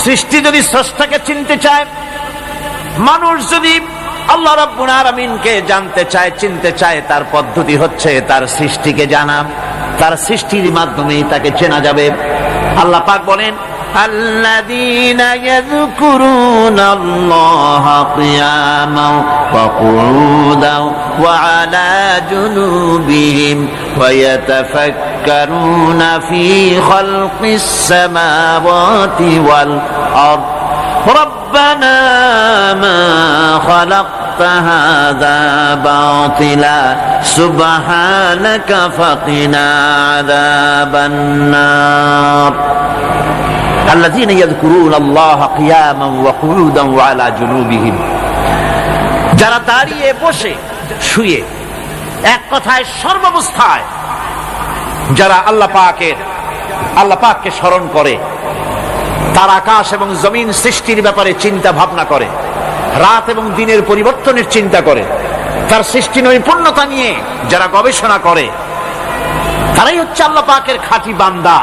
সৃষ্টি যদি স্রষ্টাকে চিনতে চায়, মানুষ যদি আল্লাহ রাব্বুল আলামিনকে জানতে চায়, চিনতে চায়, তার পদ্ধতি হচ্ছে তার সৃষ্টিকে জানা। তার সৃষ্টির মাধ্যমেই তাকে চেনা যাবে। আল্লাহ পাক বলেন, আল্লাযীনা ইয়াযকুরুনাল্লাহা কিয়ামান ওয়া কুউদান ওয়া আলা জুনুবিহিম ওয়া ইয়াতাফাক্কারুনা ফী খালকিস সামাওয়াতি ওয়াল আরদ রব্বানা মা খালাকতা হাযা বাতিলা সুবহানাকা ফাকিনা আযাবান নার। আল্লাযীনা ইয়াযকুরুনাল্লাহা কিয়ামান ওয়া কুউদান ওয়া আলা জুনুবিহিম, যারা দাঁড়িয়ে, বসে, শুয়ে, এক কথায় সর্বাবস্থায় যারা আল্লাহ পাককে স্মরণ করে, তার আকাশ এবং জমিন সৃষ্টির ব্যাপারে চিন্তা ভাবনা করে, রাত এবং দিনের পরিবর্তনের চিন্তা করে, তার সৃষ্টি নৈপুণ্যতা নিয়ে যারা গবেষণা করে, তারাই হচ্ছে আল্লাহ পাকের খাঁটি বান্দা।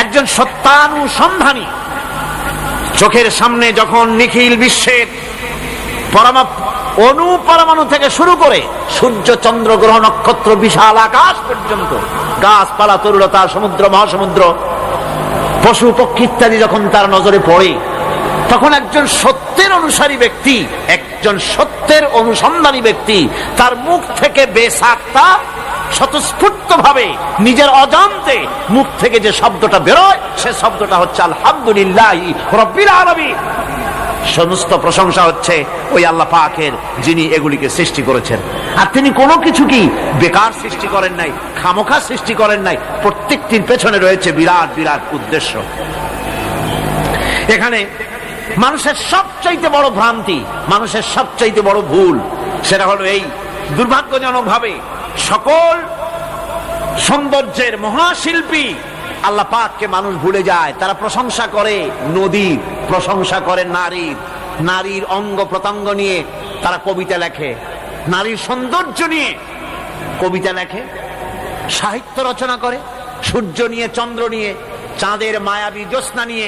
একজন সত্যানুসন্ধানী। চোখের সামনে যখন নিখিল বিশ্বের অনুপরমাণু থেকে শুরু করে সূর্য, চন্দ্র, গ্রহ, নক্ষত্র, বিশাল আকাশ পর্যন্ত, গাছপালা, তরুলতা, সমুদ্র, মহাসমুদ্র, পশু পক্ষী ইত্যাদি যখন তার নজরে পড়ে, তখন একজন সত্যের অনুসারী ব্যক্তি, একজন সত্যের অনুসন্ধানী ব্যক্তি, তার মুখ থেকে বেসাক্তা স্বতঃস্ফূর্ত ভাবে নিজের অজান্তে মুখ থেকে যে শব্দটা বেরোয়, সে শব্দটা হচ্ছে আলহামদুলিল্লাহি রাব্বিল আলামিন। সমস্ত প্রশংসা হচ্ছে ওই আল্লাহ পাকের, যিনি এগুলিকে সৃষ্টি করেছেন। আর তিনি কোনো কিছু কি বেকার সৃষ্টি করেন নাই, খামোখা সৃষ্টি করেন নাই। প্রত্যেকটির পেছনে রয়েছে বিরাট বিরাট উদ্দেশ্য। এখানে মানুষের সবচাইতে বড় ভ্রান্তি, মানুষের সবচাইতে বড় ভুল, সেটা হলো এই, দুর্ভাগ্যজনক ভাবে সকল সৌন্দর্যের মহাশিল্পী আল্লাহ পাককে মানুষ ভুলে যায়। তারা প্রশংসা করে নদীর, প্রশংসা করে নারীর, নারীর অঙ্গ প্রত্যঙ্গ নিয়ে তারা কবিতা লেখে, নারীর সৌন্দর্য নিয়ে কবিতা লেখে, সাহিত্য রচনা করে, সূর্য নিয়ে, চন্দ্র নিয়ে, চাঁদের মায়াবী জ্যোৎস্না নিয়ে,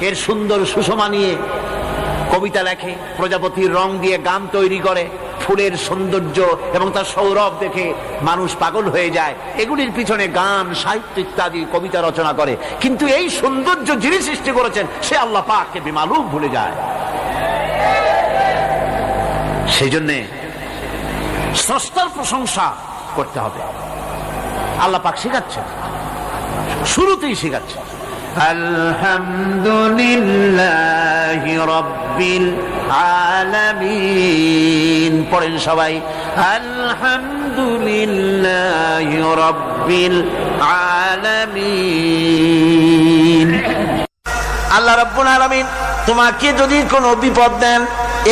এর সুন্দর সুষমা নিয়ে কবিতা লেখে, প্রজাপতির রং দিয়ে গান তৈরি করে, ফুলের সৌন্দর্য এবং তার সৌরভ দেখে মানুষ পাগল হয়ে যায়। এগুলির পিছনে গান, সাহিত্য ইত্যাদি কবিতা রচনা করে। কিন্তু এই সৌন্দর্য যিনি সৃষ্টি করেছেন, সে আল্লাহ পাককে বেমালুম ভুলে যায়। সেই জন্যে স্রষ্টার প্রশংসা করতে হবে। আল্লাহ পাক শিখাচ্ছেন, শুরুতেই শিখাচ্ছেন, আলহামদুলিল্লাহি রাব্বিল আলামিন। পড়েন সবাই, আলহামদুলিল্লাহি রাব্বিল আলামিন। আল্লাহ রাব্বুল আলামিন তোমাকে যদি কোনো বিপদ দেন,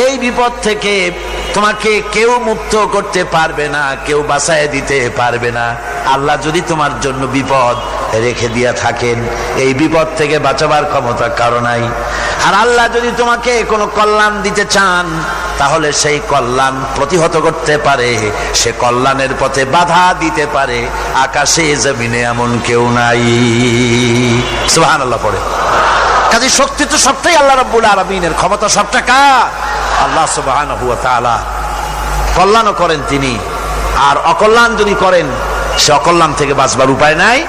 এই বিপদ থেকে তোমাকে কেউ মুক্ত করতে পারবে না, কেউ বাঁচায় দিতে পারবে না। আল্লাহ যদি তোমার জন্য বিপদ রেখে দিয়া থাকেন, এই বিপদ থেকে বাঁচাবার ক্ষমতা কারো নাই। আর আল্লাহ যদি তোমাকে কোনো কল্যাণ দিতে চান, তাহলে সেই কল্যাণ প্রতিহত করতে পারে, সে কল্যাণের পথে বাধা দিতে পারে। আকাশে জমিনে এমন কেউ নাই। সুবহানাল্লাহ পড়ে। কাজে শক্তি তো সবটাই আল্লাহ রাব্বুল আলামিনের, ক্ষমতা সবটা কার? আল্লাহ সুবহানাহু ওয়া তাআলা। কল্যাণও করেন তিনি, আর অকল্যাণ যদি করেন, সে অকল্যাণ থেকে বাঁচবার উপায় নাই।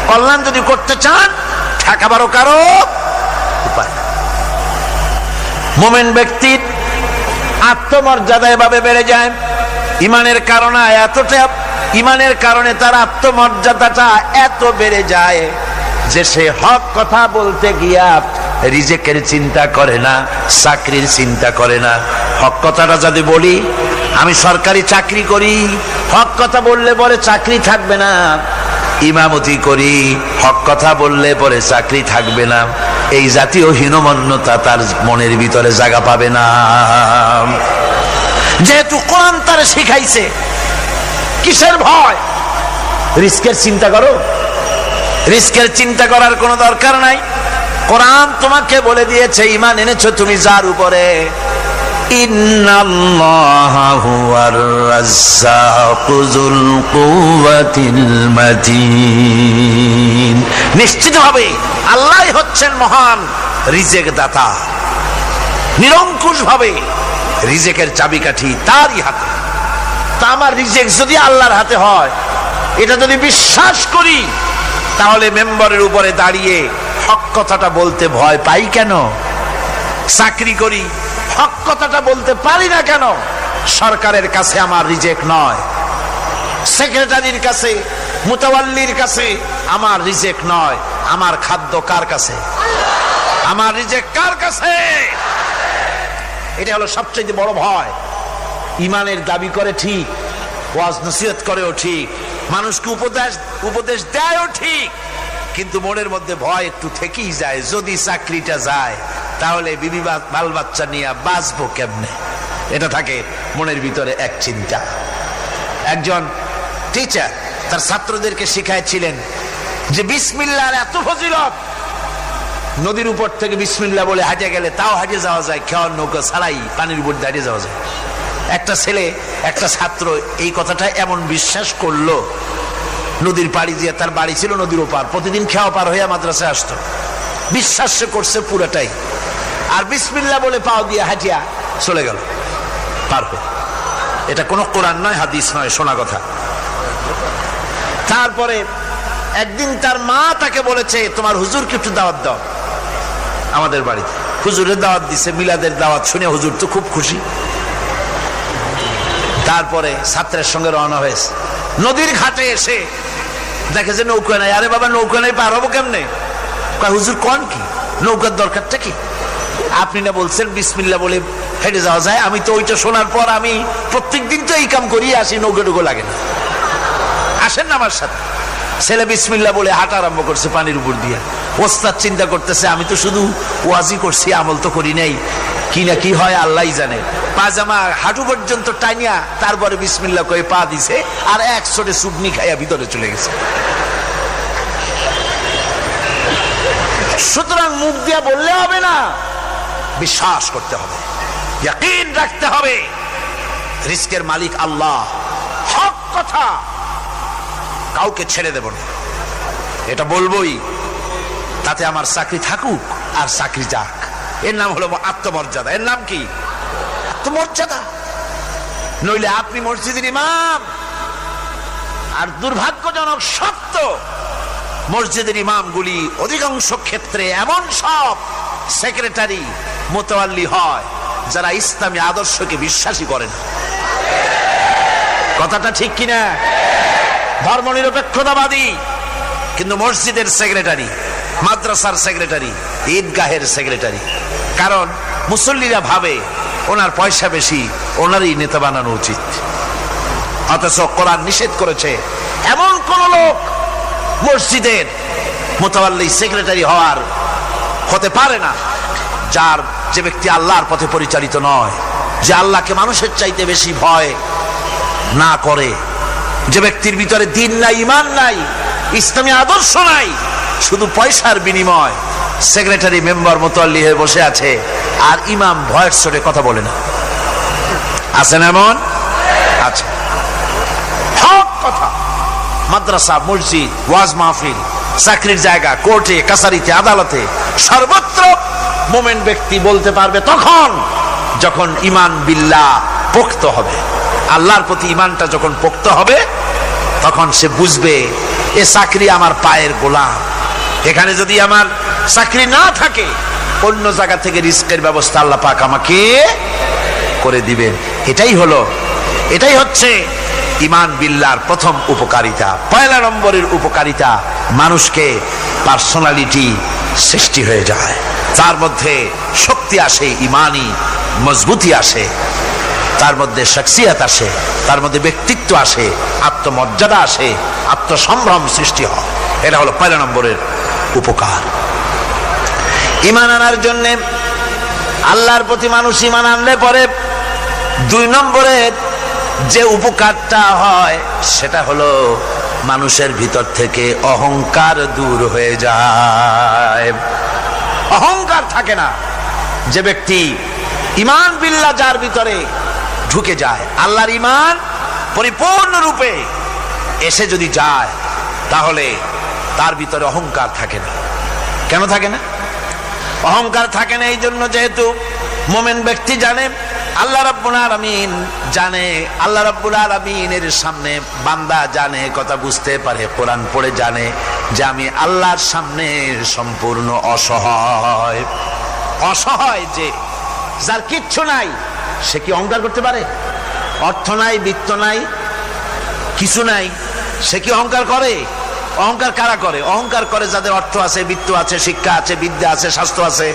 কল্যাণ যদি করতে চান, ঠেকাবারও কারো উপায়। মুমিন ব্যক্তির আত্মমর্যাদা এভাবে বেড়ে যায় ইমানের কারণে। ইমানের কারণে তার আত্মমর্যাদাটা এত বেড়ে যায় যে সে হক কথা বলতে গিয়া রিজেকের চিন্তা করে না, চাকরির চিন্তা করে না। হক কথাটা যদি বলি, আমি সরকারি চাকরি করি, হক কথা বললে পরে চাকরি থাকবে না। ইমামতি করি, হক কথা বললে পরে চাকরি থাকবে না। এই জাতীয় হীনমন্যতা তার মনের ভিতরে জায়গা পাবে না। যেহেতু কোরআন তার শিখাইছে, কিসের ভয়? রিস্কের চিন্তা করো। রিস্কের চিন্তা করার কোনো দরকার নাই। কোরআন তোমাকে বলে দিয়েছে, ঈমান এনেছো তুমি যার উপরে, ইন্নাল্লাহা হুয়ার রাজ্জাকু যুল কুওয়াতিল মাতিন। নিশ্চিতভাবে আল্লাহই হচ্ছেন মহান রিজেক দাতা, নিরঙ্কুশ ভাবে রিজেকের চাবিকাঠি তারই হাতে। তা আমার রিজেক যদি আল্লাহর হাতে হয়, এটা যদি বিশ্বাস করি, তাহলে মেম্বারের উপরে দাঁড়িয়ে হক কথাটা বলতে ভয় পাই কেন? চাকরি করি, হক কথাটা বলতে পারি না কেন? সরকারের কাছে আমার রিজেক নয়, সেক্রেটারির কাছে, মুতাওয়াল্লির কাছে আমার রিজেক নয়। আমার খাদ্য কার কাছে? আমার রিজেক কার কাছে? এটা হলো সবচেয়ে বড় ভয়। ইমানের দাবি করে ঠিক, ওয়াজ নসিহত করেও ঠিক, মানুষকে উপদেশ দেয়ও ঠিক, কিন্তু মনের মধ্যে ভয় একটু থেকেই যায়। যদি চাকরিটা যায়, তাহলে বিবি বাল বাচ্চা নিয়ে বাঁচবো কেমনে? এটা থাকে মনের ভিতরে এক চিন্তা। একজন টিচার তার ছাত্রদেরকে শিখাইছিলেন যে বিসমিল্লাহর এত ফজিলত, নদীর উপর থেকে বিসমিল্লাহ বলে হাঁটে গেলে তাও হাঁটে যাওয়া যায়, খেওয়ার নৌকা ছাড়াই পানির উপর হাঁটে যাওয়া যায়। একটা ছেলে, একটা ছাত্র এই কথাটা এমন বিশ্বাস করলো, নদীর পাড়ি দিয়ে, তার বাড়ি ছিল নদীর ওপার, প্রতিদিন খেওয়া পার হইয়া মাদ্রাসায় আসতো, বিশ্বাস সে করছে পুরাটাই, আর বিসমিল্লাহ বলে পাও দিয়ে হাঁটিয়া চলে গেল পার হয়ে। এটা কোনো কোরআন নয়, হাদিস নয়, শোনা কথা। তারপরে একদিন তার মা তাকে বলেছে, তোমার হুজুরকে একটু দাওয়াত দাও আমাদের বাড়িতে। হুজুরের দাওয়াত দিছে, মিলাদের দাওয়াত শুনে হুজুর তো খুব খুশি। তারপরে ছাত্রের সঙ্গে রওনা হয়েছে। নদীর ঘাটে এসে দেখে যে নৌকা নাই। আরে বাবা, নৌকা নাই, পার হবো কেমনে? হুজুর কোন কি, নৌকার দরকারটা কি? আপনি না বলছেন বিসমিল্লাহ বলে হেঁটে যাওয়া যায়? আমি তো ওইটা শোনার পর আমি প্রত্যেকদিন তো এই কাম করি আসি, নৌকা টুকু লাগে না। আসেন না আমার সাথে। ছেলে বিসমিল্লাহ বলে হাঁটা আরম্ভ করছে পানির উপর দিয়ে। ওস্তাদ চিন্তা করতেছে, আমি তো শুধু ওয়াজি করছি, আমল তো করি নাই, কি না কি হয় আল্লাহই জানে। পাজামা হাঁটু পর্যন্ত টাইনিয়া তারপরে বিসমিল্লাহ কয়ে পা দিছে, আর এক ছোটে চুবনি খাইয়া ভিতরে চলে গেছে। সুতরাং মুখ দিয়া বললে হবে না, বিশ্বাস করতে হবে, ইয়াকিন রাখতে হবে রিজকের মালিক আল্লাহ। হক কথা কাউকে ছেড়ে দেব না, এটা বলবোই, তাতে আমার চাকরি থাকুক আর চাকরি যাক। এর নাম হলো আত্মমর্যাদা। এর নাম কি? আত্মমর্যাদা। নইলে আপনি মসজিদের ইমাম, আর দুর্ভাগ্যজনক সত্য, মসজিদের ইমামগুলি অধিকাংশ ক্ষেত্রে এমন সব সেক্রেটারি, মুতাওয়াল্লি হয় যারা ইসলামী আদর্শকে বিশ্বাসী করে না। কথাটা ঠিক কিনা? ধর্মনিরপেক্ষতাবাদী, কিন্তু মসজিদের সেক্রেটারি, মাদ্রাসার সেক্রেটারি, ঈদগাহের সেক্রেটারি। কারণ মুসল্লিরা ভাবে ওনার পয়সা বেশি, ওনারই নেতা বানানো উচিত। অথচ কোরআন নিষেধ করেছে এমন কোন লোক মসজিদের মুতাওয়াল্লি সেক্রেটারি হতে পারে না যে ব্যক্তি আল্লাহর পথে পরিচালিত নয়, যে আল্লাহকে মানুষের চাইতে বেশি ভয় না করে, যে ব্যক্তির ভিতরে দ্বীন নাই, ঈমান নাই, ইসলামী আদর্শ নাই, শুধু পয়সার বিনিময় সেক্রেটারি, মেম্বার, মুতাওয়াল্লি হয়ে বসে আছে, আর ইমাম ভয়ের চোটে কথা বলে না। আছেন এমন? আছে। হক কথা, মাদ্রাসা, মসজিদ, ওয়াজ মাহফিল, চাকরির জায়গা, কোর্টে, কাছারিতে, আদালতে, সর্বত্র মোমেন ব্যক্তি বলতে পারবে তখন যখন ঈমান বিল্লাহ পোক্ত হবে। আল্লাহর প্রতি ঈমানটা যখন পোক্ত হবে, তখন সে বুঝবে এ চাকরি আমার পায়ের গোলাম। এখানে যদি আমার চাকরি না থাকে, অন্য জায়গা থেকে রিস্কের ব্যবস্থা আল্লাহ পাক আমাকে করে দিবেন। এটাই হচ্ছে ঈমান বিল্লাহর প্রথম উপকারিতা। পয়লা নম্বরের উপকারিতা, মানুষকে পার্সোনালিটি সৃষ্টি হয়ে যায়, তার মধ্যে শক্তি আসে, ঈমানি মজবুতি আসে, তার মধ্যে শখসিয়ত আসে, তার মধ্যে ব্যক্তিত্ব আসে, আত্মমর্যাদা আসে, আত্মসম্ভ্রম সৃষ্টি হয়। এটা হলো পয়লা নম্বরের উপকার। ঈমান আনার জন্য, আল্লাহর প্রতি মানুষ ঈমান আনলে পরে 2 নম্বরের যে উপকারটা হয় সেটা হলো মানুষের ভিতর থেকে অহংকার দূর হয়ে যায়। অহংকার থাকে না। যে ব্যক্তি ঈমান বিল্লাহ যার ভিতরে ঢুকে যায়, আল্লাহর ঈমান পরিপূর্ণ রূপে এসে যদি যায়, তাহলে তার ভিতরে অহংকার থাকে না। কেন থাকে না? অহংকার থাকে না এই জন্য, যেহেতু মুমিন ব্যক্তি জানে আল্লাহ রাব্বুল আলামিন জানে, আল্লাহ রাব্বুল আলামিনের সামনে বান্দা জানে, কথা বুঝতে পারে, কোরআন পড়ে জানে যে আমি আল্লাহর সামনে সম্পূর্ণ অসহায়। অসহায় যে যার কিচ্ছু নাই, সে কি অহংকার করতে পারে? অর্থ নাই, বিত্ত নাই, কিছু নাই, সে কি অহংকার করে? অহংকার কারা করে? অহংকার করে যাদের অর্থ আছে, বিত্ত আছে, শিক্ষা আছে, বিদ্যা আছে, স্বাস্থ্য আছে,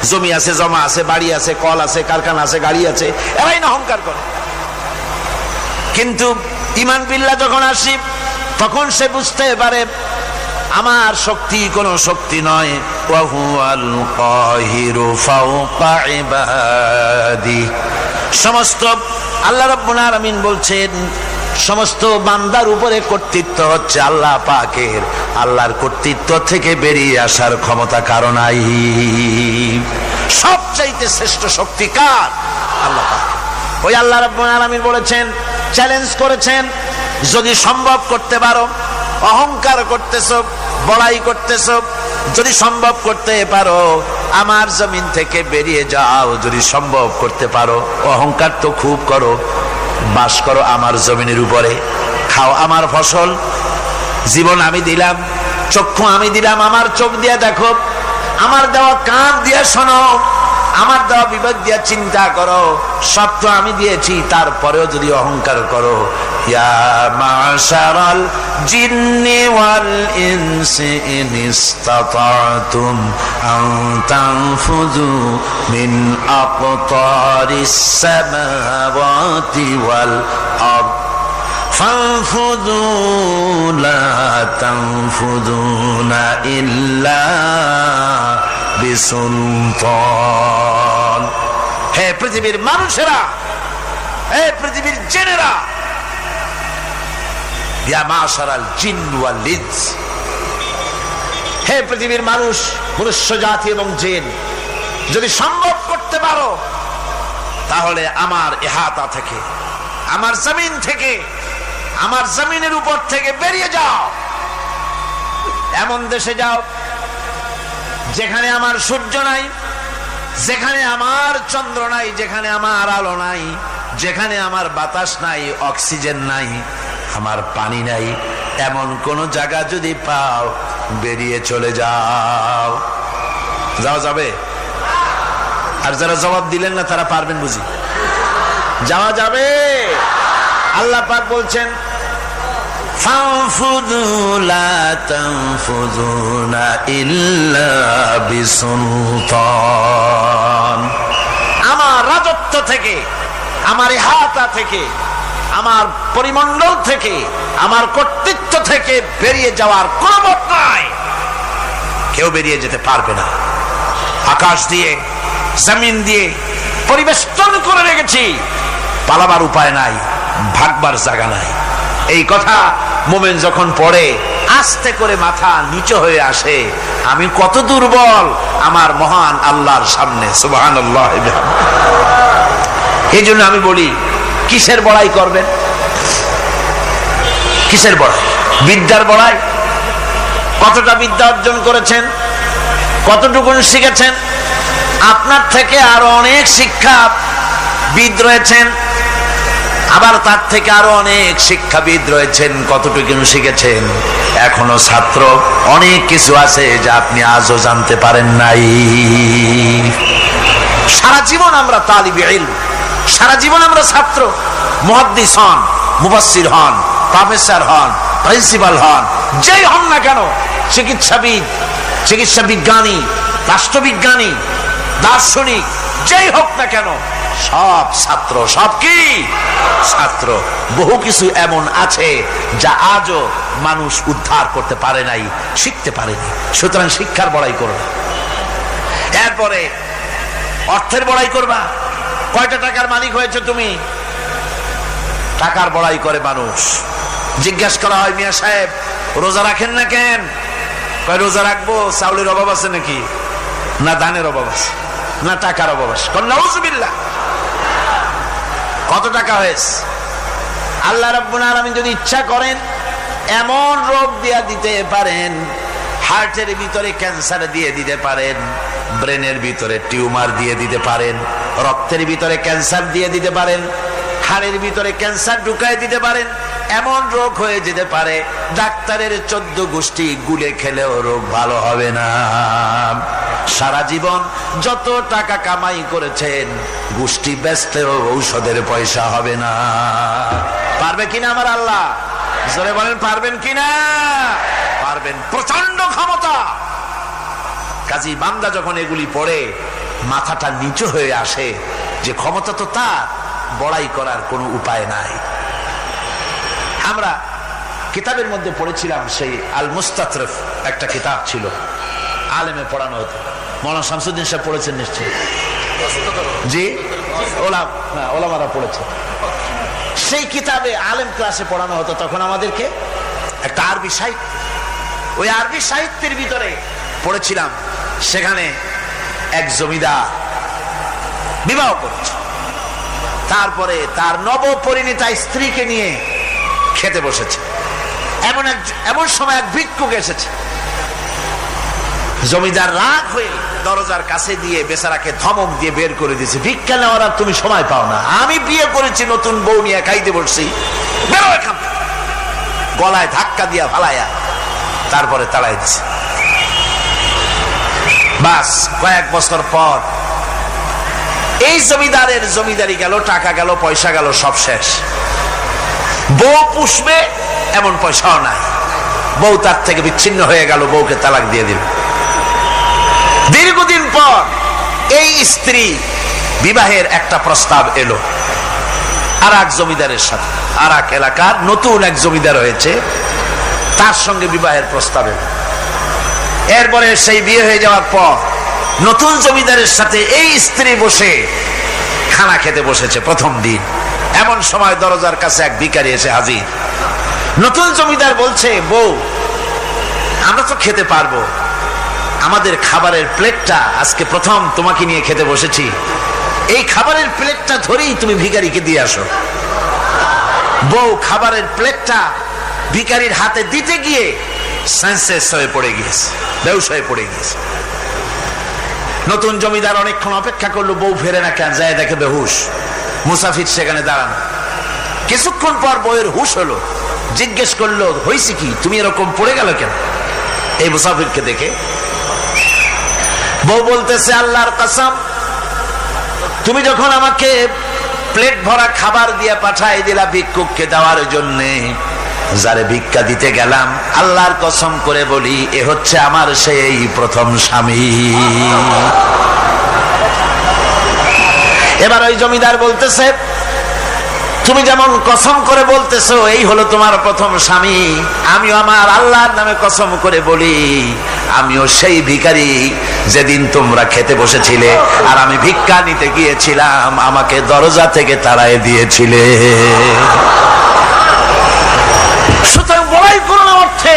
জমি আছে, জমা আছে, বাড়ি আছে, কল আছে, কারখানা আছে, গাড়ি আছে, এরাই না অহংকার করে। কিন্তু ঈমান বিল্লাহ যখন আসি, তখন সে বুঝতে পারে আমার শক্তি কোনো শক্তি নয়। ওয়া হুয়াল কাহিরু ফাওকা ইবাদি। সমস্ত আল্লাহ রাব্বুল আলামিন বলছেন সমস্ত বান্দার উপরে কর্তৃত্ব হচ্ছে আল্লাহ পাকের। আল্লাহর কর্তৃত্ব থেকে বেরিয়ে আসার ক্ষমতা কারো নাই। সবচাইতে শ্রেষ্ঠ শক্তি কার? আল্লাহ পাক। ওই আল্লাহ রাব্বুল আলামিন বলেছেন, চ্যালেঞ্জ করেছেন, যদি সম্ভব করতে পারো, অহংকার করতেছ, বড়াই করতেছ, যদি সম্ভব করতে পারো আমার জমিন থেকে বেরিয়ে যাও। যদি সম্ভব করতে পারো, অহংকার তো খুব করো, বাস করো আমার জমিনের উপরে, খাও আমার ফসল, জীবন আমি দিলাম, চক্ষু আমি দিলাম, আমার চোখ দিয়ে দেখো, আমার দেওয়া কান দিয়ে শোনো, আমার দেওয়া বিবেক দিয়ে চিন্তা করো, সব তো আমি দিয়েছি, তারপরেও যদি অহংকার করো। ইয়া মাশারাল জিন্নি ওয়াল ইনসি ইন ইসতাতাতুম আন তানফুযু মিন আকতারিস সামাওয়াতি ওয়াল আরদ ফানফুযু লা তানফুযুনা ইল্লা বিসুলতান। হে পৃথিবীর মানুষেরা, হে পৃথিবীর জিনেরা, ইয়া মাশারাল জিন ওয়াল ইনস, হে পৃথিবীর মানুষ, মনুষ্য জাতি এবং জিন, যদি সম্ভব করতে পারো তাহলে আমার ইহাতা থেকে, আমার জমিন থেকে, আমার জমিনের উপর থেকে বেরিয়ে যাও। এমন দেশে যাও যেখানে আমার সূর্য নাই, যেখানে আমার চন্দ্র নাই, যেখানে আমার আলো নাই, যেখানে আমার বাতাস নাই, অক্সিজেন নাই, আমার পানি নাই, এমন কোন জায়গা যদি পাও, বেরিয়ে চলে যাও। যাওয়া যাবে? আর যারা জবাব দিলেন না তারা পারবেন বুঝি? যাওয়া যাবে। আল্লাহ পাক বলছেন, ফানফুযু লা তানফুযুনা ইল্লা বিসুলতান। আমার রাজত্ব থেকে, আমার ইহাতা থেকে, আমার পরিমণ্ডল থেকে, আমার কর্তৃত্ব থেকে বেরিয়ে যাওয়ার কোন পথ নাই। কেউ বেরিয়ে যেতে পারবে না। আকাশ দিয়ে, জমিন দিয়ে পরিবেষ্টন করে রেখেছি, পালাবার উপায় নাই, ভাগবার জায়গা নাই। এই কথা মুমিন যখন পড়ে, আস্তে করে মাথা নিচু হয়ে আসে, আমি কত দুর্বল আমার মহান আল্লাহর সামনে। সুবহানাল্লাহ। এই জন্য আমি বলি, কিসের বড়াই করবেন? কিসের বড়াই? বিদ্যার বড়াই। কতটা বিদ্যা অর্জন করেছেন, কতটুকু শিখেছেন? আপনার থেকে আরো অনেক শিক্ষাবিদ রয়েছেন, আবার তার থেকে আরো অনেক শিক্ষাবিদ রয়েছেন, কতটুকু শিখেছেন? এখনো ছাত্র, অনেক কিছু আছে যা আপনি আজও জানতে পারেন নাই। সারা জীবন আমরা তালিবে ইলম, সারা জীবন আমরা ছাত্র। মুহাদ্দিস হন, মুফাসসির হন, প্রফেসর হন, প্রিন্সিপাল হন, যেই হন না কেন, চিকিৎসাবিদ, চিকিৎসা বিজ্ঞানী, রাষ্ট্রবিজ্ঞানী, দার্শনিক, যেই হোক না কেন, সব ছাত্র। সব কি? ছাত্র। বহু কিছু এমন আছে যা আজও মানুষ উদ্ধার করতে পারে নাই, শিখতে পারেনি। সুতরাং শিক্ষার বড়াই করো না। এরপরে অর্থের বড়াই করবা। কয়টা টাকার মালিক হয়েছে তুমি? টাকার বড়াই করে মানুষ। জিজ্ঞেস করা হয়, মিয়া সাহেব রোজা রাখেন না কেন? কয় রোজা রাখবো, চাউলের অভাব আছে নাকি? না ধানের অভাব আছে, না টাকার অভাব আছে। নাউজুবিল্লাহ। কত টাকা হয়েছে? আল্লাহ রাব্বুল আলামিন যদি ইচ্ছা করেন এমন রোগ দিয়া দিতে পারেন, হার্টের ভিতরে ক্যান্সার দিয়ে দিতে পারেন, ব্রেনের ভিতরে টিউমার দিয়ে দিতে পারেন, রক্তের ভিতরে ক্যান্সার দিয়ে দিতে পারেন, হাড়ের ভিতরে ক্যান্সার ঢুকায় দিতে পারেন। এমন রোগ হয়ে যেতে পারে ডাক্তারের 14 গোষ্ঠী গুলে খেলেও রোগ ভালো হবে না। সারা জীবন যত টাকা কামাই করেছেন গোষ্ঠী বেচতেও ঔষধের পয়সা হবে না। পারবে কিনা আমার আল্লাহ? জোরে বলেন পারবেন কিনা? পারবেন, প্রচন্ড ক্ষমতা। কাজী বান্দা যখন এগুলি পড়ে মাথাটা নিচু হয়ে আসে যে ক্ষমতা তো তার, বড়াই করার কোনো উপায় নাই। আমরা কিতাবের মধ্যে পড়েছিলাম, সেই আল মুস্তাতরফ একটা কিতাব ছিল, আলেমে পড়ানো হতো। মৌলানা শামসুদ্দিন সাহেব পড়েছেন নিশ্চয়ই? জি, ওলামারা পড়েছে। সেই কিতাবে আলেম ক্লাসে পড়ানো হতো তখন আমাদেরকে একটা আরবি সাহিত্য। ওই আরবি সাহিত্যের ভিতরে পড়েছিলাম, সেখানে এক জমিদার বিবাহ করছে, তারপরে তার নবপরিণীতা স্ত্রীকে নিয়ে খেতে বসেছে। এমন সময় এক ভিক্ষুক এসেছে। জমিদার রাগ হয়ে দরজার কাছে দিয়ে বেচারাকে ধমক দিয়ে বের করে দিয়েছে, ভিক্ষা নেওয়ার আর তুমি সময় পাও না, আমি বিয়ে করেছি, নতুন বউ নিয়ে খাইতে বসছি, বেরো এখান থেকে। গলায় ধাক্কা দিয়া ফালাইয়া তারপরে তাড়াই দিছে। বাস কয়েক বছর পর এই জমিদারের জমিদারি গেল, টাকা গেল, পয়সা গেল, সব শেষ। বউ পুষবে এমন পয়সাও নাই, বউ তার থেকে বিচ্ছিন্ন হয়ে গেল, বউকে তালাক দিয়ে দিল। দীর্ঘদিন পর এই স্ত্রী বিবাহের একটা প্রস্তাব এলো আর এক জমিদারের সাথে, আর এক এলাকার নতুন এক জমিদার হয়েছে, তার সঙ্গে বিবাহের প্রস্তাব এলো। এরপরে সেই বিয়ে হয়ে যাওয়ার পর নতুন জমিদারের সাথে এই স্ত্রী বসে খানা খেতে বসেছে প্রথম দিন। এমন সময় দরজার কাছে এক ভিখারি এসে হাজির। নতুন জমিদার বলছে, বউ আমরা তো খেতে পারবো, আমাদের খাবারের প্লেটটা আজকে প্রথম তোমাকে নিয়ে খেতে বসেছি, এই খাবারের প্লেটটা ধরেই তুমি ভিখারিকে দিয়ে আসো। বউ খাবারের প্লেটটা ভিখারির হাতে দিতে গিয়ে সেন্সলেস হয়ে পড়ে গিয়েছে, বেহুশ হয়ে পড়ে গিয়েছে। নতুন জমিদার অনেকক্ষণ অপেক্ষা করলো, বউ ফেরে না কেন, যায় দেখে বেহুশ, মুসাফির সেখানে দাঁড়ানো। কিছুক্ষণ পর বউয়ের হুশ হলো, জিজ্ঞেস করলো, হয়েছে কি, তুমি এরকম পড়ে গেল কেন? এই মুসাফিরকে দেখে বউ বলতেছে, আল্লাহর কসম, তুমি যখন আমাকে প্লেট ভরা খাবার দিয়ে পাঠাই দিলা ভিক্ষুককে দেওয়ার জন্য, যারে ভিক্ষা দিতে গেলাম, আল্লাহর কসম করে বলি এ হচ্ছে আমার সেই প্রথম স্বামী। এবার ওই জমিদার বলতেছে, তুমি যেমন কসম করে বলতেছো এই হলো তোমার প্রথম স্বামী, আমিও আমার আল্লাহর নামে কসম করে বলি আমিও সেই ভিখারি যেদিন তোমরা খেতে বসেছিলে আর আমি ভিক্ষা নিতে গিয়েছিলাম, আমাকে দরজা থেকে তাড়ায় দিয়েছিলে। সুতরাং বড়াই করো না, অর্থে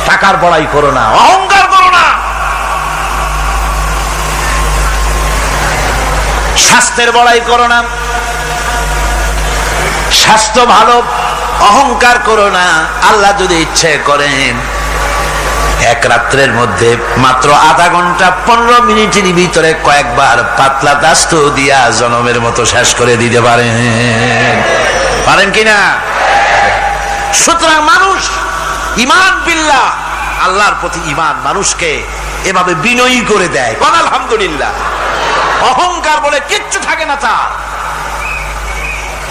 টাকার বড়াই করো না, অহংকার করো না, স্বাস্থ্যের বড়াই করো না, স্বাস্থ্য ভালো, অহংকার করো না। আল্লাহ যদি ইচ্ছে করেন এক রাত্রের মধ্যে মাত্র আধা ঘন্টা 15 মিনিটের ভিতরে কয়েকবার পাতলা দাস্ত দিয়া জনমের মতো শেষ করে দিতে পারেন, পারেন কিনা? সুতরাং মানুষ ঈমান বিল্লাহ, আল্লাহর প্রতি ঈমান মানুষকে এভাবে বিনয়ী করে দেয়। আলহামদুলিল্লাহ, অহংকার বলে কিচ্ছু থাকে না তার,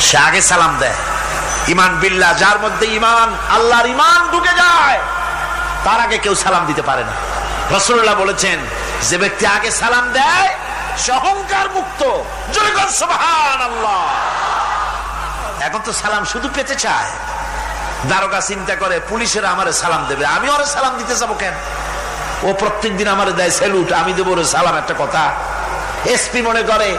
সে আগে সালাম দেয়। ঈমান বিল্লাহ, যার মধ্যে ঈমান, আল্লাহর ঈমান ঢুকে যায়, তার আগে কেউ সালাম দিতে পারে না। রাসূলুল্লাহ বলেছেন, যে ব্যক্তি আগে সালাম দেয় সে অহংকার মুক্ত। জোরে বল সুবহানাল্লাহ। এখন তো সালাম শুধু পেতে চায়। দারোগা চিন্তা করে পুলিশেরা আমারে সালাম দেবে, আমি ওরে সালাম দিতে যাবো কেন? ও প্রত্যেকদিন আমারে দেয় স্যালুট, আমি দেবো ওরে সালাম, একটা কথা। এসপি মনে করে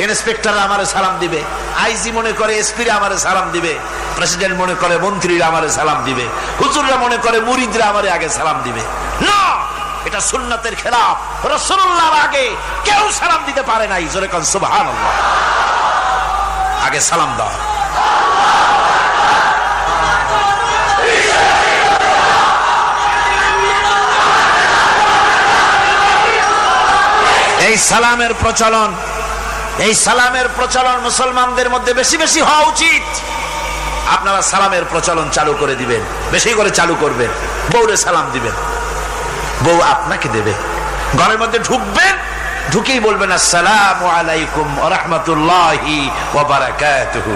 ইন্সপেক্টররা আমারে সালাম দিবে, আইজি মনে করে এসপিরা আমারে সালাম দিবে, প্রেসিডেন্ট মনে করে মন্ত্রীরা আমারে সালাম দিবে, হুজুররা মনে করে মুরিদরা আমারে আগে সালাম দিবে। না, এটা সুন্নাতের খেলাফ। রাসূলুল্লাহর আগে কেউ সালাম দিতে পারে নাই। জোরে কোন সুবহানাল্লাহ। আগে সালাম দাও। এই সালামের প্রচলন মুসলমানদের মধ্যে বেশি বেশি হওয়া উচিত। আপনারা সালামের প্রচলন চালু করে দিবেন, বেশি করে চালু করবেন। বউরে সালাম দিবেন, বউ আপনাকে দেবে। ঘরের মধ্যে ঢুকবেন, ঢুকেই বলবেন আসসালামু আলাইকুম ওয়া রাহমাতুল্লাহি ওয়া বারাকাতুহু।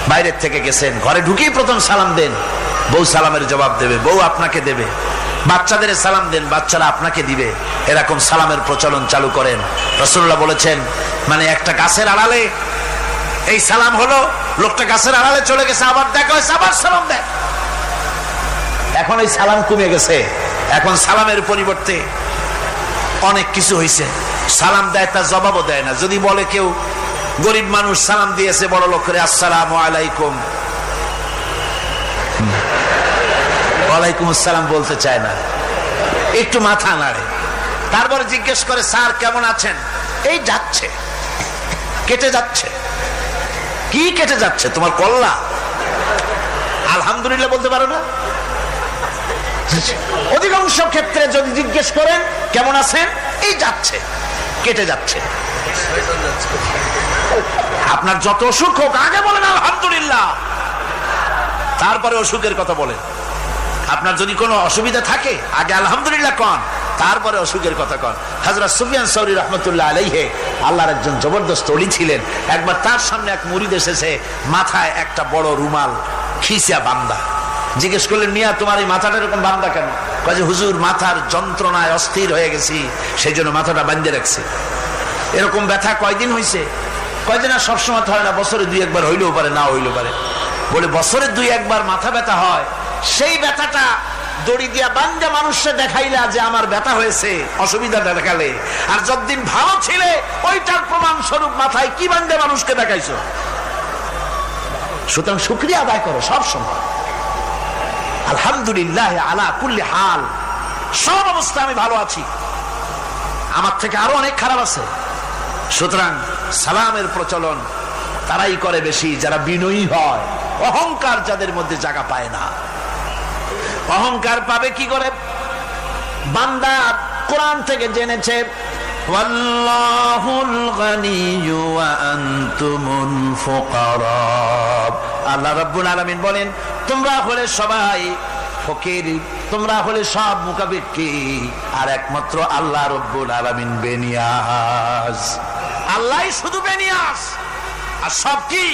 বাইরের থেকে গেছেন, ঘরে ঢুকেই প্রথম সালাম দেন, বউ সালামের জবাব দেবে, বউ আপনাকে দেবে। বাচ্চাদের সালাম দেন, বাচ্চারা আপনাকে দিবে। এরকম সালামের প্রচলন চালু করেন। রাসূলুল্লাহ বলেছেন, মানে একটা গাছের আড়ালে এই সালাম হলো, লোকটা গাছের আড়ালে চলে গেছে, আবার দেখা হয়েছে, আবার সালাম দেয়। এখন এই সালাম কমে গেছে, এখন সালামের পরিবর্তে অনেক কিছু হয়েছে। সালাম দেয়, তার জবাবও দেয় না। যদি বলে কেউ গরিব মানুষ সালাম দিয়েছে বড় লোক করে, আসসালামু আলাইকুম, ওয়ালাইকুম আসসালাম বলতে চায় না, একটু মাথা নাড়ে। তারপরে জিজ্ঞেস করে, স্যার কেমন আছেন? এই যাচ্ছে, কেটে যাচ্ছে। কি কেটে যাচ্ছে? তোমার কল্লা? আলহামদুলিল্লাহ বলতে পারো না? অধিকাংশ ক্ষেত্রে যদি জিজ্ঞেস করেন কেমন আছেন, এই যাচ্ছে, কেটে যাচ্ছে। আপনার যত অসুখ হোক আগে বলেন আলহামদুলিল্লাহ, তারপরে অসুখের কথা বলেন। আপনার যদি কোনো অসুবিধা থাকে আগে আলহামদুলিল্লাহ কন, তারপরে অসুখের কথা কন। হযরত সুফিয়ান সাউরি রাহমাতুল্লাহ আলাইহি আল্লাহর একজন জবরদস্ত ওলি ছিলেন। একবার তার সামনে এক মুরিদ এসেছে, মাথায় একটা বড় রুমাল খিসা বান্দা। জিজ্ঞেস করলেন, মিয়া তোমার এই মাথাটা এরকম বান্দা কেন? কয় যে হুজুর, মাথার যন্ত্রণায় অস্থির হয়ে গেছি, সেই জন্য মাথাটা বাঁধে রাখছি। এরকম ব্যথা কয়দিন হয়েছে? কয়দিন? আর সবসময় হয় না, বছরে 2-1 হইলেও পারে, না হইলেও পারে। বলে বছরে 2-1 মাথা ব্যথা হয়, সেই ব্যথাটা দড়ি দিয়া বান্ধে মানুষকে দেখাইলা যে আমার ব্যথা হয়েছে, অসুবিধাটা দেখালে। আর যতদিন ভালো ছিলে ওইটার প্রমাণ স্বরূপ মাথায় কি বান্ধে মানুষকে দেখাইছো। সুতরাং শুকরিয়া আদায় করো সব সময়। আলহামদুলিল্লাহ আলা কুল্লি হাল, সব অবস্থা আমি ভালো আছি, আমার থেকে আরো অনেক খারাপ আছে। সুতরাং সালামের প্রচলন তারাই করে বেশি যারা বিনয়ী হয়। অহংকার যাদের মধ্যে জায়গা পায় না। অহংকার পাবে কি করে? বান্দা কোরআন থেকে জেনেছে, ওয়াল্লাহুল গানিয়্যু ওয়া আনতুমুল ফুকারা। আল্লাহ রাব্বুল আলামিন বলেন, তোমরা হলে সবাই ফকির, তোমরা হলে সব মুকাবিক্কি, আর একমাত্র আল্লাহ রাব্বুল আলামিন বেনিয়াজ। আল্লাহই শুধু বেনিয়াজ, আর সব কি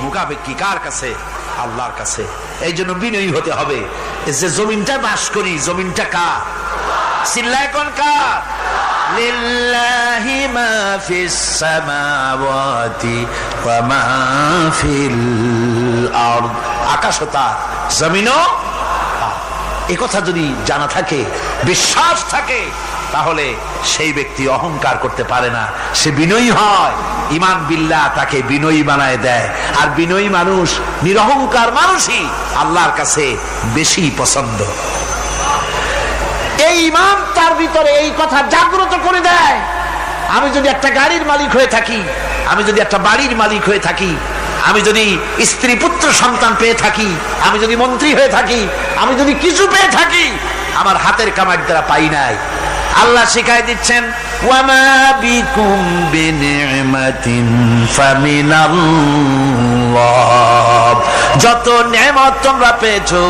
মুকাবিক্কি কার কাছে? আল্লাহর কাছে। এই জন্য বিনয়ী হতে হবে। যে জমিনটা বাস করি, জমিনটা কার? চিল্লায় কোন কার? লিল্লাহি মা ফিস সামাওয়াতি ওয়া মা ফিল আরদ। আকাশও তার, জমিনও তার। এই কথা যদি জানা থাকে, বিশ্বাস থাকে, তাহলে সেই ব্যক্তি অহংকার করতে পারে না, সে বিনয়ী হয়। ঈমান বিল্লাহ তাকে বিনয়ী বানায় দেয়। আর বিনয়ী মানুষ, নিরহংকার মানুষই আল্লাহর কাছে বেশি পছন্দ। এই ঈমান তার ভিতরে এই কথা জাগ্রত করে দেয়। আমি যদি একটা গাড়ির মালিক হয়ে থাকি, আমি যদি একটা বাড়ির মালিক হয়ে থাকি, আমি যদি স্ত্রী পুত্র সন্তান পেয়ে থাকি, আমি যদি মন্ত্রী হয়ে থাকি, আমি যদি কিছু পেয়ে থাকি, আমার হাতের কামাই দ্বারা পাই নাই। আল্লাহ শিখাই দিচ্ছেন, ওয়ামা বিকুম বিনিমাতিন ফামিনাল্লাহ। যত নেয়ামত তোমরা পেয়েছো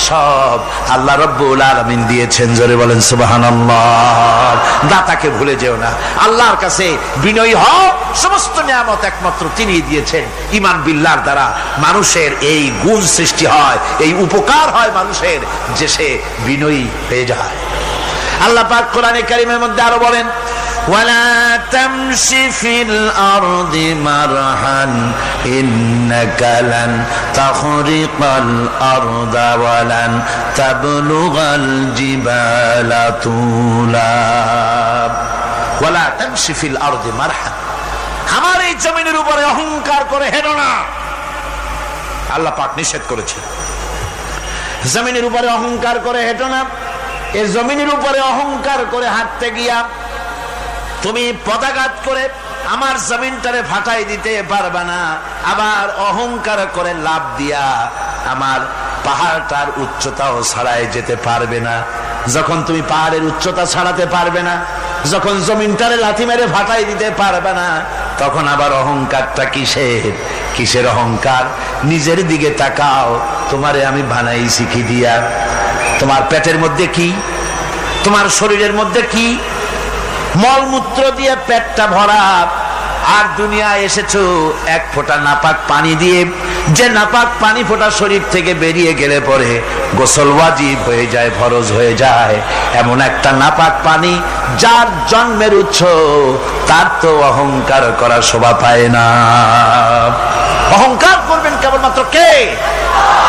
সব আল্লাহ রাব্বুল আলামিন দিয়েছেন। জোরে বলেন সুবহানাল্লাহ। দাতাকে ভুলে যেও না, আল্লাহর কাছে বিনয়ী হও। সমস্ত নেয়ামত একমাত্র তিনি দিয়েছেন। ঈমান বিল্লাহর দ্বারা মানুষের এই গুণ সৃষ্টি হয়, এই উপকার হয় মানুষের, যে সে বিনয়ী হয়ে যায়। আল্লাহ পাক কোরআনে কারীমের মধ্যে আরো বলেন, ওয়ালা তামশি ফিল আরদি মারহান ইন্নাকা লান তাখরিকাল আরদা ওয়ালান তাবলুগাল জিবালা তুলা। ওয়ালা তামশি ফিল আরদি মারহান, আমার এই জমিনের উপরে অহংকার করে হেঁটো না। আল্লাহ পাক নিষেধ করেছেন, জমিনের উপরে অহংকার করে হেঁটো না। এই জমিনের উপরে অহংকার করে হাঁটতে গিয়া তুমি পদাঘাত করে আমার জমিনটারে ফাটাই দিতে পারবে না, আবার অহংকার করে লাভ দিয়া আমার পাহাড়টার উচ্চতাও ছাড়াই যেতে পারবে না। যখন তুমি পাহাড়ের উচ্চতা ছাড়াতে পারবে না, যখন জমিনটারে লাথি মেরে ফাটাই দিতে পারবে না, তখন আবার অহংকারটা কিসের? কিসের অহংকার? নিজের দিকে তাকাও, তোমারে আমি বানাইছি কি দিয়া? তোমার পেটের মধ্যে কি, তোমার শরীরের মধ্যে কি? মলমূত্র দিয়ে পেটটা ভরা, আর দুনিয়ায় এসেছো এক ফোঁটা নাপাক পানি দিয়ে। যে নাপাক পানি ফোঁটা শরীর থেকে বেরিয়ে গেলে পরে গোসল ওয়াজিব হয়ে যায়, ফরজ হয়ে যায়, এমন একটা নাপাক পানি যার জন্মের উৎস, তার তো অহংকার করার শোভা পায় না। অহংকার করবেন কেবলমাত্র কে?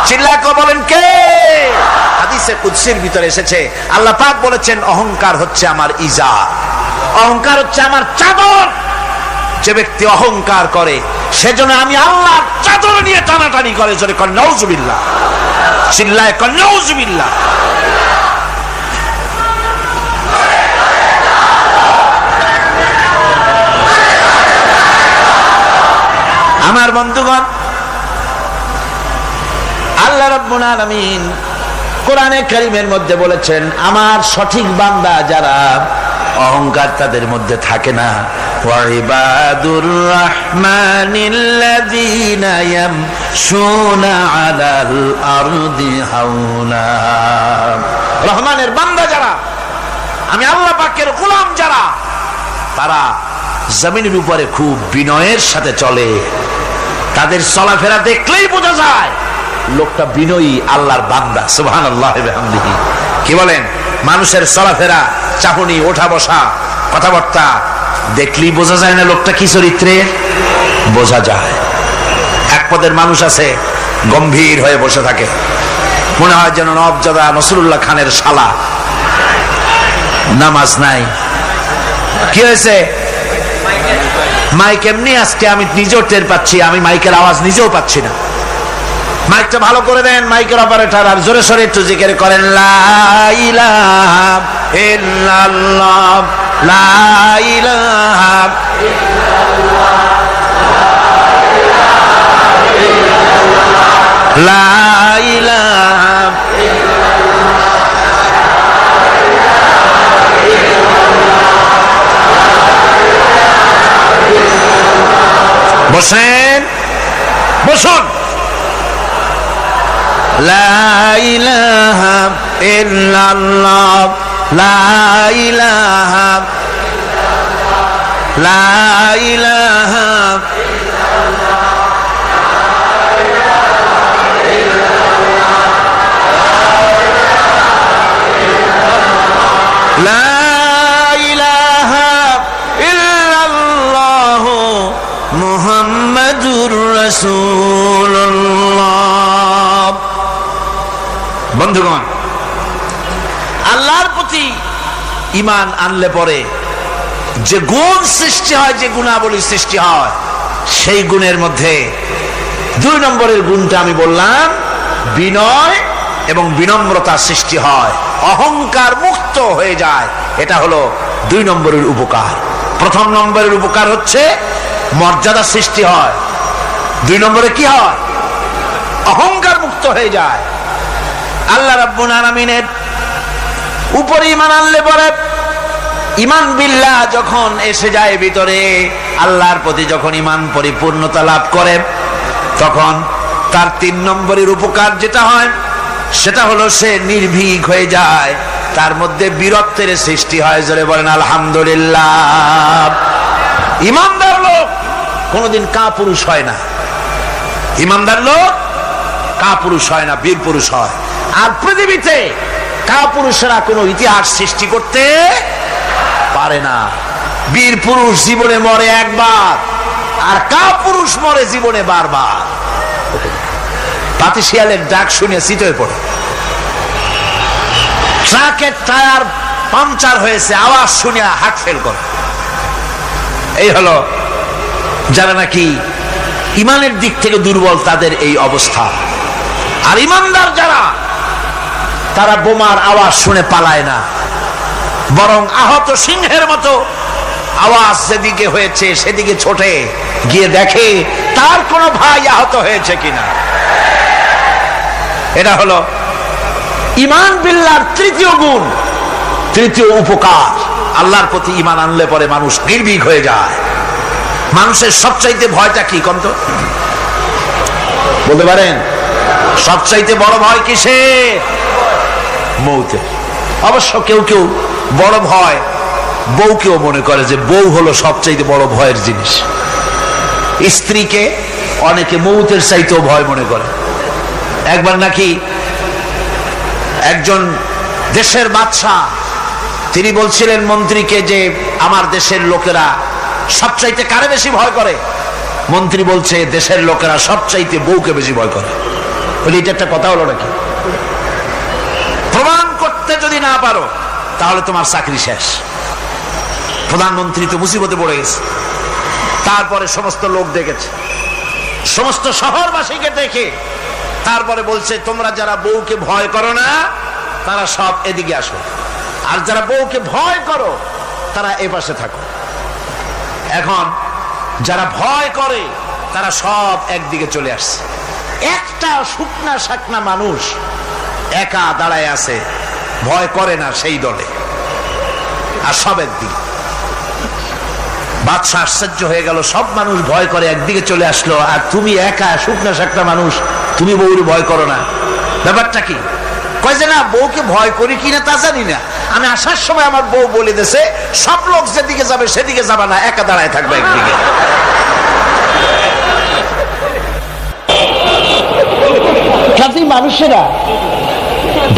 চিল্লায় বলেন কে? হাদিসে কুদসির ভিতরে এসেছে, আল্লাহ পাক বলেছেন অহংকার হচ্ছে আমার ইজার, অহংকার হচ্ছে আমার চাদর। যে ব্যক্তি অহংকার করে সেজন্য আমি আল্লাহর চাদর নিয়ে টানাটানি করে, জোরে কর নাউজুবিল্লাহ, চিল্লায় কর নাউজুবিল্লাহ। আমার বন্ধুগণ, আল্লাহ রাব্বুল আলামিন কোরআনে কারীমের মধ্যে বলেছেন, আমার সঠিক বান্দা যারা, অহংকার তাদের মধ্যে থাকে না। ওয়াইবাদুর রাহমানিল্লাযীনা ইয়ামশুনা আলাল আরদি হাওনা। রহমানের বান্দা যারা, আমি আল্লাহ পাকের গোলাম যারা, তারা জমিনের উপরে খুব বিনয়ের সাথে চলে। তাদের চলাফেরা দেখলেই বোঝা যায় লোকটা বিনয়ী, আল্লাহর বান্দা। সুবহানাল্লাহ ওয়া বিহামদিহি। কি বলেন? মানুষের চলাফেরা, চাহনি, ওঠা বসা, কথাবার্তা দেখলেই বোঝা যায় না লোকটা কি চরিত্রের? বোঝা যায়। এক পদের মানুষ আছে, গম্ভীর হয়ে বসে থাকে, মনে হয় যেন নবজাদা নসরুল্লাহ খানের শালা। নামাজ নাই। কি হয়েছে? মাইক এমনি আজকে আমি নিজেও টের পাচ্ছি, আমি মাইকের আওয়াজ নিজেও পাচ্ছি না। মাইকটা ভালো করে দেন মাইকের অপারেটর, আর জোরে সোরে একটু জিকির করেন, লা ইলাহা ইল্লাল্লাহ, লা ইলাহা ইল্লাল্লাহ, লা ইলাহা ইল্লাল্লাহ। বসেন, বসুন। লা ইলাহা ইল্লাল্লাহ, লা ইলাহা, লা ইলাহা, লা ইলাহা ইল্লাল্লাহ মুহাম্মাদুর রাসূলুল্লাহ। বন্ধুগণ, আল্লাহর প্রতি ঈমান আনলে পরে যে গুণ সৃষ্টি হয়, যে গুণাবলী সৃষ্টি হয়, সেই গুণের মধ্যে 2 নম্বরের গুণটা আমি বললাম, বিনয় এবং বিনম্রতা সৃষ্টি হয়, অহংকার মুক্ত হয়ে যায়। এটা হলো 2 নম্বরের উপকার। প্রথম নম্বরের উপকার হচ্ছে মর্যাদা সৃষ্টি হয়। 2 নম্বরে কি হয়? অহংকার মুক্ত হয়ে যায়। আল্লাহ রাব্বুল আলামিনের উপরে ঈমান আনলে পরে, ঈমান বিল্লাহ যখন এসে যায় ভিতরে, আল্লাহর প্রতি যখন ঈমান পরিপূর্ণতা লাভ করে, তখন তার 3 নম্বরের উপকার যেটা হয় সেটা হলো সে নির্ভীক হয়ে যায়, তার মধ্যে বীরত্বের সৃষ্টি হয়। জোরে বলেন আলহামদুলিল্লাহ। ঈমানদার লোক কোনোদিন কাপুরুষ হয় না। ঈমানদার লোক কাপুরুষ হয় না, বীর পুরুষ হয়। আর পৃথিবীতে কাপুরুষেরা কোনো ইতিহাস সৃষ্টি করতে পারে না। বীর পুরুষ জীবনে মরে একবার, আর কাপুরুষ মরে জীবনে বারবার। পাতিশিয়ালের ডাক শুনে চিতয়ে পড়ে। ট্রাকের টায়ার পাংচার হয়েছে, আওয়াজ শুনে হার্ট ফেল করে। এই হলো যারা নাকি ইমানের দিক থেকে দুর্বল, তাদের এই অবস্থা। আর ইমানদার যারা, তারা বোমার আওয়াজ শুনে পালায় না, বরং আহত সিংহের মতো আওয়াজ যেদিকে হয়েছে সেদিকে ছোটে গিয়ে দেখে তার কোনো ভাই আহত হয়েছে কিনা। এটা হলো ঈমান বিল্লাহর তৃতীয় গুণ, তৃতীয় উপকার। আল্লাহর প্রতি ঈমান আনলে পরে মানুষ নির্ভীক হয়ে যায়। মানুষের সবচাইতে ভয়টা কি কন্ত বলতে পারেন? সবচাইতে বড় ভয় কিসের? মৌতের। অবশ্য কেউ কেউ বড় ভয় বউকেও মনে করে যে বউ হলো সবচাইতে বড় ভয়ের জিনিস। স্ত্রীকে অনেকে মৌতের চাইতেও ভয় মনে করে। একবার নাকি একজন দেশের বাদশা তিনি বলছিলেন মন্ত্রীকে যে আমার দেশের লোকেরা সবচাইতে কারে বেশি ভয় করে? মন্ত্রী বলছে দেশের লোকেরা সবচাইতে বউকে বেশি ভয় করে। বলি এটা একটা কথা হলো নাকি? প্রমাণ করতে যদি না পারো তাহলে তোমার চাকরি শেষ। প্রধানমন্ত্রী তো মুসিবতে পড়ে গেছে। তারপরে সমস্ত লোক দেখেছে, সমস্ত শহরবাসীকে দেখে তারপরে বলছে তোমরা যারা বউকে ভয় করো না তারা সব এদিকে আসো, আর যারা বউকে ভয় করো তারা এ পাশে থাকো। এখন যারা ভয় করে তারা সব একদিকে চলে আসছে। একটা শুকনা শাকনা মানুষ একা দাঁড়ায় আছে, ভয় করে না সেই দলে, আর সব একদিকে। বাদশা আশ্চর্য হয়ে গেল, সব মানুষ ভয় করে একদিকে চলে আসলো, আর তুমি একা শুকনা শাকনা মানুষ, তুমি বউর ভয় করো না, ব্যাপারটা কি? কয় যে না, বউকে ভয় করি কিনা তা জানি না, আমি আসার সময় আমার বউ বলে দিয়েছে সব লোক যেদিকে যাবে সেদিকে যাবে না, একা দাঁড়ায় থাকবে একদিকে। কাজেই মানুষেরা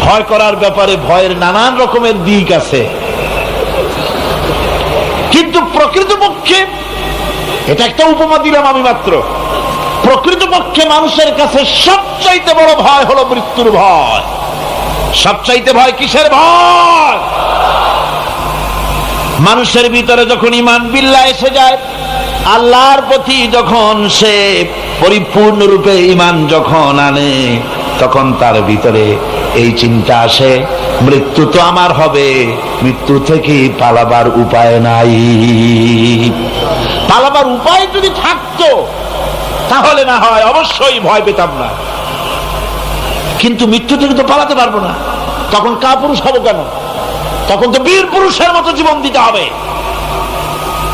ভয় করার ব্যাপারে ভয়ের নানান রকমের দিক আছে, কিন্তু প্রকৃতপক্ষে এটা একটা উপমা দিলাম আমি মাত্র। প্রকৃতপক্ষে মানুষের কাছে সবচাইতে বড় ভয় হলো মৃত্যুর ভয়। সবচাইতে ভয় কিসের ভয়? মানুষের ভিতরে যখন ঈমান বিল্লাহ এসে যায়, আল্লাহর প্রতি যখন সে পরিপূর্ণরূপে ঈমান যখন আনে, তখন তার ভিতরে এই চিন্তা আসে মৃত্যু তো আমার হবে, মৃত্যু থেকে পালাবার উপায় নাই। পালাবার উপায় যদি থাকতো তাহলে না হয় অবশ্যই ভয় পেতাম না, কিন্তু মৃত্যু থেকে তো পালাতে পারবো না, তখন কাপুরুষ হবো কেন? তখন তো বীর পুরুষের মতো জীবন দিতে হবে।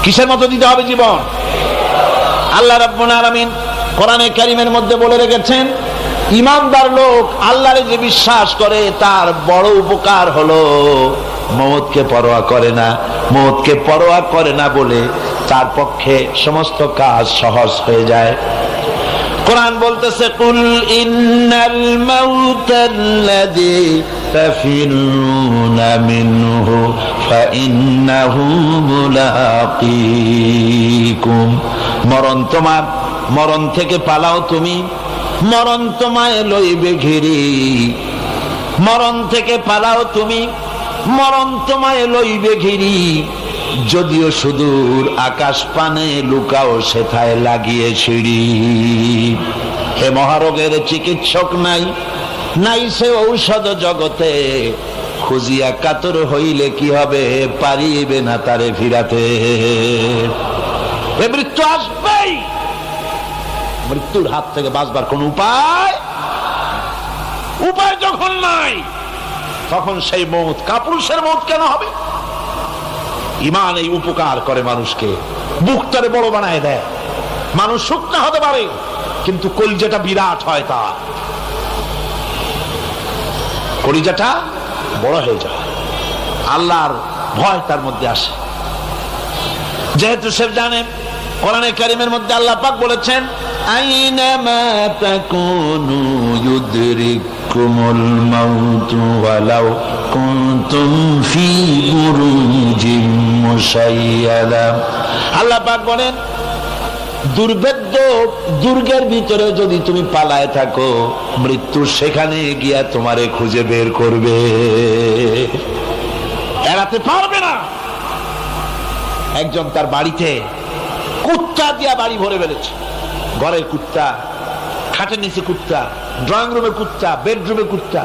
কিসের মতো দিতে হবে জীবন? আল্লাহ রাব্বুল আলামিন কোরআনে কারীমের মধ্যে বলে রেখেছেন, ঈমানদার লোক আল্লাহরে যে বিশ্বাস করে তার বড় উপকার হলো মওতকে পরোয়া করে না। মওতকে পরোয়া করে না বলে তার পক্ষে সমস্ত কাজ সহজ হয়ে যায়। কোরআন বলতেছে, কুল ইন্নাল মাউতাল্লাযী তাফিরুনা মিনহু ফাইন্নাহু মুলাকীকুম। মরণ তোমার, মরণ থেকে পালাও তুমি, মরণ তোমায় লইবে ঘিরি। মরণ থেকে পালাও তুমি, মরণ তোমায় লইবে ঘিরি। যদিও সুদূর আকাশ পানে লুকাও সেথায় লাগিয়ে ছিড়ি। হে মহারোগের চিকিৎসক নাই, নাই সে ঔষধ জগতে, খুঁজিয়া কাতর হইলে কি হবে, পারিবে না তারে ফিরাতে। মৃত্যু আসবেই, মৃত্যুর হাত থেকে বাঁচবার কোন উপায় যখন নাই, তখন সেই মওত কাপুরুষের মওত কেন হবে? ঈমান এই উপকার করে মানুষকে, বুকটারে বড় বানায় দেয়। মানুষ শুকনা হতে পারে কিন্তু কলিজাটা বিরাট হয়, তার কলিজাটা বড় হয়ে যায়, আল্লাহর ভয় তার মধ্যে আসে। যেহেতু সে জানে, কোরআনে কারীমের মধ্যে আল্লাহ পাক বলেছেন, আইনামা তাকুনু ইউদরিকুমুল মাউতু ওয়ালাউ কুনতুম ফি বুরুজিম মুশাইয়াদা। আল্লাহ পাক বলেন, দুর্ভেদ্য দুর্গের ভিতরে যদি তুমি পালায় থাকো, মৃত্যু সেখানে গিয়া তোমারে খুঁজে বের করবে, এড়াতে পারবে না। একজন তার বাড়িতে কুত্তা দিয়া বাড়ি ভরে ফেলেছে, ঘরের কুত্তা, খাটের নিচে কুত্তা, ড্রয়িং রুমে কুত্তা, বেডরুমে কুত্তা।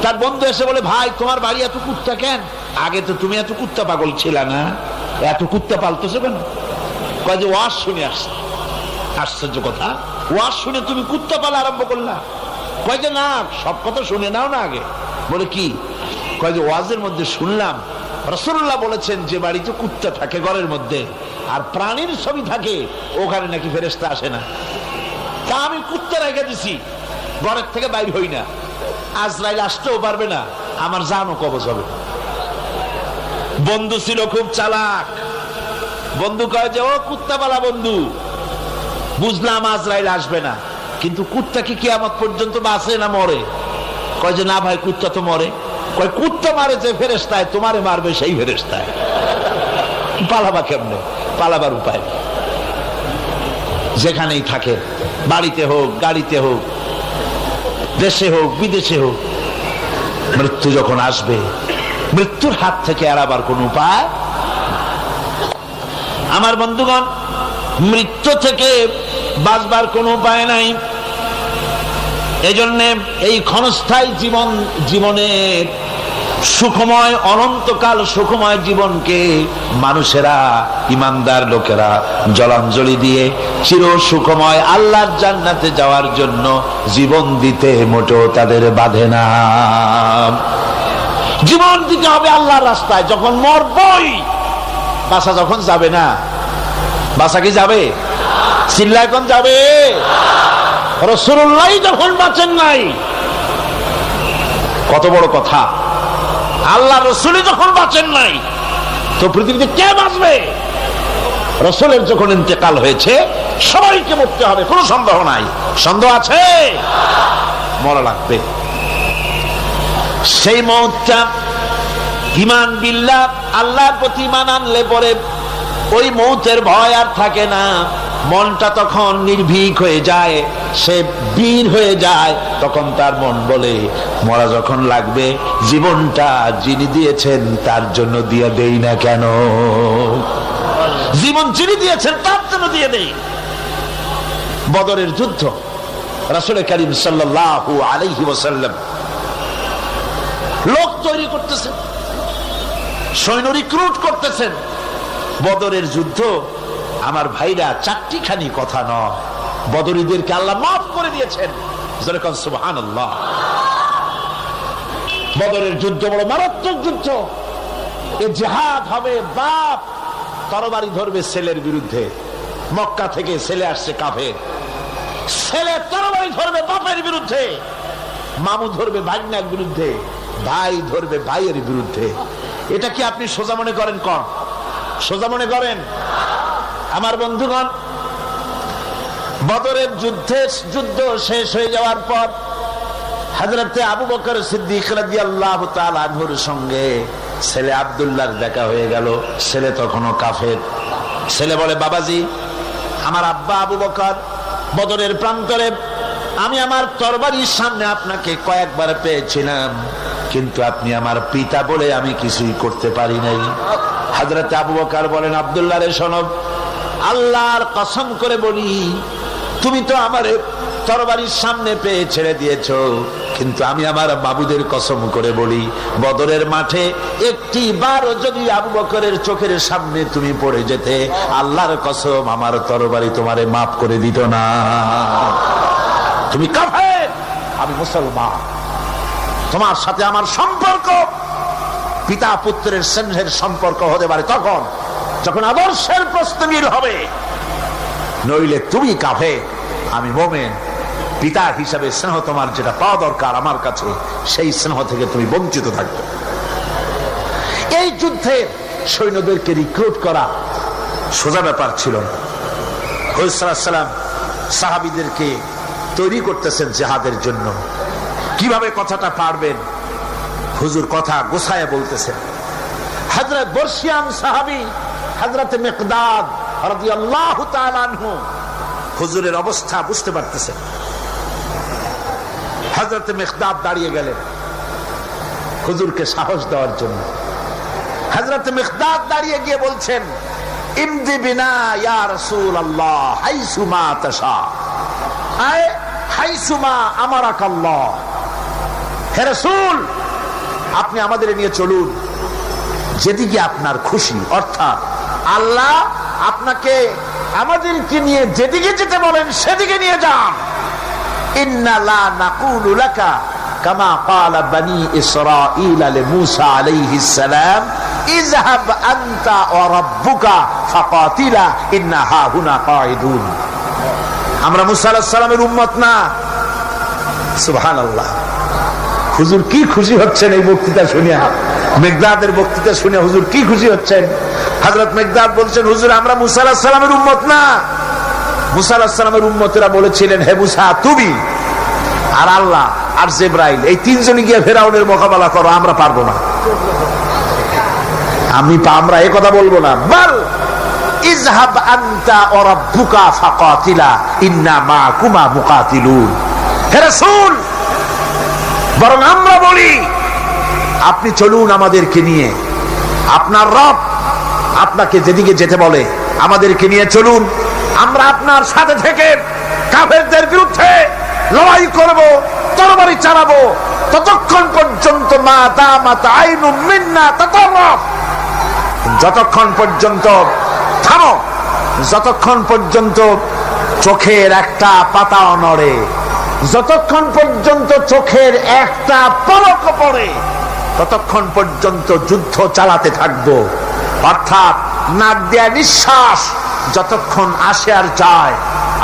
তার বন্ধু এসে বলে, ভাই তোমার বাড়ি এত কুত্তা কেন? আগে তো তুমি এত কুত্তা পাগল ছিল না, এত কুত্তা পালতেছো কেন? কয় যে ওয়াজ শুনে আসছে। আশ্চর্য কথা, ওয়াজ শুনে তুমি কুত্তা পালা আরম্ভ করলা? কয় যে না, সব কথা শুনে নাও না আগে। বলে কি? কয় যে ওয়াজের মধ্যে শুনলাম রাসূলুল্লাহ বলেছেন যে বাড়িতে কুত্তা থাকে ঘরের মধ্যে আর প্রাণীর ছবি থাকে ওখানে নাকি ফেরেশতা আসে না। তা আমি কুত্তা রেখে দিছি, ঘরের থেকে বাইর হই না, আজরাইল আসতেও পারবে না, আমার জানও কবজ হবে। বন্ধু ছিল খুব চালাক। বন্ধু কয় যে ও কুত্তাওয়ালা বন্ধু, বুঝলাম আজরাইল আসবে না, কিন্তু কুত্তা কি কিয়ামত পর্যন্ত বাঁচে না মরে? কয় যে না ভাই, কুত্তা তো মরে। কয় কুত্তা মারে যে ফেরেশতায়, তোমারে মারবে সেই ফেরেশতায়। পালাবা কেমনে? পালাবার উপায় যেখানেই থাকে, বাড়িতে হোক, গাড়িতে হোক, দেশে হোক, বিদেশে হোক, মৃত্যু যখন আসবে, মৃত্যুর হাত থেকে এড়াবার কোন উপায়? আমার বন্ধুগণ, মৃত্যু থেকে বাঁচবার কোন উপায় নাই। এজন্য এই ক্ষণস্থায়ী জীবনের সুখময়, অনন্তকাল সুখময় জীবনকে মানুষেরা, ইমানদার লোকেরা জলাঞ্জলি দিয়ে চির সুখময় আল্লাহর জান্নাতে যাওয়ার জন্য জীবন দিতে মোটেও তাদের বাধে না। জীবন দিতে হবে আল্লাহর রাস্তায়। যখন মরবই, বাসা যখন যাবে না, বাসা কি যাবে? চিল্লা এখন যাবে। রাসূলুল্লাহ যখন বাঁচেন নাই, কত বড় কথা, আল্লাহ রাসূলই যখন বাঁচেন নাই, তো পৃথিবীতে কে বাঁচবে? রাসূলের যখন ইন্তেকাল হয়েছে, সবাইকে মরতে হবে, কোনো সন্দেহ নাই। সন্দেহ আছে? মরা লাগবে। সেই মওতটা ঈমান বিল্লাহ, আল্লাহর প্রতি ঈমান আনলে পরে ওই মওতের ভয় আর থাকে না। মনটা তখন নির্ভীক হয়ে যায়, সে বীর হয়ে যায়। তখন তার মন বলে, মরা যখন লাগবে, জীবনটা যিনি দিয়েছেন তার জন্য দিয়ে দেই না কেন? জীবন যিনি দিয়েছেন তার জন্য দিয়ে দেই। বদরের যুদ্ধ, রাসূল করিম সাল্লাল্লাহু আলাইহি ওয়াসাল্লাম লোক তৈরি করতেছেন, সৈন্য রিক্রুট করতেছেন। বদরের যুদ্ধ, আমার ভাইরা, চারটিখানি কথা নয়। বদরীদেরকে আল্লাহ মাফ করে দিয়েছেন। সুবহানাল্লাহ। বদরের যুদ্ধ বড় মারাত্মক যুদ্ধ। এ জিহাদ হবে, বাপ তরবারি ধরবে ছেলের বিরুদ্ধে। মক্কা থেকে ছেলে আসছে কাফের, ছেলে তরবারি ধরবে বাপের বিরুদ্ধে, মামু ধরবে ভাগ্নার বিরুদ্ধে, ভাই ধরবে ভাইয়ের বিরুদ্ধে। এটা কি আপনি সোজা মনে করেন? কোন সোজা মনে করেন? আমার বন্ধুগণ, বদরের যুদ্ধ শেষ হয়ে যাওয়ার পর হযরতে আবু বকর সিদ্দিক রাদিয়াল্লাহু তাআলা আনহুর সঙ্গে ছেলে আব্দুল্লাহর দেখা হয়ে গেল। ছেলে তখনও কাফের। ছেলে বলে, বাবাজি, আমার আব্বা আবু বকর বদরের প্রান্তরে, আমি আমার তরবারির সামনে আপনাকে কয়েকবার পেয়েছিলাম, কিন্তু আপনি আমার পিতা বলে আমি কিছুই করতে পারি নাই। হযরত আবু বকর বলেন, আব্দুল্লাহ রে শোনো, আল্লাহর কসম করে বলি, তুমি তো আমার তরবারির সামনে পেয়ে ছেড়ে দিয়েছো, কিন্তু আমি আমার বাবুদের কসম করে বলি, বদরের মাঠে একটি বারও যদি আবু বকরের চোখের সামনে তুমি পড়ে যেতে, আল্লাহর কসম আমার তরবারি তোমারে মাফ করে দিত না। তুমি কাফের, আমি মুসলমান। তোমার সাথে আমার সম্পর্ক পিতা পুত্রের স্নেহের সম্পর্ক হতে পারে তখন যখন আদর্শের প্রশ্ন মিল হবে, নইলে তুমি কাফের, আমি মুমিন। পিতা হিসাবে স্নেহ তোমার যেটা পাওয়া দরকার আমার কাছে, সেই স্নেহ থেকে তুমি বঞ্চিত থাকবে। এই যুদ্ধে সৈন্যদেরকে রিক্রুট করা সোজা ব্যাপার ছিল না। হুজুর সাল্লাল্লাহু আলাইহি ওয়াসাল্লাম সাহাবীদেরকে তৈরি করতেছেন জিহাদের জন্য। কিভাবে কথাটা পারবেন, হুজুর কথা গোছায় বলতেছেন। হযরত বর্ষিয়ান সাহাবী হযরত মিকদাদ রাদিয়াল্লাহু তাআলা আনহু হুজুরের অবস্থা বুঝতে পারতেছেন। হযরত মিকদাদ দাঁড়িয়ে গেলেন হুজুরকে সাহস দেওয়ার জন্য। হযরত মিকদাদ দাঁড়িয়ে গিয়ে বলছেন, ইমদি বিনা ইয়া রাসূলুল্লাহ হাইসুমা তাশা, আয় হাইসুমা আমারাকাল্লাহ। হে রাসূল, আপনি আমাদের নিয়ে চলুন যেদিকে আপনার খুশি, অর্থাৎ আল্লাহ আপনাকে আমাদেরকে নিয়ে যেদিকে যেতে বলেন সেদিকে নিয়ে যান। ইন্না লা নাকুলু লাকা কামা ক্বালা বনি ইসরাঈল লিমূসা আলাইহিস সালাম ইযহাব আনতা ওয়া রাব্বুকা ফাকাতিলা ইন্না হাহুনা কাঈদুন। আমরা মূসা আলাইহিস সালামের উম্মত না। সুবহানাল্লাহ। হুজুর কি খুশি হচ্ছেন এই বক্তৃতা শুনে, মিকদাদের বক্তৃতা শুনে হুজুর কি খুশি হচ্ছেন। হযরত মিকদাদ বলছেন, হুজুর আমরা মূসা আলাইহিস সালামের উম্মত না। মূসা আলাইহিস সালামের উম্মতেরা বলেছিলেন, হে মূসা তুমি আর আল্লাহ আর জিবরাইল এই তিনজনই গিয়ে ফেরাউনের মোকাবেলা করো, আমরা পারবো না। আমরা এই কথা বলবো না। বল ইযহাব আনতা ওয়া রাব্বুকা ফাকাতিলা ইন্না মাআকুমা মুকাতিলুন। হে রাসূল, বরং আমরা বলি আপনি চলুন আমাদেরকে নিয়ে, আপনার রব আপনাকে যেদিকে যেতে বলে আমাদেরকে নিয়ে চলুন, আমরা আপনার সাথে থেকে কাফেরদের বিরুদ্ধে লড়াই করব, তরবারি চালাবো ততক্ষণ পর্যন্ত মা দামাত আইনুম মিন্না তাতাররাফ, যতক্ষণ পর্যন্ত থামো, যতক্ষণ পর্যন্ত চোখের একটা পাতাও নড়ে, যতক্ষণ পর্যন্ত চোখের একটা পলক পড়ে ততক্ষণ পর্যন্ত যুদ্ধ চালাতে থাকবো। অর্থাৎ নাক দেয়া নিঃশ্বাস যতক্ষণ আসে আর যায়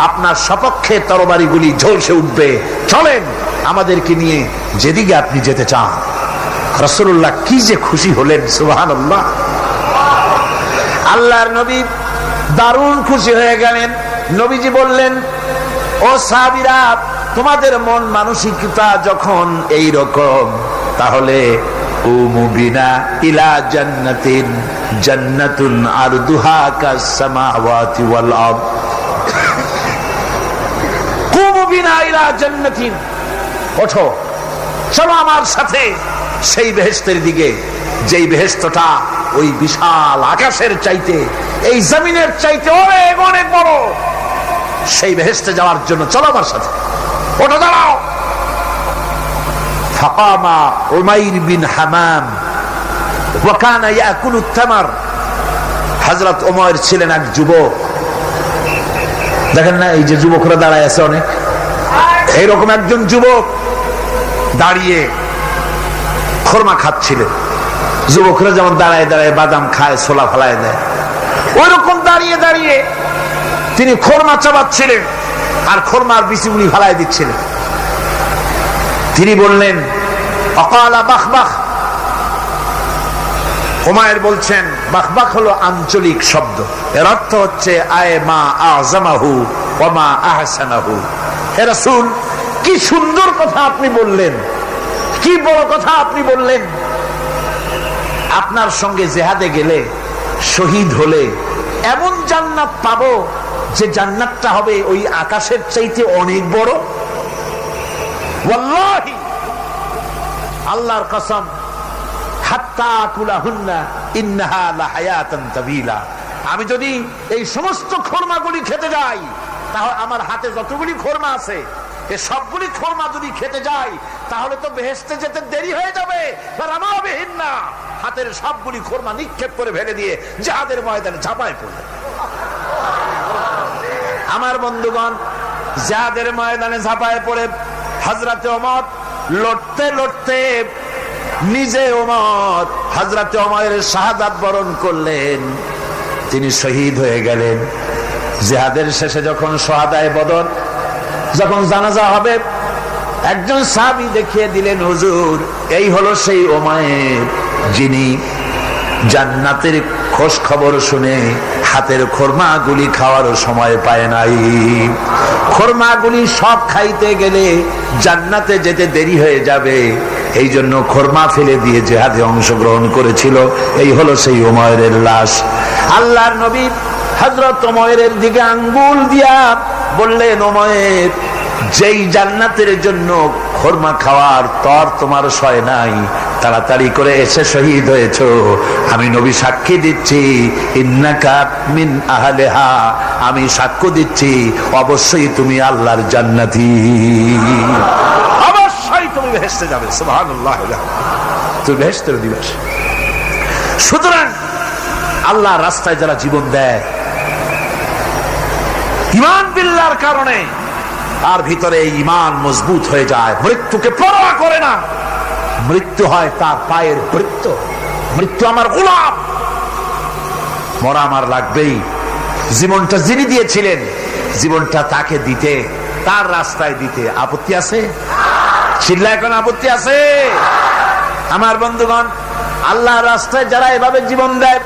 আপনার সপক্ষে তরবারিগুলি ঝলসে উঠবে। চলেন আমাদেরকে নিয়ে যেদিকে আপনি যেতে চান। রাসূলুল্লাহ কি যে খুশি হলেন, সুবহানাল্লাহ। আল্লাহর নবী দারুণ খুশি হয়ে গেলেন। নবীজি বললেন, ও সাহাবীরা, তোমাদের মন মানসিকতা যখন এই রকম, তাহলে উমুবিনা ইলা জান্নাতিন জান্নাতুন আরদুহা কাস সামাওয়াতি ওয়াল আরদ। কুমুবিনা ইলা জান্নাতিন, ওঠো চলো আমার সাথে সেই বেহেশতের দিকে, যেই বেহেশতটা ওই বিশাল আকাশের চাইতে, এই জমিনের চাইতে অনেক অনেক বড়। সেই বেহেশতে যাওয়ার জন্য চলো আমার সাথে, ওঠো দাঁড়াও। ফাকামা উমাইর বিন হামাম ওয়া কানা ইয়াকুলু তামার। হযরত উমাইর ছিলেন এক যুবক। দেখেন না এই যে যুবকরা দাঁড়ায় আছে অনেক, এইরকম একজন যুবক দাঁড়িয়ে খরমা খাচ্ছিলেন। যুবকরা যেমন দাঁড়ায় দাঁড়ায় বাদাম খায়, ছোলা ফলায় দেয়, ওই রকম দাঁড়িয়ে দাঁড়িয়ে তিনি খরমা চাবাচ্ছিলেন আর খরমার বিচিগুলি ফালায় দিচ্ছিলেন। তিনি বললেন, অকালা বাখবাখ। উমাইর বলছেন, বাখবাখ হলো আঞ্চলিক শব্দ, এর অর্থ হচ্ছে আয়ে মা আযমাহু ওয়া মা আহসানাহু। হে রাসূল, কি সুন্দর কথা আপনি বললেন, কি বড় কথা আপনি বললেন। আপনার সঙ্গে জিহাদে গেলে, শহীদ হলে এমন জান্নাত পাবো যে জান্নাতটা হবে ওই আকাশের চাইতে অনেক বড়। ওয়াল্লাহি, আল্লাহর কসম, হাত্তা কুলাহুন্না ইন্নাহা লাহায়াতান তাবিলা। আমি যদি এই সমস্ত খরমাগুলি খেতে যাই, তাহলে আমার হাতে যতগুলি খরমা আছে এই সবগুলি খরমা যদি খেতে যাই তাহলে তো বেহেশতে যেতে দেরি হয়ে যাবে। রামাবিহিন্না, হাতের সবগুলি খরমা নিক্ষেপ করে ফেলে দিয়ে জিহাদের ময়দানে ঝাঁপায় পড়বে। আমার বন্ধুগণ, জিহাদের ময়দানে ঝাঁপায় পড়ে হযরতে ওমর লড়তে লড়তে নিজে ওমর হযরতে ওমরের শাহাদাত বরণ করলেন, তিনি শহীদ হয়ে গেলেন। জিহাদের শেষে যখন শুহাদায়ে বদর, যখন জানাজা হবে, একজন সাহাবী দেখিয়ে দিলেন, হুজুর এই হলো সেই ওমর যিনি জান্নাতের খোঁজ খবর শুনে হাতের খরমাগুলি খাওয়ার সময় পায় নাই। খরমাগুলি সব খাইতে গেলে জান্নাতে যেতে দেরি হয়ে যাবে, এই জন্য খরমা ফেলে দিয়ে জিহাদে অংশগ্রহণ করেছিল। এই হলো সেই ওমরের লাশ। আল্লাহর নবী হযরত ওমরের দিকে আঙ্গুল দিয়া বললেন, ওমর, যেই জান্নাতের জন্য খরমা খাওয়ার তর তোমার সয় নাই, তাড়াতাড়ি করে এসে শহীদ হয়েছো, আমি নবী সাক্ষী দিচ্ছি, ইন্নাকা মিন আহলিহা, আমি সাক্ষ্য দিচ্ছি অবশ্যই তুমি আল্লাহর জান্নাতি, অবশ্যই তুমি বেহেশতে যাবে। সুবহানাল্লাহ, তুমি বেহেশতের অধিবাসী। সুতরাং আল্লাহর রাস্তায় যারা জীবন দেয় ঈমান বিল্লাহর কারণে, তার ভিতরে ঈমান মজবুত হয়ে যায়, মৃত্যুকে পরোয়া করে না। মৃত্যু হয় তার পায়ের বৃত্ত, মৃত্যু আমার গোলাম, মরা আমার লাগবেই। জীবনটা যিনি দিয়েছিলেন, জীবনটা তাকে দিতে, তার রাস্তায় দিতে আপত্তি আছে? চিল্লা এখন আপত্তি আছে? আমার বন্ধুগণ, আল্লাহর রাস্তায় যারা এভাবে জীবন দেয়,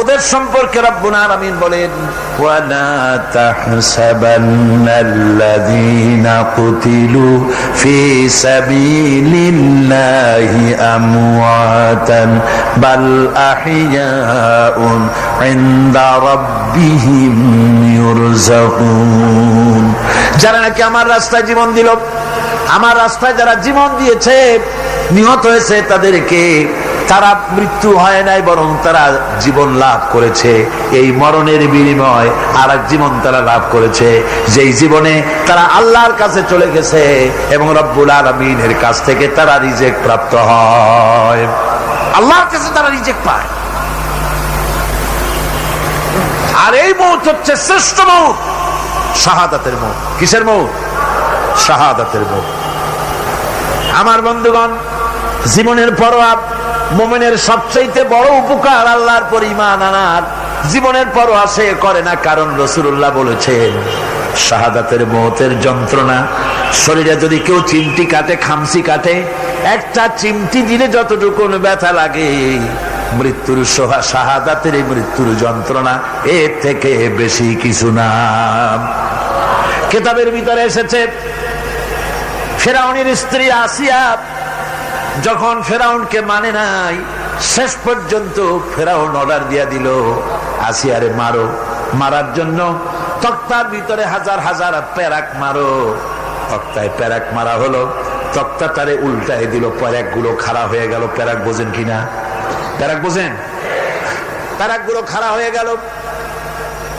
ওদের সম্পর্কে রব্বুল আলামিন বলেন, ওয়ালা তাহসাবান্নাল্লাযীনা কুতিলু ফী সাবিলিল্লাহি আমওয়াতান বাল আহইয়াউন ইনদা রাব্বিহিম ইউরযাকুন। যারা নাকি আমার রাস্তায় জীবন দিল, আমার রাস্তায় যারা জীবন দিয়েছে, নিহত হয়েছে, তাদেরকে তারা মৃত্যু হয় নাই, বরং তারা জীবন লাভ করেছে। এই মরণের বিনিময় আর এক জীবন তারা লাভ করেছে, যেই জীবনে তারা আল্লাহর কাছে চলে গেছে এবং রব্বুল আলামিনের কাছ থেকে তারা রিজেক প্রাপ্ত হয়। আল্লাহর কাছে তারা রিজেক পায়। আর এই মৌত হচ্ছে শ্রেষ্ঠ মৌত, শাহাদাতের মৌত। কিসের মৌত? শাহাদাতের মৌত। আমার বন্ধুগণ, জীবনের পরোয়া মুমিনের সবচেয়ে বড় উপকার আল্লাহর পর ঈমান আনার। জীবনের পরোয়া সে করে না, কারণ রাসূলুল্লাহ বলেছেন শাহাদাতের মওতের যন্ত্রণা, শরীরে যদি কেউ চিমটি কাটে, খামসি কাটে, একটা চিমটি দিলে যতটুকু ব্যথা লাগে, মৃত্যুর শাহাদাতের এই মৃত্যুর যন্ত্রণা এর থেকে বেশি কিছু না। কিতাবের ভিতরে এসেছে, ফেরাউনের স্ত্রী আসিয়া যখন ফেরাউনকে মানে নাই, শেষ পর্যন্ত ফেরাউন অর্ডার দিয়া দিল, আসিয়ারে মারো। মারার জন্য তক্তার ভিতরে হাজার হাজার প্যারাক মারো। তক্তায় প্যারাক মারা হলো, তক্তা তারে উল্টায় দিল, প্যারাক গুলো খাড়া হয়ে গেল। প্যারাক বোঝেন কিনা? প্যারাক বোঝেন? প্যারাক গুলো খাড়া হয়ে গেল।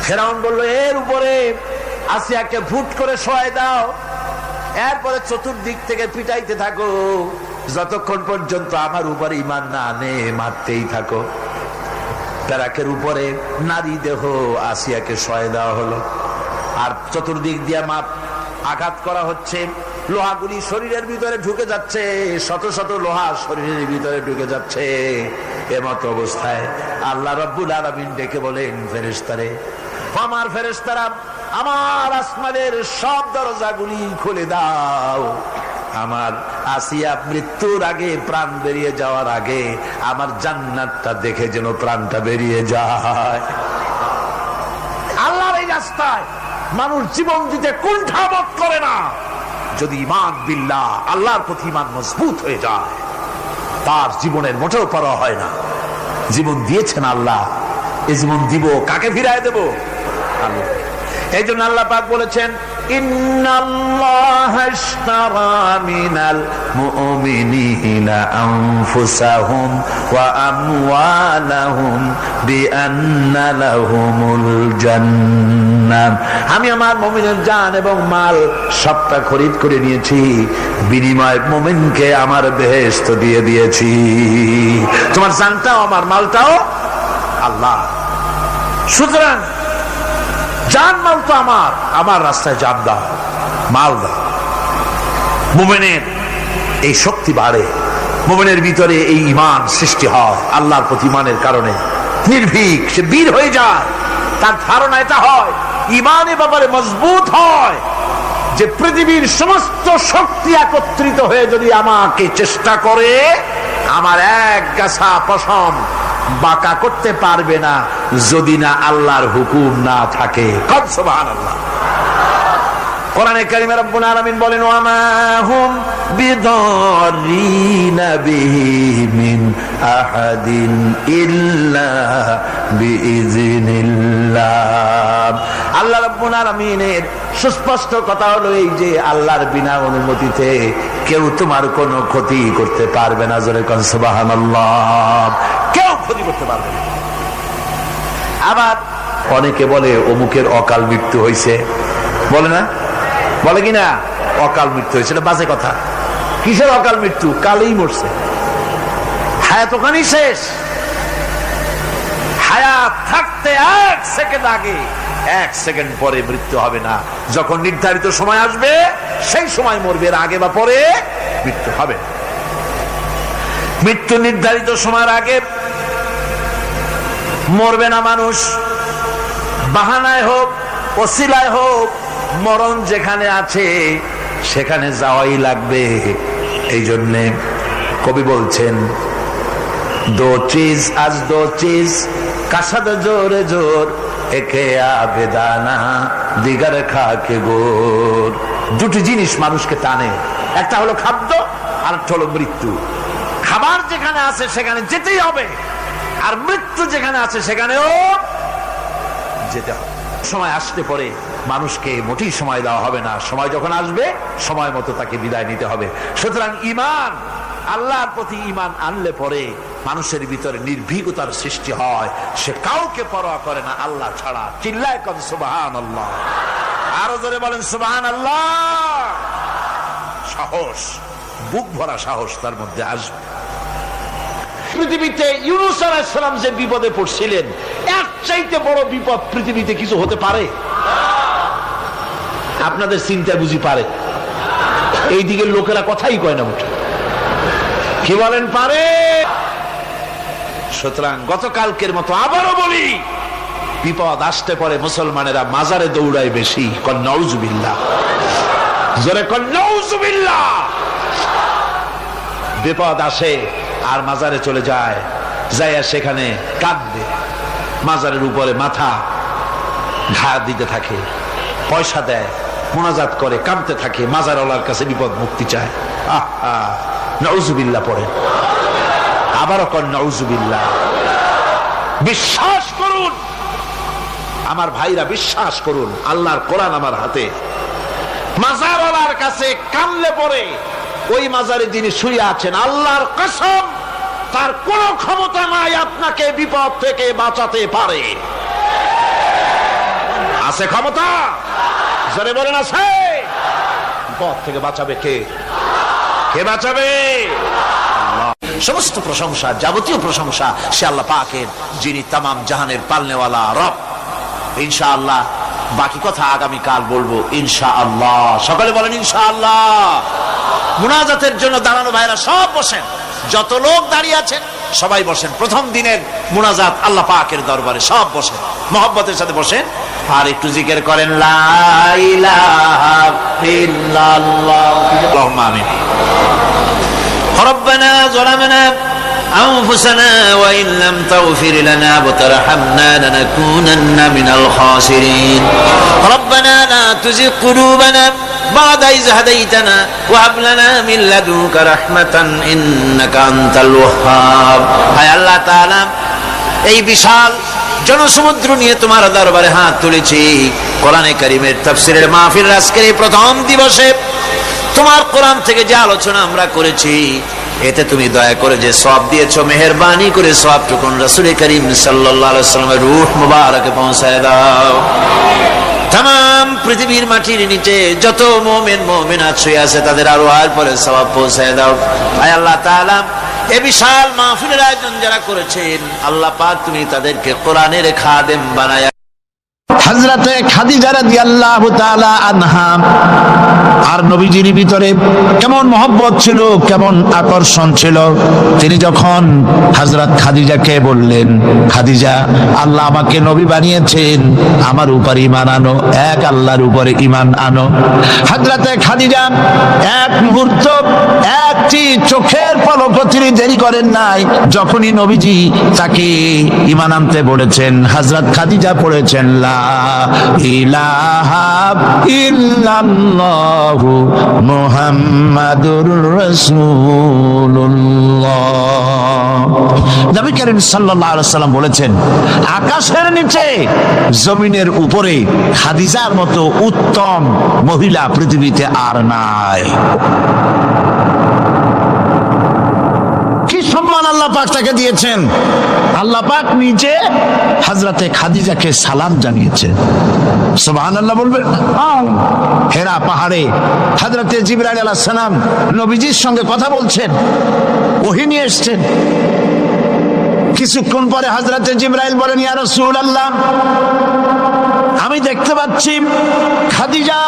ফেরাউন বললো, এর উপরে আসিয়াকে ফুট করে শোয়াই দাও, এরপরে চতুর্দিক থেকে পিটাইতে থাকো, যতক্ষণ পর্যন্ত আমার উপরে ঈমান না আনে মারতেই থাকো। প্যারাকের উপরে নারী দেহ আসিয়াকে শোয়াই দেওয়া হলো, আর চতুর্দিক দিয়ে আঘাত করা হচ্ছে। লোহাগুলি শরীরের ভিতরে ঢুকে যাচ্ছে, শত শত লোহা শরীরের ভিতরে ঢুকে যাচ্ছে। এমত অবস্থায় আল্লাহ রাব্বুল আলামিন ডেকে বলেন, ফেরেশতারে, আমার ফেরেশতারা, আমার আসমানের সব দরজাগুলি খুলে দাও। আমার আসিয়া মৃত্যুর আগে, প্রাণ বেরিয়ে যাওয়ার আগে আমার জান্নাতটা দেখে যেন প্রাণটা বেরিয়ে যায়। আল্লাহর এই রাস্তায় মানুষ জীবন দিতে কুণ্ঠাবোধ করে না। যদি ঈমান বিল্লাহ, আল্লাহর প্রতি ঈমান মজবুত হয়ে যায়, তার জীবনের মোটেও পরোয়া হয় না। জীবন দিয়েছেন আল্লাহ, এই জীবন দিব, কাকে ফিরায় দেব? আল্লাহ। এই জন্য আল্লাহ পাক বলেছেন, ইন্নাল্লাহা ইশতারা মিনাল মুমিনিনা আনফুসাহুম ওয়া আমওয়ালাহুম বিআন্না লাহুমুল জান্নাহ। আমি আমার মুমিনের জান এবং মাল সবটা খরিদ করে নিয়েছি, বিনিময়ে মুমিনকে আমার বেহেশত দিয়ে দিয়েছি। তোমার জানটাও আমার, মালটাও আল্লাহ। সুতরাং জান মাল তো আমার, আমার রাস্তায় জান দাও, মাল দাও। মুমিনের এই শক্তি বাড়ে, মুমিনের ভিতরে এই ঈমান সৃষ্টি হয়। আল্লাহর প্রতি ঈমানের কারণে নির্ভীক সে বীর হয়ে যায়। তার ধারণা এটা হয়, ঈমানের ব্যাপারে মজবুত হয়, যে পৃথিবীর সমস্ত শক্তি একত্রিত হয়ে যদি আমাকে চেষ্টা করে, আমার এক গাছা পশম বাঁকা করতে পারবে না, যদি না আল্লাহর হুকুম না থাকে। সুবহানাল্লাহ। কোরআনে কারিমে রব্বুল আলামিন বলেন, ওয়া মা হুম বিদারিনা বিহি মিন আহাদিন ইল্লা বিইজনিল্লাহ। আল্লাহ রাব্বুল আলামিনের সুস্পষ্ট কথা হলো এই যে, আল্লাহর বিনা অনুমতিতে কেউ তোমার কোনো ক্ষতি করতে পারবে না। জোরে কোন সুবহানাল্লাহ। কেউ ক্ষতি করতে পারবে না। আবার অনেকে বলে অমুকের অকাল মৃত্যু হয়েছে, বলে না? বলে কিনা অকাল মৃত্যু হয়েছে? এটা বাজে কথা। কিসের অকাল মৃত্যু? কালেই মরছে, হায়াত ওখানেই শেষ। হায়াত থাকতে 1 সেকেন্ড আগে 1 সেকেন্ড পরে মৃত্যু হবে না। যখন নির্ধারিত সময় আসবে সেই সময় মরবে, এর আগে বা পরে মৃত্যু হবে। মৃত্যু নির্ধারিত সময়ের আগে মরবে না মানুষ। বাহানায় হোক ওসিলায় হোক মরণ যেখানে আছে সেখানে যাওয়াই লাগবে। এই জন্যে কবি বলছেন, দো চিজ আজ দো চিজ কাসাদ জোরে জোর একে আবেদানা দিগার খাকে গোর। দুটি জিনিস মানুষকে টানে, একটা হলো খাদ্য আর একটা হলো মৃত্যু। খাবার যেখানে আছে সেখানে যেতেই হবে, আর মৃত্যু যেখানে আছে সেখানেও যেতে হবে। সময় আসতে পরে মানুষকে মোটেই সময় দেওয়া হবে না। সময় যখন আসবে সময় মতো তাকে বিদায় নিতে হবে। সুতরাং ঈমান, আল্লাহর প্রতি ঈমান আনলে পরে মানুষের ভিতরে নির্ভীকতার সৃষ্টি হয়। সে কাউকে পরোয়া করে না আল্লাহ ছাড়া। চিল্লায় কন সুবহানাল্লাহ, আরো জোরে বলেন সুবহানাল্লাহ। সাহস, বুক ভরা সাহস তার মধ্যে আসবে। পৃথিবীতে ইউনূস আলাইহিস সালাম যে বিপদে পড়ছিলেন, এর চাইতে বড় বিপদ পৃথিবীতে কিছু হতে পারে? আপনাদের চিন্তা বুঝি পারে? এই দিকের লোকেরা কথাই কয় না মোটে। কি বলেন পারে? সুতরাং গতকালকের মতো আবারও বলি, বিপদ আসতে পরে মুসলমানেরা মাজারে দৌড়ায় বেশি। কন নাউজুবিল্লাহ, জোরে কন নাউজুবিল্লাহ। বিপদ আসে আর মাজারে চলে যায়, যাইয়া সেখানে কাঁদবে, মাজারের উপরে মাথা ঘা দিতে থাকে, পয়সা দেয়, মুনাজাত করে, কাঁদতে থাকে, মাজারওয়ালার কাছে বিপদ মুক্তি চায়। নাউজুবিল্লাহ পড়ে, আবারও কন নাউজুবিল্লাহ। বিশ্বাস করুন আমার ভাইরা, বিশ্বাস করুন, আল্লাহর কোরআন আমার হাতে। মাজারওয়ালার কাছে কানলে পরে ওই মাজারে যিনি শুয়ে আছেন, আল্লাহর কসম তার কোনো ক্ষমতা নাই আপনাকে বিপদ থেকে বাঁচাতে পারে। আছে ক্ষমতা? জোরে বলেন আছে? বিপদ থেকে বাঁচাবে কে? কে বাঁচাবে? সমস্ত প্রশংসা, যাবতীয় প্রশংসা সে আল্লাহ পাকের, যিনি তামাম জাহানের পালনেওয়ালা রব। ইনশাআল্লাহ বাকি কথা আগামীকাল বলবো ইনশাআল্লাহ। সকালে বলেন ইনশাআল্লাহ। মুনাজাতের জন্য দাঁড়ানো ভাইরা সব বসেন, যত লোক দাঁড়িয়ে আছেন সবাই বসেন। প্রথম দিনের মুনাজাত আল্লাহ পাকের দরবারে, সব বসেন, মহব্বতের সাথে বসেন আর একটু জিকির করেন লা ইলাহা ইল্লাল্লাহ। আল্লাহুম্মা আমিন। রব্বানা যালামনা أنفسنا وإن لم تغفر لنا وترحمنا لنكونن من الخاسرين ربنا لا تزغ قلوبنا بعد إذ هديتنا وهب لنا من لدنك رحمة إنك أنت الوهاب হায় আল্লাহ তাআলা, এই বিশাল জনসমুদ্র নিয়ে তোমার দরবারে হাত তুলেছি। কোরআনে কারীমের তাফসীরের মাহফিল আজকের এই প্রথম দিবসে তোমার কোরআন থেকে যে আলোচনা আমরা করেছি, এতে তুমি দয়া করে যে সওয়াব দিয়েছো, মেহেরবানি করে সওয়াবটুকুন রাসূল করিম সাল্লাল্লাহু আলাইহি ওয়াসাল্লামের রূহ মুবারকে পৌঁছায় দাও। तमाम পৃথিবীর মাটির নিচে যত মুমিন মুমিনাত শুয়ে আছে তাদের আরওয়ার পরে সওয়াব পৌঁছায় দাও। আয় আল্লাহ তাআলা, এই বিশাল মাহফিলের আয়োজন যারা করেছেন, আল্লাহ পাক তুমি তাদেরকে কোরআনের খাদেম বানায়া। হযরতে খাদিজা রাদিয়াল্লাহু তাআলা আনহা আর নবীজির ভিতরে কেমন মহব্বত ছিল, কেমন আকর্ষণ ছিল। তিনি যখন হযরত খাদিজাকে বললেন, খাদিজা, আল্লাহ আমাকে নবী বানিয়েছেন, আমার উপর ঈমান আনো, এক আল্লাহর উপরে ঈমান আনো। হযরতে খাদিজা এক মুহূর্ত, একটি চোখের পলকও তিনি দেরি করেন নাই। যখনই নবীজি তাকে ঈমান আনতে বলেছেন, হযরত খাদিজা পড়েছেন লা ইলাহা ইল্লাল্লাহু মুহাম্মাদুর রাসূলুল্লাহ। নবী করিম সাল্লাল্লাহু আলাইহি ওয়াসাল্লাম বলেছেন, আকাশের নিচে জমিনের উপরে খাদিজার মতো উত্তম মহিলা পৃথিবীতে আর নাই। কি সম্মান আল্লাহ পাক তাকে দিয়েছেন। আল্লাহ পাক নিজে হযরতে খাদিজাকে সালাম জানিয়েছেন। সুবহানাল্লাহ বলবেন। হেরা পাহাড়ে হযরতে জিবরাইল আলাইহিস সালাম নবীজির সঙ্গে কথা বলছেন, ওহী নিয়ে এসেছেন। কিছুক্ষণ পরে হযরতে জিবরাইল বলেন, ইয়া রাসূলুল্লাহ, আমি দেখতে পাচ্ছি খাদিজা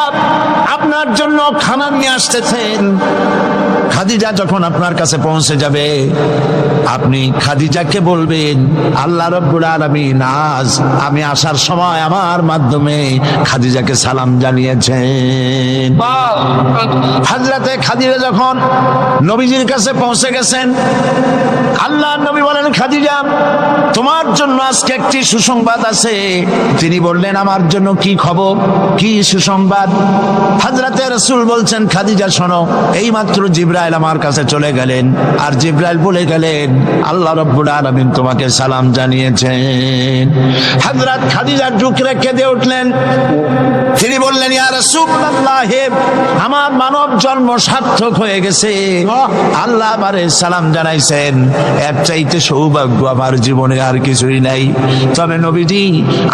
আপনার জন্য খানা নিয়ে আসতেছেন। খাদিজা যখন আপনার কাছে পৌঁছে যাবে, আপনি খাদিজাকে বলবেন, আল্লাহ রাব্বুল আলামিন আজ আমি আসার সময় আমার মাধ্যমে খাদিজাকে সালাম জানিয়েছেন। হযরতে খাদিজা যখন নবীজির কাছে পৌঁছে গেছেন, আল্লাহর নবী বলেন, খাদিজা, তোমার জন্য আজকে একটি সুসংবাদ আছে। তিনি বললেন, আমার জন্য কি খবর, কি সুসংবাদ? হযরতে রাসূল বলছেন, খাদিজা শোনো, এইমাত্র জিবরাইল আমার কাছে চলে গেলেন, আর জিবরাইল বলে গেলেন আল্লাহ রাব্বুল আলামিন তোমাকে সালাম জানিয়েছেন। হযরত খাদিজা ঢুকরে কেঁদে উঠলেন। তিনি বললেন, ইয়া রাসূলুল্লাহ, আমার মানব জন্ম সার্থক হয়ে গেছে, আল্লাহ আমারে সালাম জানাইছেন, এর চাইতে সৌভাগ্য আমার জীবনে আর কিছুই নাই। তবে নবীজি,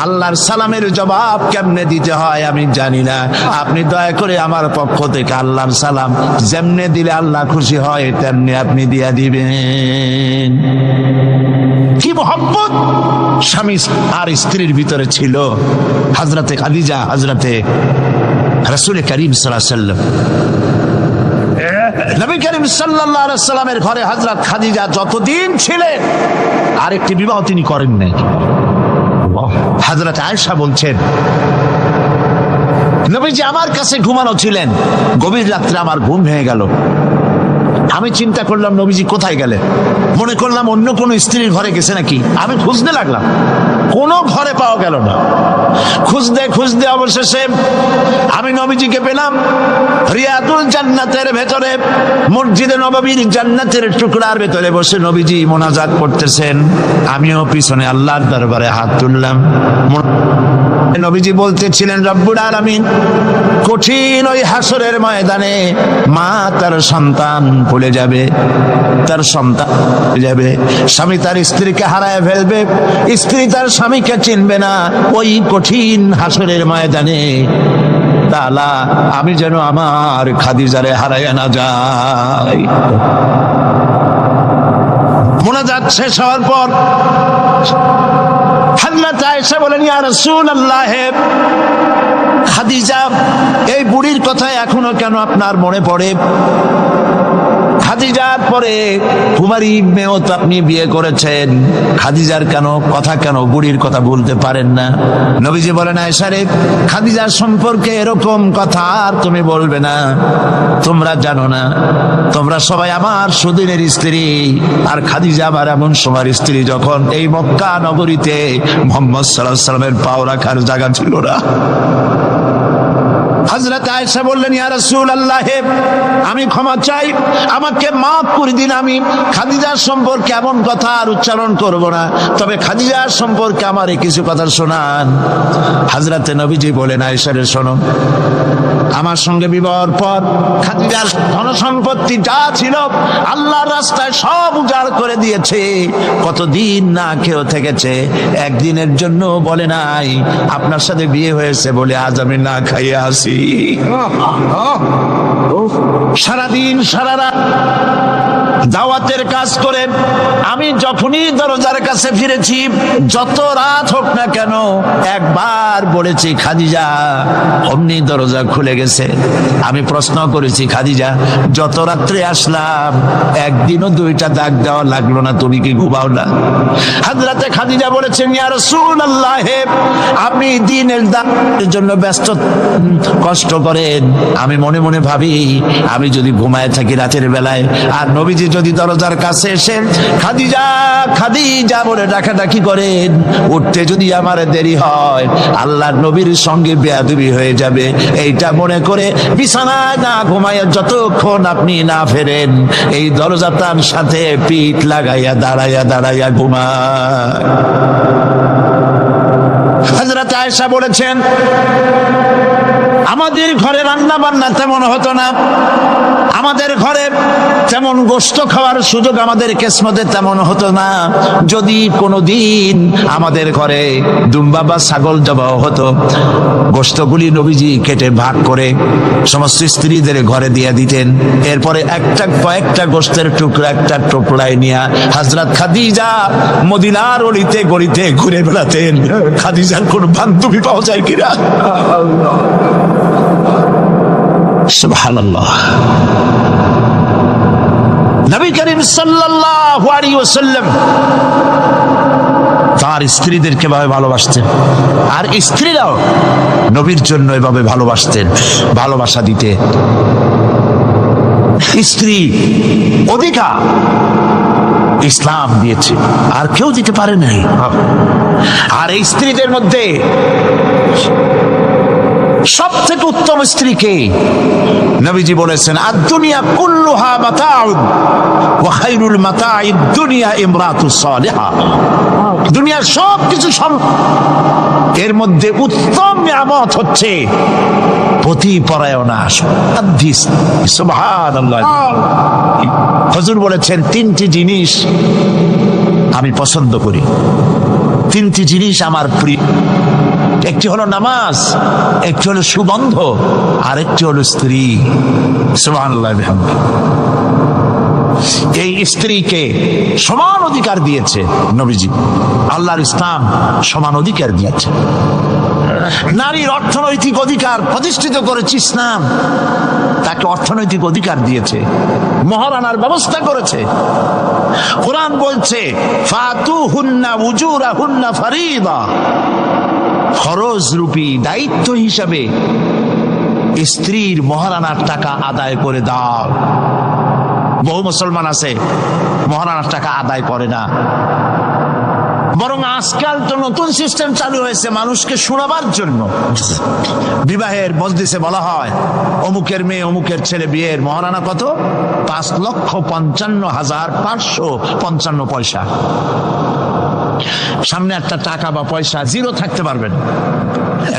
আল্লাহর সালামের জবাব কেমনে দিতে হয় আমি জানি না, আপনি দয়া করে আমার পক্ষ থেকে আল্লাহর সালাম যেমনে দিলে আল্লাহ খুশি হয় তেমনি আপনি দিয়া দিবেন। কি মহব্বত স্বামী আর স্ত্রীর ভিতরে ছিল। হযরতে খাদিজা হযরতে রাসূল করিম সাল্লাল্লাহু আলাইহি ওয়াসাল্লাম, নবী করিম সাল্লাল্লাহু আলাইহি ওয়াসাল্লামের ঘরে হযরত খাদিজা যতদিন ছিলেন আরেকটি বিবাহ তিনি করেন নাই। হযরত আয়েশা বলছেন, নবীজি আমার কাছে ঘুমানো ছিলেন, গভীর রাত্রে আমার ঘুম ভেঙে গেল। আমি চিন্তা করলাম নবীজি কোথায় গেলে, মনে করলাম অন্য কোন স্ত্রীর ঘরে গেছে নাকি। আমি খুঁজতে লাগলাম, কোনো ঘরে পাওয়া গেল না। খুঁজতে খুঁজতে অবশেষে আমি নবীজিকে পেলাম রিয়াদুল জান্নাতের ভেতরে, মসজিদে নববীর জান্নাতের টুকরার ভেতরে বসে নবীজি মোনাজাত করতেছেন। আমিও পিছনে আল্লাহর দরবারে হাত তুললাম। নবীজি বলতেছিলেন, রব্বুল আলামিন কঠিন ওই হাসরের ময়দানে মা তার সন্তান ভুলে যাবে, তার সন্তান ভুলে যাবে, স্বামী তার স্ত্রীকে হারায় ফেলবে, স্ত্রী তার স্বামীকে চিনবে না। ওই কঠিন হাসরের ময়দানে তাআলা আমি যেন আমার খাদিজারে হারায় না যাই। মোনাজাত শেষ হওয়ার পর হযরত আয়েশা বলেন, ইয়া রাসূলুল্লাহ, খাদিজা এই বুড়ির কথা এখনো কেন আপনার মনে পড়ে? খাদিজার পরে কুমারী মেয়েও তো আপনি বিয়ে করেছেন, খাদিজার কথা কেন বুড়ির কথা বলতে পারেন না? নবীজি বলেন, আয়েশা রে, খাদিজার সম্পর্কে এরকম কথা আর তুমি বলবে না। তোমরা জানো না, তোমরা সবাই আমার সুদিনের স্ত্রী, আর খাদিজা আমার এমন সময়ের স্ত্রী যখন এই মক্কা নগরীতে মুহাম্মদ সাল্লাল্লাহু আলাইহি ওয়াসাল্লামের পাও রাখার জায়গা ছিল না। হযরত আয়েশা বললেন, ইয়া রাসূলুল্লাহ, আমি ক্ষমা চাই, আমাকে মাফ করে দিন। আমি খাদিজার সম্পর্কে এমন কথা আর উচ্চারণ করব না, তবে খাদিজার সম্পর্কে আমারে কিছু কথা শোনান। হযরতে নবীজি বলেন, আয়েশা রে শোনো, আমার সঙ্গে বিবাহের পর খাদিজার ধনসম্পত্তি যা ছিল আল্লাহর রাস্তায় সব উজাড় করে দিয়েছে। কতদিন না খেয়ে থেকেছে, একদিনের জন্য বলে নাই আপনার সাথে বিয়ে হয়েছে বলে আজ আমি না খাইয়ে আসি। সারাদিন সারা রাত দাওয়াতের কাজ করে আমি যখনই দরজার কাছে ফিরেছি, যত রাত হোক না কেন, একবার বলেছি খাদিজা, অমনি দরজা খুলে গেছে। আমি প্রশ্ন করেছি, খাদিজা, যত রাত্রে আসলাম একদিনও দুইটা দাগ দেওয়া লাগলো না, তুমি কি ঘুমাও না? হযরতে খাদিজা বলেছেন, ইয়া রাসূলুল্লাহ, আপনি দিনের দাওয়াতের জন্য ব্যস্ত কষ্ট করেন, আমি মনে মনে ভাবি আমি যদি ঘুমায় থাকি রাতের বেলায়, আর নবীজি যদি দরজার কাছে এসে খাদিজা খাদিজা বলে ডাকাডাকি করেন, উঠতে যদি আমার দেরি হয় আল্লাহর নবীর সঙ্গে বেয়াদবি হয়ে যাবে। এইটা মনে করে বিছানায় না ঘুমায় যতক্ষণ আপনি না ফেরেন, এই দরজাটার সাথে পিঠ লাগাইয়া দাঁড়াইয়া দাঁড়াইয়া ঘুমায়। হযরত আয়েশা বলেছেন, আমাদের ঘরে রান্না বান্না তেমন হতো না, আমাদের ঘরে তেমন গোশত খাওয়ার সুযোগ আমাদের কিসমতে তেমন হতো না। যদি কোনোদিন আমাদের ঘরে দুম্বা বা ছাগল জবাও হতো, গোশতগুলি নবীজি কেটে ভাগ করে সমস্ত স্ত্রীদের ঘরে দিয়ে দিতেন। এরপরে কয়েকটা গোশতের টুকরা একটা টুকরায় নিয়ে হযরত খাদিজা মদিনার অলিতে গলিতে ঘুরে বেড়াতেন। খাদিজার কোন বান্ধবী পাওয়া যায় কিনা? সুবহানাল্লাহ। নবী করিম সাল্লাল্লাহু আলাইহি ওয়াসাল্লাম তার স্ত্রীদেরকে ভাবে ভালোবাসতেন, আর স্ত্রীরাও নবীর জন্য এভাবে ভালোবাসতেন, ভালোবাসা দিতে। স্ত্রী অধিকার ইসলাম দিয়েছে, আর কেউ দিতে পারে নাই। আর এই স্ত্রীদের মধ্যে সব থেকে উত্তম স্ত্রীকে নবীজি বলেছেন আদ-দুনিয়া কুল্লুহা মাতাউন ওয়া খায়রুল মাতাইদ দুনিয়া ইমরাতুস সালিহা। দুনিয়ার সবকিছু এর মধ্যে উত্তম নিয়ামত হচ্ছে পতিপরায়ণা। সুবহানাল্লাহ। হুজুর বলেছেন তিনটি জিনিস আমি পছন্দ করি, তিনটি জিনিস আমার প্রিয়। একটি হলো নামাজ, একটি হলো সুগন্ধ, আর একটি হলো স্ত্রী। সুবহানাল্লাহ। এই স্ত্রীকে সমান অধিকার দিয়েছে নবীজি, আল্লাহর ইসলাম সমান অধিকার দিয়েছে। নারীর অর্থনৈতিক অধিকার প্রতিষ্ঠিত করেছে ইসলাম, তাকে অর্থনৈতিক অধিকার দিয়েছে, মহারানার ব্যবস্থা করেছে। কোরআন বলছে ফাতুহুন্না উজুরাহুন্না ফারিদা, ফরজ রূপী দায়িত্ব হিসাবে স্ত্রীর মহারানার টাকা আদায় করে দাও। বহু মুসলমান আছে মহারানার টাকা আদায় করে না, বরং আজকাল তো নতুন সিস্টেম চালু হয়েছে মানুষকে শোনাবার জন্য। বিবাহের মজলিসে বলা হয় অমুকের মেয়ে অমুকের ছেলে বিয়ের মহারানা কত? 5,55,555 সামনে একটা টাকা বা পয়সা জিরো থাকতে পারবেন,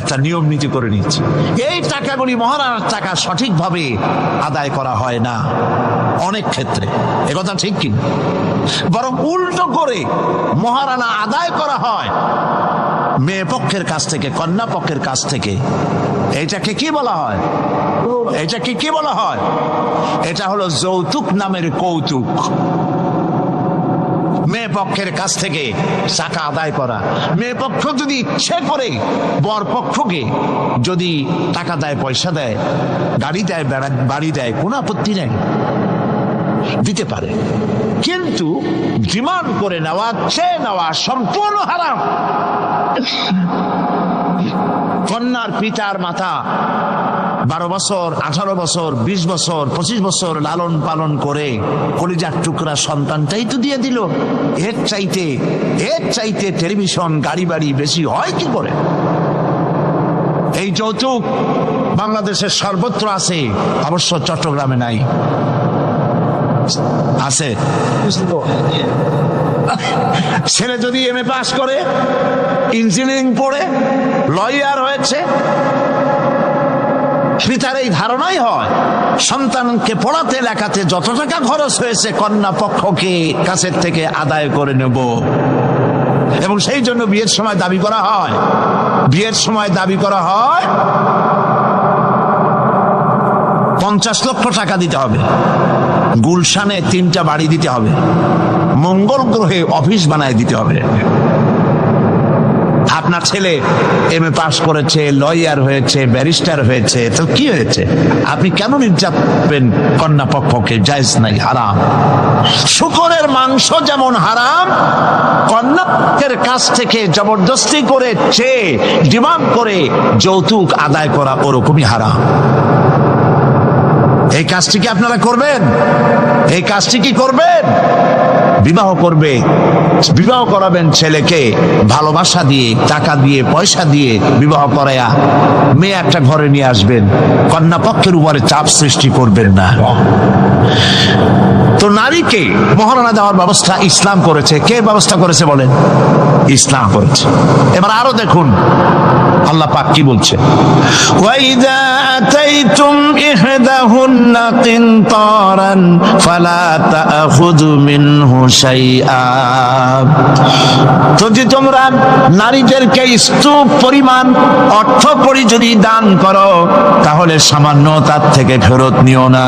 একটা নিয়ম নীতি করে নিচ্ছে। এই টাকাগুলি মহারানার টাকা সঠিকভাবে আদায় করা হয় না অনেক ক্ষেত্রে, একথা ঠিক কি? বরং উল্টো করে মহারানা আদায় করা হয় মেয়ে পক্ষের কাছ থেকে, কন্যা পক্ষের কাছ থেকে। এটাকে কি বলা হয়? এটাকে কি বলা হয়? এটা হলো যৌতুক নামের কৌতুক। মেয়ে পক্ষের কাছ থেকে টাকা আদায় করা। মেয়ে পক্ষ যদি ইচ্ছে করে বর পক্ষকে যদি টাকা দেয়, পয়সা দেয়, গাড়ি দেয়, বাড়ি দেয়, কোনো আপত্তি নেই, দিতে পারে। কিন্তু ডিমান্ড করে নেওয়া, চেয়ে নেওয়া সম্পূর্ণ হারাম। কন্যার পিতার মাতা 12 বছর, 18 বছর, 20 বছর, 25 বছর লালন পালন করে কলিজার টুকরা সন্তানটাই তো দিয়ে দিল। এর চাইতে টেলিভিশন, গাড়ি বাড়ি বেশি হয় কি করে? এই যৌতুক বাংলাদেশের সর্বত্র আছে, অবশ্য চট্টগ্রামে নাই। আছে। ছেলে যদি এমএ পাস করে, ইঞ্জিনিয়ারিং পড়ে, লয়ার হয়েছে, পিতার এই ধারণাই হয় সন্তানকে পড়াতে লেখাতে যত টাকা খরচ হয়েছে কন্যা পক্ষকে কাছের থেকে আদায় করে নেব। এবং সেই জন্য বিয়ের সময় দাবি করা হয়, 50 লক্ষ টাকা দিতে হবে, গুলশানে 3টা বাড়ি দিতে হবে, মঙ্গল গ্রহে অফিস বানায় দিতে হবে। আপনার ছেলে এমএ পাস করেছে, লয়ার হয়েছে, ব্যারিস্টার হয়েছে, তো কি হয়েছে? আপনি কেন নির্যাতন কন্যা পক্ষকে? জায়েজ নাই, হারাম। শূকরের মাংস যেমন হারাম, কন্যা পক্ষের কাছ থেকে জবরদস্তি করে চেয়ে ডিমান্ড করে যৌতুক আদায় করা ওরকমই হারাম। এই কাজটি কি আপনারা করবেন? এই কাজটি কি করবেন? বিবাহ করবে, বিবাহ করাবেন ছেলেকে ভালোবাসা দিয়ে, টাকা দিয়ে, পয়সা দিয়ে বিবাহ করায়া মেয়ে একটা ঘরে নিয়ে আসবেন, কন্যা পক্ষের উপরে চাপ সৃষ্টি করবেন না। তো নারীকে মহারানা দেওয়ার ব্যবস্থা ইসলাম করেছে। কে ব্যবস্থা করেছে বলেন? ইসলাম করেছে। এবার আরো দেখুন, আল্লাহ পাক কি বলছে? وَإِذَا آتَيْتُمْ إِحْدَاهُنَّ قِنطَارًا فَلَا تَأْخُذُوا مِنْهُ شَيْئًا। যদি তোমরা নারীদেরকে স্তূপ পরিমাণ অর্থ করি যদি দান করো, তাহলে সামান্য তার থেকে ফেরত নিও না।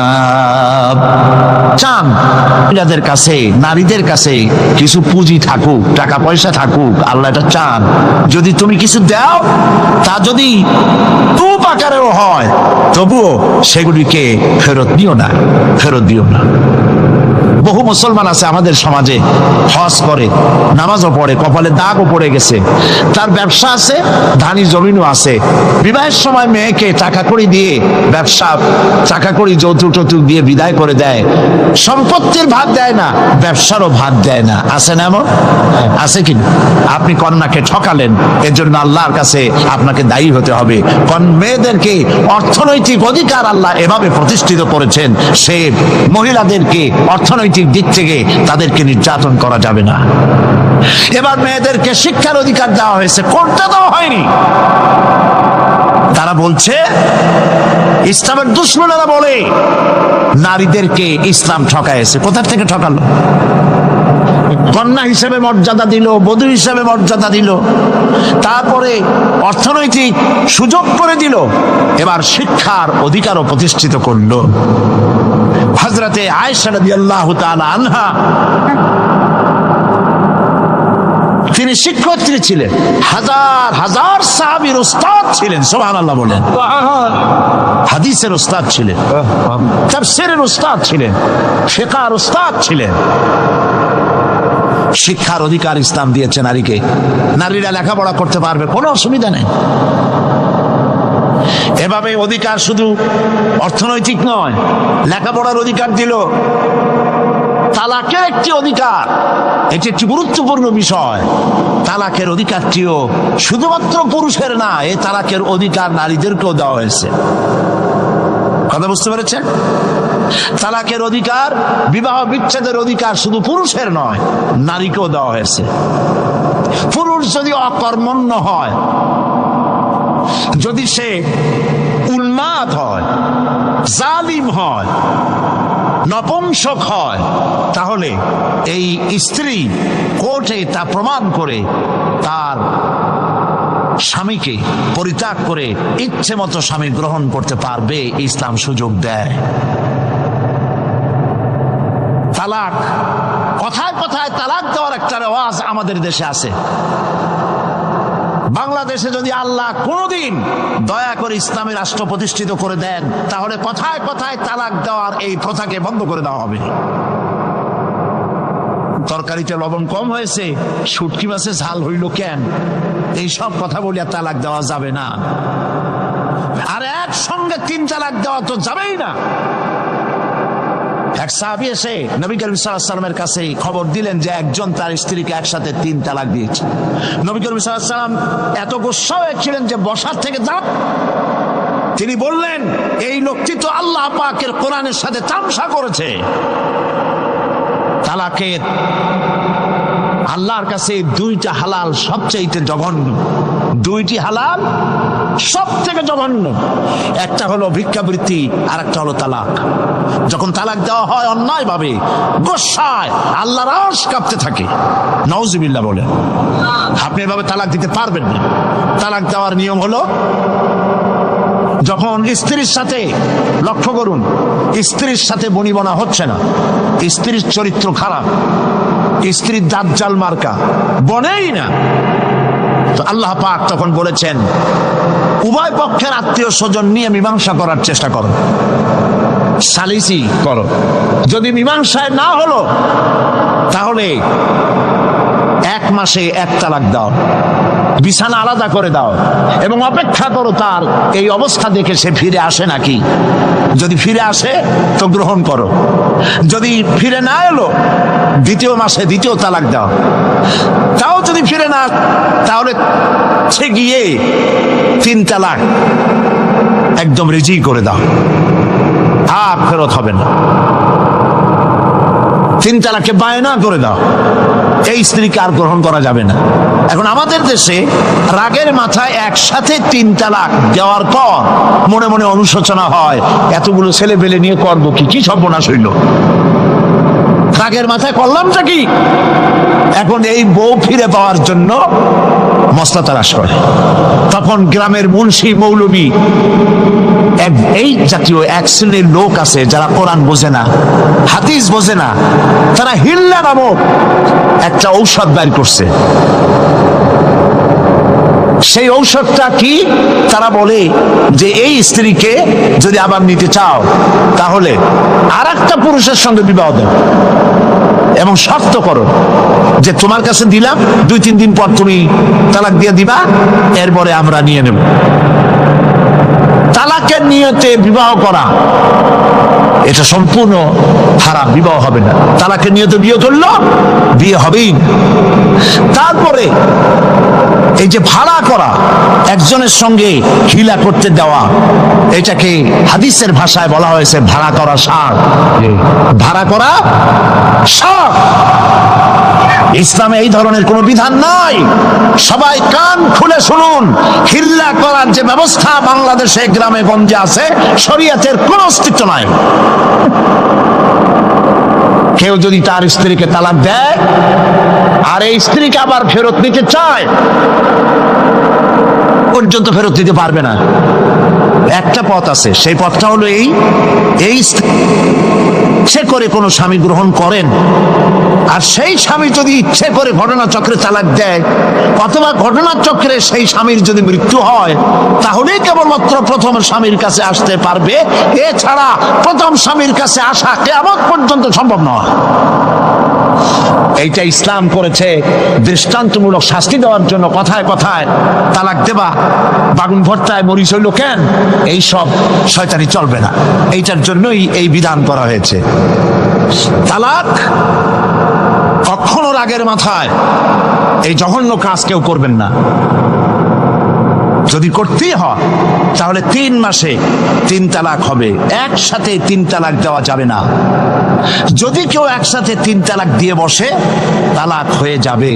চান মহিলাদের কাছে, নারীদের কাছে কিছু পুঁজি থাকুক, টাকা পয়সা থাকুক, আল্লাহ এটা চান। যদি তুমি কিছু দাও, তা যদি টুপ আকারেও হয়, তবুও সেগুলিকে ফেরত দিও না, ফেরত দিও না। বহু মুসলমান আছে আমাদের সমাজে, হজ করে, নামাজও পড়ে, কপালে দাগও পড়ে গেছে, তার ব্যবসা আছে, ধানি জমিনও আছে, বিবাহের সময় মেয়েকে টাকা কড়ি দিয়ে, ব্যবসা টাকা কড়ি যৌতুক টৌতুক দিয়ে বিদায় করে দেয়, সম্পত্তির ভাগ দেয় না, ব্যবসারও ভাগ দেয় না। আছে না এমন? আছে কি? আপনি কন্যাকে ঠকালেন, এর জন্য আল্লাহর কাছে আপনাকে দায়ী হতে হবে। মেয়েদেরকে অর্থনৈতিক অধিকার আল্লাহ এভাবে প্রতিষ্ঠিত করেছেন, সে মহিলাদেরকে অর্থনৈতিক দিক থেকে তাদেরকে নির্যাতন করা যাবে না। এবার মেয়েদেরকে শিক্ষার অধিকার দেওয়া হয়েছে, করতে দেওয়া হয়নি। তারা বলছে, ইসলামের দুশমনেরা বলে নারীদেরকে ইসলাম ঠকাইছে। কোথা থেকে ঠকালো? কন্যা হিসেবে মর্যাদা দিল, বধূ হিসেবে মর্যাদা দিল, তারপরে অর্থনৈতিক সুযোগ করে দিল, এবার শিক্ষার অধিকারও প্রতিষ্ঠিত করলো। হযরতে আয়েশা রাদিয়াল্লাহু তাআলা আনহা, তিনি শিক্ষয়িত্রী ছিলেন, হাজার হাজার সাহাবীর উস্তাদ ছিলেন। সুবহানাল্লাহ বলেন। হাদিসের উস্তাদ ছিলেন, তাফসীরের উস্তাদ ছিলেন, ফিকহের উস্তাদ ছিলেন। শিক্ষার অধিকার ইসলাম দিয়েছে নারীকে। নারীরা লেখাপড়া করতে পারবে, কোনো অসুবিধা নেই। এভাবে অধিকার শুধু অর্থনৈতিক নয়, লেখাপড়ার অধিকার দিল। তালাকের একটি অধিকার, এটি একটি গুরুত্বপূর্ণ বিষয়। তালাকের অধিকারটিও শুধুমাত্র পুরুষের না, এই তালাকের অধিকার নারীদেরকেও দেওয়া হয়েছে। কথা বুঝতে পেরেছেন? তালাকের অধিকার, বিবাহ বিচ্ছেদের অধিকার শুধু পুরুষের নয়, নারীকেও দেওয়া হয়েছে। পুরুষ যদি অকর্মণ্য হয়, যদি সে উন্মাদ হয়, জালিম হয়, নপুংসক হয়, তাহলে এই স্ত্রী কোর্টে তা প্রমাণ করে তার স্বামীকে পরিত্যাগ করে ইচ্ছে মতো স্বামী গ্রহণ করতে পারবে, ইসলাম সুযোগ দেয়। তালাক, কথায় কথায় তালাক দেওয়ার একটা রেওয়াজ আমাদের দেশে আছে। বাংলাদেশে যদি আল্লাহ কোনদিন দয়া করে ইসলামী রাষ্ট্র প্রতিষ্ঠিত করে দেন, তাহলে কথায় কথায় তালাক দেওয়ার এই প্রথাকে বন্ধ করে দেওয়া হবে। তরকারিতে লবণ কম হয়েছে, শুটকি মাছে ঝাল হইল কেন, এই সব কথা বলিয়া তালাক দেওয়া যাবে না। আর একসঙ্গে 3 তালাক দেওয়া তো যাবেই না। এক সাহাবী এসে নবী করিম সাল্লাল্লাহু আলাইহি ওয়াসাল্লামের কাছে খবর দিলেন যে একজন তার স্ত্রীকে একসাথে 3 তালাক দিয়েছে। নবী করিম সাল্লাল্লাহু আলাইহি ওয়াসাল্লাম এত গুসা হয়েছিলেন যে বসার থেকে দাঁড়ান। তিনি বললেন, এই লোকটি তো আল্লাহ পাকের কোরআনের সাথে তামসা করেছে। তালাকের আল্লাহর কাছে 2টা হালাল সবচেয়ে জঘন্য, 2টি হালাল সব থেকে জঘন্য। একটা হলো ভিক্ষাবৃত্তি, আর একটা হলো তালাক। যখন তালাক দেওয়া হয় অন্যায় ভাবে, গোসায় আল্লাহর আরশ কাঁপতে থাকে। নাউজুবিল্লাহ বলেন। আপনি এভাবে তালাক দিতে পারবেন না। তালাক দেওয়ার নিয়ম হলো, যখন স্ত্রীর সাথে, লক্ষ্য করুন, স্ত্রীর সাথে বনিবনা হচ্ছে না, স্ত্রীর চরিত্র খারাপ, স্ত্রীর দাজ্জাল মার্কা, বনেই না, তো আল্লাহ পাক তখন বলেছেন, উভয় পক্ষের আত্মীয় স্বজন নিয়ে মীমাংসা করার চেষ্টা করো, সালিসি করো। যদি মীমাংসায় না হলো, তাহলে 1 মাসে 1 তালাক দাও, বিছানা আলাদা করে দাও, এবং অপেক্ষা করো তার এই অবস্থা দেখে সে ফিরে আসে নাকি। যদি ফিরে আসে তো গ্রহণ করো, যদি ফিরে না এলো 2য় মাসে 2য় তালাক দাও। তাও যদি ফিরে না, তাহলে সে গিয়ে 3 তালাক একদম রেজি করে দাও, আর ফেরত হবে না। 3 তালাকে বায়না করে দাও, এই স্ত্রীকে আর গ্রহণ করা যাবে না। এখন আমাদের দেশে রাগের মাথায় একসাথে 3 তালাক দেওয়ার পর মনে মনে অনুশোচনা হয়, এতগুলো ছেলে পেলে নিয়ে করবো কি সর্বনাশ হইল, রাগের মাথায় করলামটা কি। এখন এই বউ ফিরে পাওয়ার জন্য মশলা তালাশ করে। তখন গ্রামের মুন্সি মৌলবী এই জাতীয় এক শ্রেণীর লোক আছে যারা কোরআন বোঝে না, হাদিস বোঝে না, তারা হিল্লা নামক একটা ঔষধ বের করছে। সেই ঔষধটা কি? তারা বলে যে এই স্ত্রীকে যদি আবার নিতে চাও তাহলে আর একটা পুরুষের সঙ্গে বিবাহ দাও এবং শর্ত করো যে তোমার কাছে দিলাম, 2-3 দিন পর তুমি তালাক দিয়ে দিবা, এরপরে আমরা নিয়ে নেব। তালাকের নিয়তে বিবাহ করা এটা সম্পূর্ণ হারাম, বিবাহ হবে না। তালাকের নিয়তে বিয়ে করলো, বিয়ে হবেই না। তারপরে এই যে ভাড়া করা, একজনের সঙ্গে হিলা করতে দেওয়া, এটাকে হাদিসের ভাষায় বলা হয়েছে ভাড়া করা শাক। ভাড়া করা শাক। ইসলামে এই ধরনের কোনো বিধান নাই। সবাই কান খুলে শুনুন, হিল্লা করার যে ব্যবস্থা বাংলাদেশে গ্রামে গঞ্জে আছে, শরীয়তের কোনো অস্তিত্ব নাই। কেউ যদি তার স্ত্রীকে তালাক দেয় আর এই স্ত্রীকে আবার ফেরত নিতে চায়, পর্যন্ত ফেরত দিতে পারবে না। একটা পথ আছে, সেই পথটা হলো এই ইচ্ছে করে কোনো স্বামী গ্রহণ করেন, আর সেই স্বামী যদি ইচ্ছে করে ঘটনাচক্রে তালাক দেয় অথবা ঘটনাচক্রে সেই স্বামীর যদি মৃত্যু হয়, তাহলেই কেবলমাত্র প্রথম স্বামীর কাছে আসতে পারবে। এছাড়া প্রথম স্বামীর কাছে আসা কিয়ামত পর্যন্ত সম্ভব নয়। এইটা ইসলাম করেছে দৃষ্টান্তমূলক শাস্তি দেওয়ার জন্য। কথায় কথায় তালাক দেবা, বাগুন ভর্তায় মরিচ হইল কেন, এইসব শয়তানি চলবে না। এইটার জন্যই এই বিধান করা হয়েছে। তালাক কখনো রাগের মাথায় এই জঘন্য কাজ কেউ করবেন না। যদি করতেই হয় তাহলে 3 মাসে 3 তালাক হবে, একসাথে 3 তালাক দেওয়া যাবে না। যদি কেউ একসাথে 3 তালাক দিয়ে বসে, তালাক হয়ে যাবে,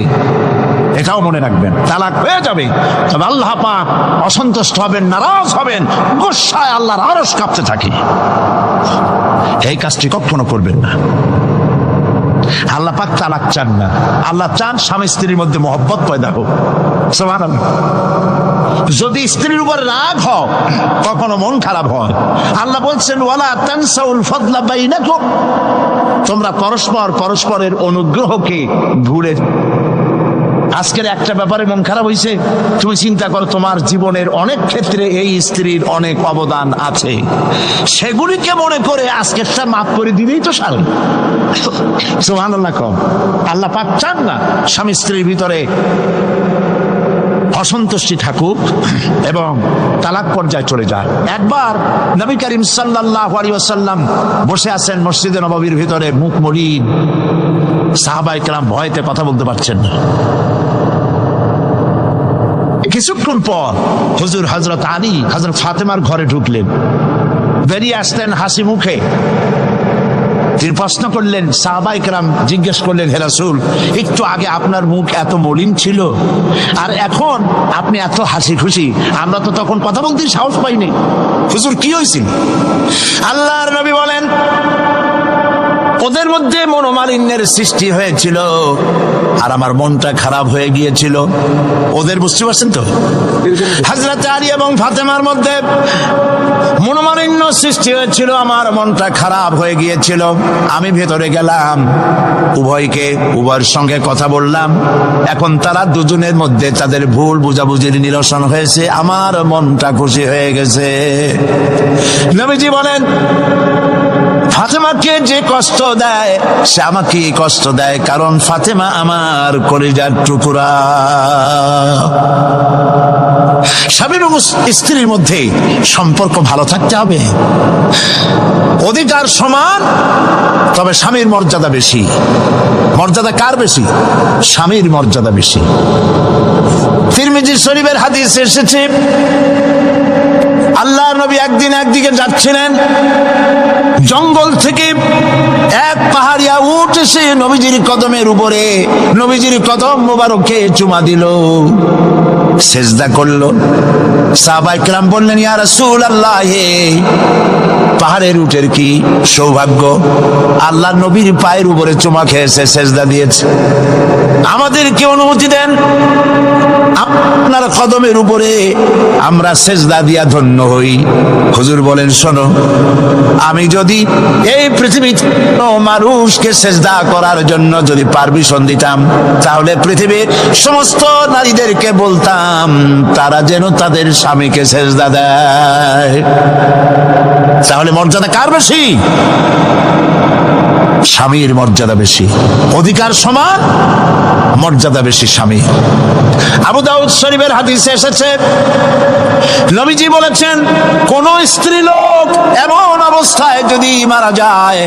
এটাও মনে রাখবেন। তালাক হয়ে যাবে, তবে আল্লাহ পাক অসন্তুষ্ট হবেন, নারাজ হবেন, গুসায় আল্লাহর আরশ কাঁপতে থাকে। এই কাজটি কখনো করবেন না। আল্লাহ পাক তালাক চান না। আল্লাহ চান স্বামী স্ত্রীর মধ্যে মহব্বত পয়দা হোক। সুবহানাল্লাহ। যদি স্ত্রীর উপর রাগ হয়, কখনো মন খারাপ হয়, আল্লাহ বলছেন ওয়ালা তানসাউল ফাদলা বাইনাকুম, তোমরা পরস্পরের অনুগ্রহকে ভুলে। আজকের একটা ব্যাপারে মন খারাপ হয়েছে, তুমি চিন্তা করো তোমার জীবনের অনেক ক্ষেত্রে এই স্ত্রীর অনেক অবদান আছে, সেগুলিকে মনে করে আজকেরটা মাফ করে দিলেই তো সারা। সুবহানাল্লাহ। কম আল্লাহ পাক চান না স্বামী স্ত্রীর ভিতরে অসন্তুষ্টি থাকুক এবং তালাক পর্যায়ে চলে যায়। একবার নবী করিম সাল্লাল্লাহু আলাইহি ওয়াসাল্লাম বসে আছেন মসজিদে নববীর ভিতরে, মুখ মলিন, সাহাবায়ে কেরাম ভয়তে কথা বলতে পারছেন না। কিছুক্ষণ পর হুজুর হযরত আলী হযরত ফাতেমার ঘরে ঢুকলেন, বেরিয়ে আসতেন হাসি মুখে। তিনি প্রশ্ন করলেন, সাহাবায়ে কেরাম জিজ্ঞেস করলেন, হে রাসূল, একটু আগে আপনার মুখ এত মলিন ছিল আর এখন আপনি এত হাসি খুশি, আমরা তো তখন কথা বলতে সাহস পাইনি। হুজুর কি হয়েছিল? আল্লাহর নবী বলেন, ওদের মধ্যে মনোমালিন্যের সৃষ্টি হয়েছিল আর আমার মনটা খারাপ হয়ে গিয়েছিল। ওদের, বুঝতে পারছেন তো, হযরত আলী এবং ফাতেমার মধ্যে মনোমালিন্য সৃষ্টি হয়েছিল, আমার মনটা খারাপ হয়ে গিয়েছিল। আমি ভেতরে গেলাম, উভয়ের সঙ্গে কথা বললাম। এখন তারা দুজনের মধ্যে তাদের ভুল বুঝাবুঝির নিরসন হয়েছে, আমার মনটা খুশি হয়ে গেছে। নবীজি বলেন, ফাতেমাকে যে কষ্ট দেয় সে আমাকে কষ্ট দেয়, কারণ ফাতেমা আমার কলিজার টুকরা। স্বামী এবং স্ত্রীর মধ্যে সম্পর্ক ভালো থাকতে হবে, অধিকার সমান, তবে স্বামীর মর্যাদা বেশি। মর্যাদা কার বেশি? স্বামীর মর্যাদা বেশি। তিরমিজি শরীফের হাদিস এসেছে, আল্লাহর নবী একদিন একদিকে যাচ্ছিলেন, জঙ্গল থেকে এক পাহাড়িয়া উট উঠে সে নবীজির কদমের উপরে নবীজির কদম মোবারকে চুমা দিল, সেজদা করলো। সাহাবায়ে কেরাম বললেন, ইয়া রাসূলুল্লাহ, পাহাড়ের উটের কি সৌভাগ্য, আল্লাহ নবীর পায়ের উপরে চুমা খেয়েছে, সেজদা দিয়েছে। আমাদেরকে অনুমতি দেন, আপনার কদমের উপরে আমরা সেজদা দিয়া ধন্য হই। হুজুর বলেন, শোনো, আমি যদি এই পৃথিবীতে মানুষকে সেজদা করার জন্য যদি পারমিশন দিতাম, তাহলে পৃথিবীর সমস্ত নারীদেরকে বলতাম তারা যেন তাদের স্বামীকে সেজদা দেয়। তাহলে মর্যাদা কার বেশি? স্বামীর মর্যাদা বেশি, অধিকার সমান, মর্যাদা বেশি স্বামী। আবু দাউদ শরীফের হাদিসে এসেছে, নবীজি বলেছেন, কোন স্ত্রী লোক এমন অবস্থায় যদি মারা যায়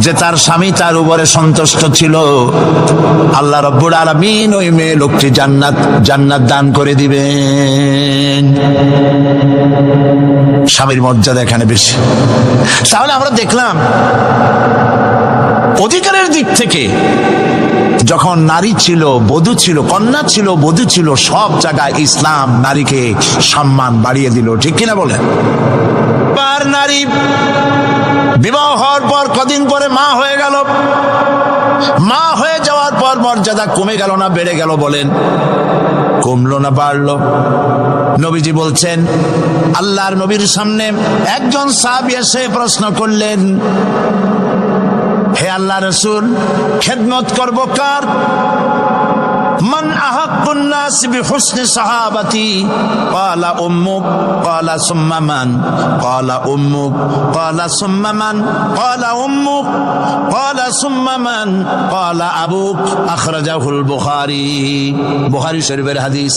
যে তার স্বামী তার উপরে সন্তুষ্ট ছিল, আল্লাহ রাব্বুল আলামিন ওই মেয়ে লোকটি জান্নাত দান করে দিবেন। স্বামীর মর্যাদা এখানে বেশি। তাহলে আমরা দেখলাম অধিকারের দিক থেকে যখন নারী ছিল, বধূ ছিল, কন্যা ছিল, বধূ ছিল, সব জায়গায় ইসলাম নারীকে সম্মান বাড়িয়ে দিল, ঠিক কিনা বলেন? আর নারী বিবাহ হওয়ার পর কদিন পরে মা হয়ে গেল, মা হয়ে যাওয়ার পর মর্যাদা কমে গেল না বেড়ে গেল? বলেন, কমলো না বাড়লো? নবীজি বলছেন, আল্লাহর নবীর সামনে একজন সাহাবী এসে প্রশ্ন করলেন, হে আল্লাহ রাসূল, খেদমত করব কার? মান আহাক্কুন নাস বিহুসনি সাহাবাতি? ক্বালা উম্মুক। ক্বালা সুম্মা মান? ক্বালা উম্মুক। ক্বালা সুম্মা মান? ক্বালা উম্মুক। ক্বালা সুম্মা মান? ক্বালা আবুক। আখরাজাহুল বুখারী। বুখারী শরীফের হাদিস।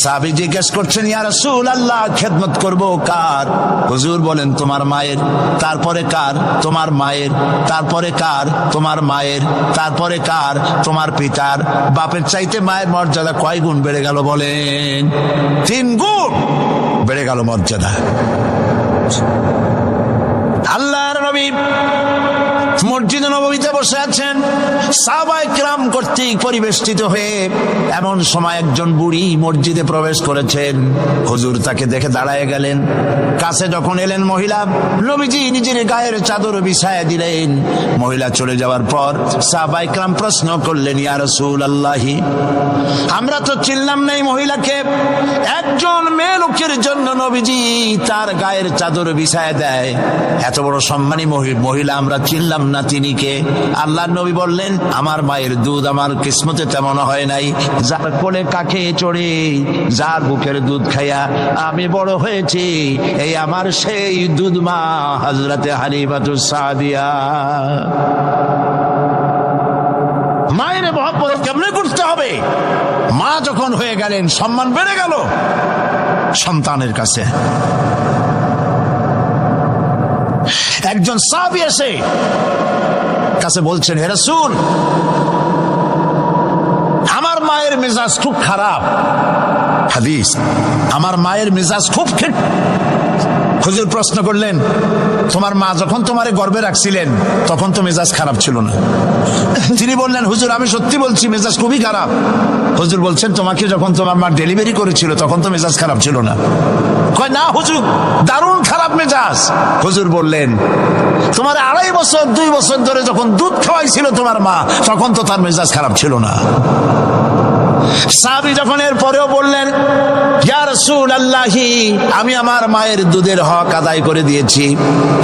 সাহাবী জিজ্ঞেস করছেন, ইয়া রাসূলুল্লাহ, খেদমত করব কার? হুজুর বলেন, তোমার মায়ের। তারপরে কার? তোমার মায়ের। তারপরে কার? তোমার মায়ের। তারপরে কার? তোমার পিতার। বাপের চাইতে মায়ের মর্যাদা কয় গুণ বেড়ে গেল? বলেন, 3 গুণ বেড়ে গেল মর্যাদা। আল্লাহর নবী মসজিদে নববীতে বসে আছেন, সাহাবায়ে কিরাম কর্তৃক পরিবেষ্টিত হয়ে। এমন সময় একজন বুড়ি মসজিদে প্রবেশ করেছেন। হুজুর তাকে দেখে দাঁড়ায় গেলেন। কাছে যখন এলেন মহিলা, নবীজি নিজের গায়ের চাদর বিছায়া দিলেন। মহিলা চলে যাওয়ার পর সাহাবায়ে কিরাম প্রশ্ন করলেন, ইয়া রাসূলুল্লাহ, আমরা তো চিনলাম না এই মহিলাকে। একজন মেয়ে লোকের জন্য নবীজি তার গায়ের চাদর বিছায়া দেয়, এত বড় সম্মানী মহিলা আমরা চিনলাম না, তিনি কে? আল্লাহর নবী বললেন, আমার মায়ের দুধ আমার কিসমতে তেমন হয় নাই। যার কোলে কাকে চড়ে, যার বুকের দুধ খাইয়া আমি বড় হয়েছি, এই আমার সেই দুধ মা হযরতে হালিমাতুস সাদিয়া। মায়ের মহব্বত কেমনে করতে হবে? মা যখন হয়ে গেলেন, সম্মান বেড়ে গেল সন্তানের কাছে। একজন সাহাবী এসে কাছে বলছেন, হে রাসূল, আমার মায়ের মেজাজ খুব খারাপ। হাদিস, আমার মায়ের মেজাজ খুব খারাপ। হুজুর প্রশ্ন করলেন, তোমার মা যখন তোমারে গর্ভে রাখছিলেন তখন তো মেজাজ খারাপ ছিল না? তিনি বললেন, হুজুর আমি সত্যি বলছি, মেজাজ খুবই খারাপ। হুজুর বলছেন, তোমাকে যখন তোমার মা ডেলিভারি করেছিল তখন তো মেজাজ খারাপ ছিল না? কয়, না হুজুর, দারুণ খারাপ মেজাজ। হুজুর বললেন, তোমার 2.5 বছর 2 বছর ধরে যখন দুধ খাওয়াইছিল তোমার মা, তখন তো তার মেজাজ খারাপ ছিল না। সাহাবী যখন এর পরেও বললেন, ইয়া রাসূলুল্লাহ, আমি আমার মায়ের দুধের হক আদায় করে দিয়েছি।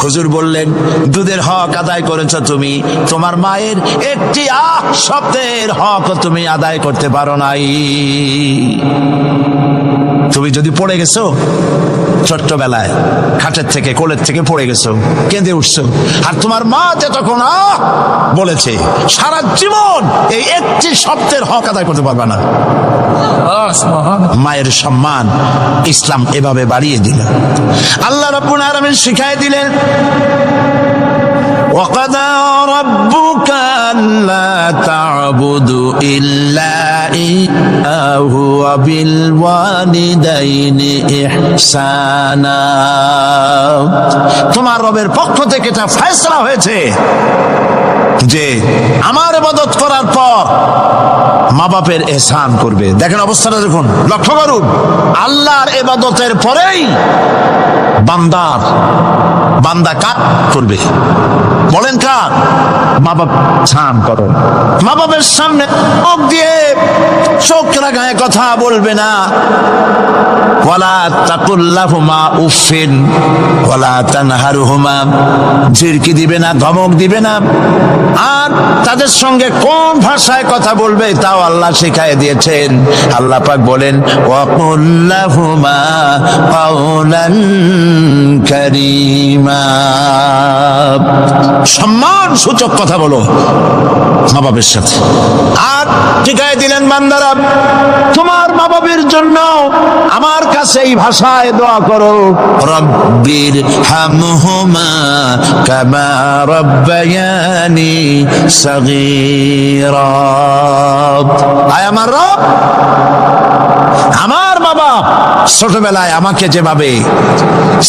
হুজুর বললেন, দুধের হক আদায় করেছো তুমি, তোমার মায়ের একটি শব্দের হক তুমি আদায় করতে পারো নাই। তুমি যদি পড়ে গেছো ছোট্টবেলায়, খাটের থেকে কোলের থেকে পড়ে গেছো, কেঁদে উঠছো, আর তোমার মা যে তখন বলেছে, সারা জীবন এই একটি শব্দের হক আদায় করতে পারবে না। মায়ের সম্মান ইসলাম এভাবে বাড়িয়ে দিল। আল্লাহ রাব্বুল আলামিন শিখায় দিলেন, وَقَضَى رَبُّكَ আল্লা তা'বুদু ইল্লা ইয়্যাহু ওয়া বিল ওয়ালিদাইনি ইহসানা। তোমার রবের পক্ষ থেকে এটা ফয়সালা হয়েছে যে আমার ইবাদত করার পর মা বাপের ইহসান করবে। দেখেন অবস্থাটা দেখুন, লক্ষ্য করুন, আল্লাহর ইবাদতের পরেই বান্দা কাজ করবে। বলেন কার? মা বাপ ইহসান করো। মা বাপের সামনে মুখ দিয়ে চোখ লাগায় কথা বলবে না। ওয়ালা তাকুল লাহুমা উফিন ওয়ালা তানহারহুমা, ঝিরকি দিবে না, ধমক দিবে না। আর তাদের সঙ্গে কোন ভাষায় কথা বলবে তাও আল্লাহ শিখায় দিয়েছেন। আল্লাহ পাক বলেন ওয়াকুল লাহুমা কাওলান কারীমা, সম্মান সূচক কথা বলো মা বাবার সাথে। আর শিখায় দিলেন বান্দারা তোমার মা বাবার জন্য আমার কাছে এই ভাষায় দোয়া করো, রব্বির হামহুমা কামা রব্বায়ানি সগীরা। আয় আমার রব, আমার বাবা ছোটবেলায় আমাকে যেভাবে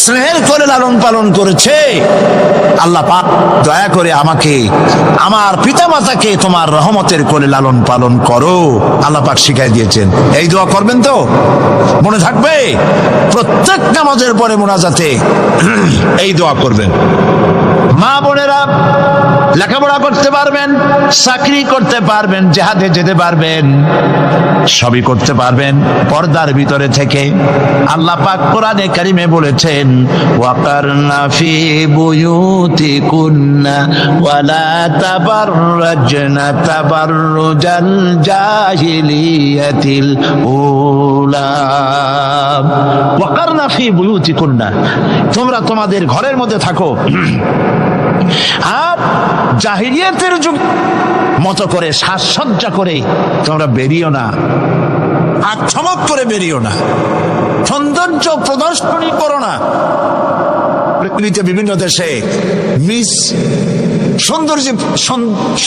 স্নেহের করে লালন পালন করেছে, আল্লাহ পাক দয়া করে আমাকে, আমার পিতা মাতাকে তোমার রহমতের করে লালন পালন করো। আল্লাহ পাক শিখাই দিয়েছেন। এই দোয়া করবেন তো? মনে থাকবে প্রত্যেক নামাজের পরে মোনাজাতে এই দোয়া করবেন। মা বোনেরা লেখাপড়া করতে পারবেন, চাকরি করতে পারবেন, জিহাদে যেতে পারবেন, সবই করতে পারবেন পর্দার ভিতরে থেকে। আল্লাহ পাক কোরআনে কারিমে বলেছেন ওয়াকারনা ফি বুয়ুতিকুন্না ওয়ালা তাবাররাজনা তাবাররুজাল জাহিলিয়াতিল উলা। ওয়াকারনা ফি বুয়ুতিকুন্না, তোমরা তোমাদের ঘরের মধ্যে থাকো আর জাহিলিয়াতের যুগ মতো করে সাজসজ্জা করে তোমরা বেরিও না, আর চমক করে বেরিও না, সৌন্দর্য প্রদর্শনী করো না। পৃথিবীতে বিভিন্ন দেশে মিস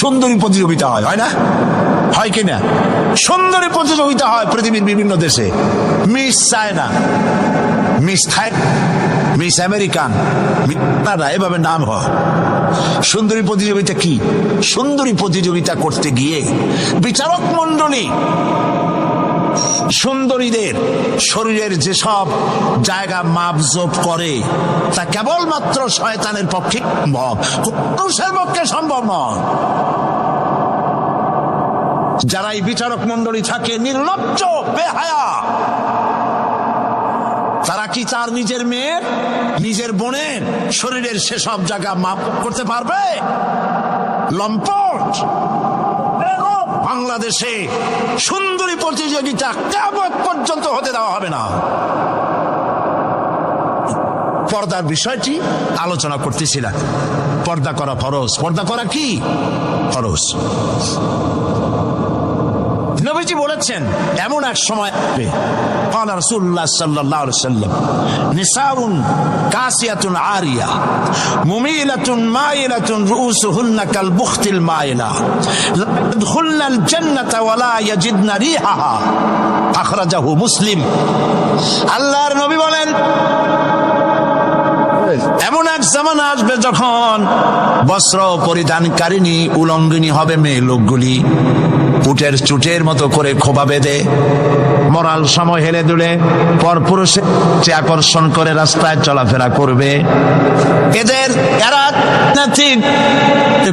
সুন্দরী প্রতিযোগিতা হয় না? হয় কিনা? সুন্দরী প্রতিযোগিতা হয় পৃথিবীর বিভিন্ন দেশে। Miss China, miss Thailand, miss American, এভাবে নাম হয়। সুন্দরী প্রতিযোগিতা কি? সুন্দরী প্রতিযোগিতা করতে গিয়ে বিচারক মন্ডলী সুন্দরীদের শরীরের যেসব জায়গা মাপজোপ করে তা কেবলমাত্র শয়তানের পক্ষে সম্ভব, পুরুষের পক্ষে সম্ভব নয়। যারা এই বিচারক মন্ডলী থাকে নির্লজ্জ বেহায়া, তারা কি তার নিজের মেয়ের, নিজের বোনের শরীরের সেসব জায়গা মাপ করতে পারবে? লম্পট। বাংলাদেশে সুন্দরী প্রতিযোগিতা কিয়ামত পর্যন্ত হতে দেওয়া হবে না। পর্দার বিষয়টি আলোচনা করতেছিলাম। পর্দা করা ফরজ। পর্দা করা কি? ফরজ। নবীজি বলেছেন এমন এক সময় আসবে, ক্বালা রাসূলুল্লাহ সাল্লাল্লাহু আলাইহি ওয়াসাল্লাম নিসাউন কাসিয়াতুন আরিয়া মুমিলাতুন মাইলাতুন রুউসুহুন্না কাল বুখতিল মাইলা লা ইয়াদখুলনাল জান্নাতা ওয়া লা ইয়াজিদনা রিহাহা, আখরাজাহু মুসলিম। আল্লাহর নবী বলেন এমন এক জামানা আসবে যখন বস্ত্র পরিধানকারিণী উলঙ্গিনী হবে মেয়ে লোকগুলি, উটের চুটের মতো করে খোপা বেঁধে মরাল সময় হেলে দুলে পরপুরুষে আকর্ষণ করে রাস্তায় চলাফেরা করবে। এদের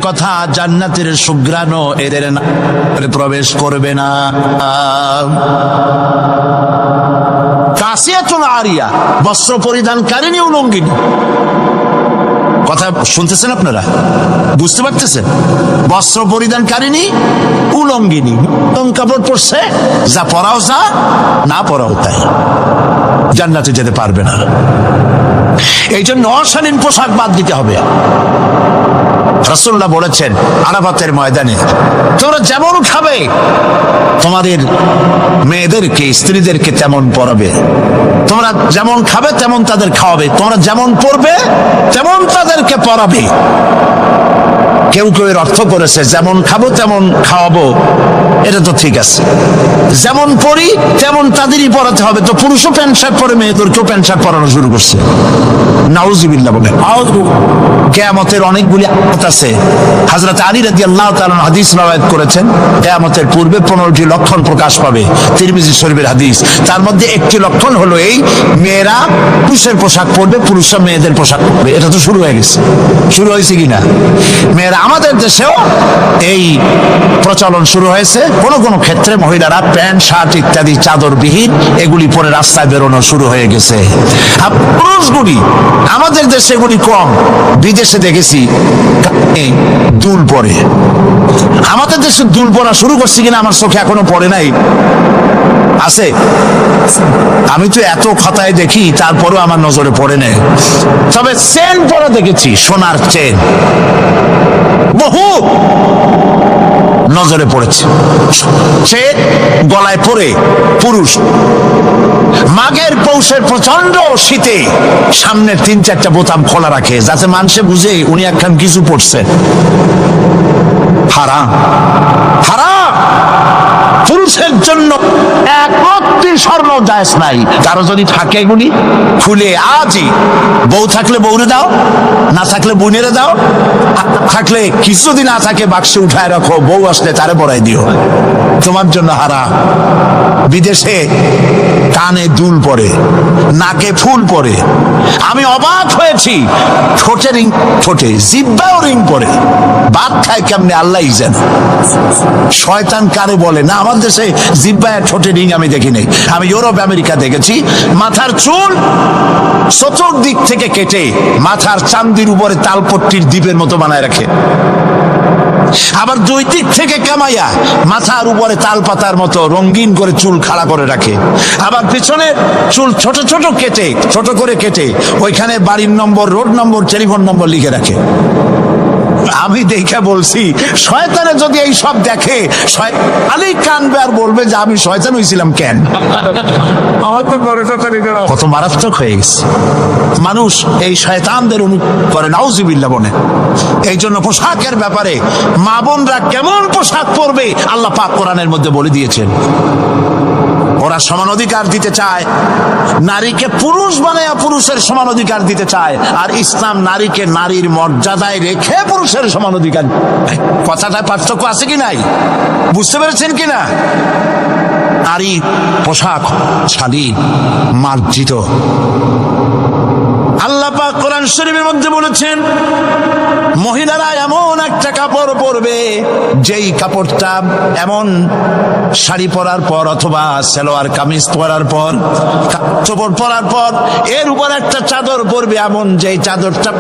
কথা জান্নাতের সুঘ্রাণও এদের প্রবেশ করবে না। কাসিয়াতুন আরিয়া, বস্ত্র পরিধানকারিণী উলঙ্গিনী। কথা শুনতেছেন আপনারা? বুঝতে পারতেছেন? বস্ত্র পরিধানকারিণী উলঙ্গিনী, কাপড় পরছে, যা পরাও যা, না পরাও তাই, জান্নাতে যেতে পারবে না। এই জন্য অশালীন পোশাক বাদ দিতে হবে। রাসূলুল্লাহ বলেছেন আরাফাতের ময়দানে তোমরা যেমন খাবে তোমাদের মেয়েদেরকে, স্ত্রীদেরকে তেমন পরাবে। তোমরা যেমন খাবে তেমন তাদের খাওয়াবে। তোমরা যেমন পরবে তেমন তাদেরকে পরাবে। কেউ কেউ এর অর্থ করেছে যেমন খাবো তেমন খাওয়াবো, এটা তো ঠিক আছে, যেমন পরি তেমন তাদেরই পড়াতে হবে। তো পুরুষও প্যান্ট শার্ট পরে, মেয়েদেরকেও প্যান্ট শার্ট পরানো শুরু করছে। নাউজুবিল্লাহ বলে। কিয়ামতের অনেকগুলি আয়াত আছে। হযরত আলী রাদিয়াল্লাহু তাআলা হাদিস রওয়ায়াত করেছেন, কিয়ামতের পূর্বে 15টি লক্ষণ প্রকাশ পাবে, তিরমিজি শরীফের হাদিস। তার মধ্যে একটি লক্ষণ হলো এই, মেয়েরা পুরুষের পোশাক পরবে, পুরুষরা মেয়েদের পোশাক পরবে। এটা তো শুরু হয়ে গেছে, শুরু হয়েছে কিনা? মেয়েরা, আমাদের দেশেও এই প্রচলন শুরু হয়েছে। কোন কোন ক্ষেত্রে মহিলারা প্যান্ট শার্ট ইত্যাদি চাদরবিহীন এগুলি পরে রাস্তায় বেরোনো শুরু হয়ে গেছে। আর পুরুষগুলি, আমাদের দেশে এগুলি কম, বিদেশে দেখেছি দুল পরে। আমাদের দেশে দুল পরা শুরু করছি কিনা আমার চোখে এখনো পড়ে নাই। আছে, আমি তো এত খাতায় দেখি, তারপরেও আমার নজরে পড়ে নেই। তবে চেন পরা দেখেছি, সোনার চেন বহু নজরে পড়েছে। সে গলায় পরে পুরুষ মাঘের পৌষের প্রচন্ড শীতে সামনের 3-4টা বোতাম খোলা রাখে, যাতে মানুষে বুঝে উনি একখান কিছু পড়ছে। হারাম, হারাম। পুরুষের জন্য এক রত্তি স্বর্ণ জায়েজ নাই। কারো যদি থাকে এগুলি খুলে আজই, বউ থাকলে বউরে দাও, না থাকলে বোনেরে দাও, থাকলে কিছু যদি না থাকে বাক্সে উঠায় রাখো, বউ আসলে তারে পরাই দিও, তোমার জন্য হারাম। বিদেশে কানে দুল পরে, নাকে ফুল পরে। আমি অবাক হয়েছি, ঠোঁটে রিং, ঠোঁটে জিহ্বাও রিং পরে। ভাত খায় কেমনে আল্লাহই জানে। শয়তান কারে বলে না, আমার দেশে জিহ্বায় ঠোঁটে রিং আমি দেখি নাই। আমি ইউরোপ আমেরিকা দেখেছি, মাথার চুল চতুর্দিক থেকে কেটে মাথার চান্দির উপরে তালপট্টির দ্বীপের মতো বানায় রাখে। আবার দুই দিক থেকে কামাইয়া মাথার উপরে তাল পাতার মতো রঙিন করে চুল খাড়া করে রাখে। আবার পিছনে চুল ছোট ছোট কেটে, ছোট করে কেটে ওইখানে বাড়ির নম্বর, রোড নম্বর, টেলিফোন নম্বর লিখে রাখে। আমি দেখে বলছি, শয়তানে যদি এই সব দেখে খালি কানবে আর বলবে যে আমি শয়তান হয়েছিলাম কেন। কত মারাত্মক হয়ে গেছে মানুষ, এই শয়তানদের করে নাউজুবিল্লাহ বলে। এই জন্য পোশাকের ব্যাপারে মা বোনরা কেমন পোশাক পরবে আল্লাহ পাক কোরআনের মধ্যে বলে দিয়েছেন। ওরা সমান অধিকার দিতে চায়, নারীকে পুরুষ বানায়া পুরুষের সমান অধিকার দিতে চায়, আর ইসলাম নারীকে নারীর মর্যাদায় রেখে পুরুষের সমান অধিকার। কথাটায় পার্থক্য আছে কি নাই, বুঝতে পেরেছেন কিনা? নারী পোশাক শালীন, মার্জিত। আল্লাহ পাক কোরআন শরীফের মধ্যে বলেছেন, মহিলারা এমন একটা কাপড় পরবে, যেই কাপড়টা এমন শাড়ি পরার পর অথবা সালোয়ার কামিজ পরার পর, কাপড় পরার পর এর উপর একটা চাদর পরবে, এমন যেই চাদরটা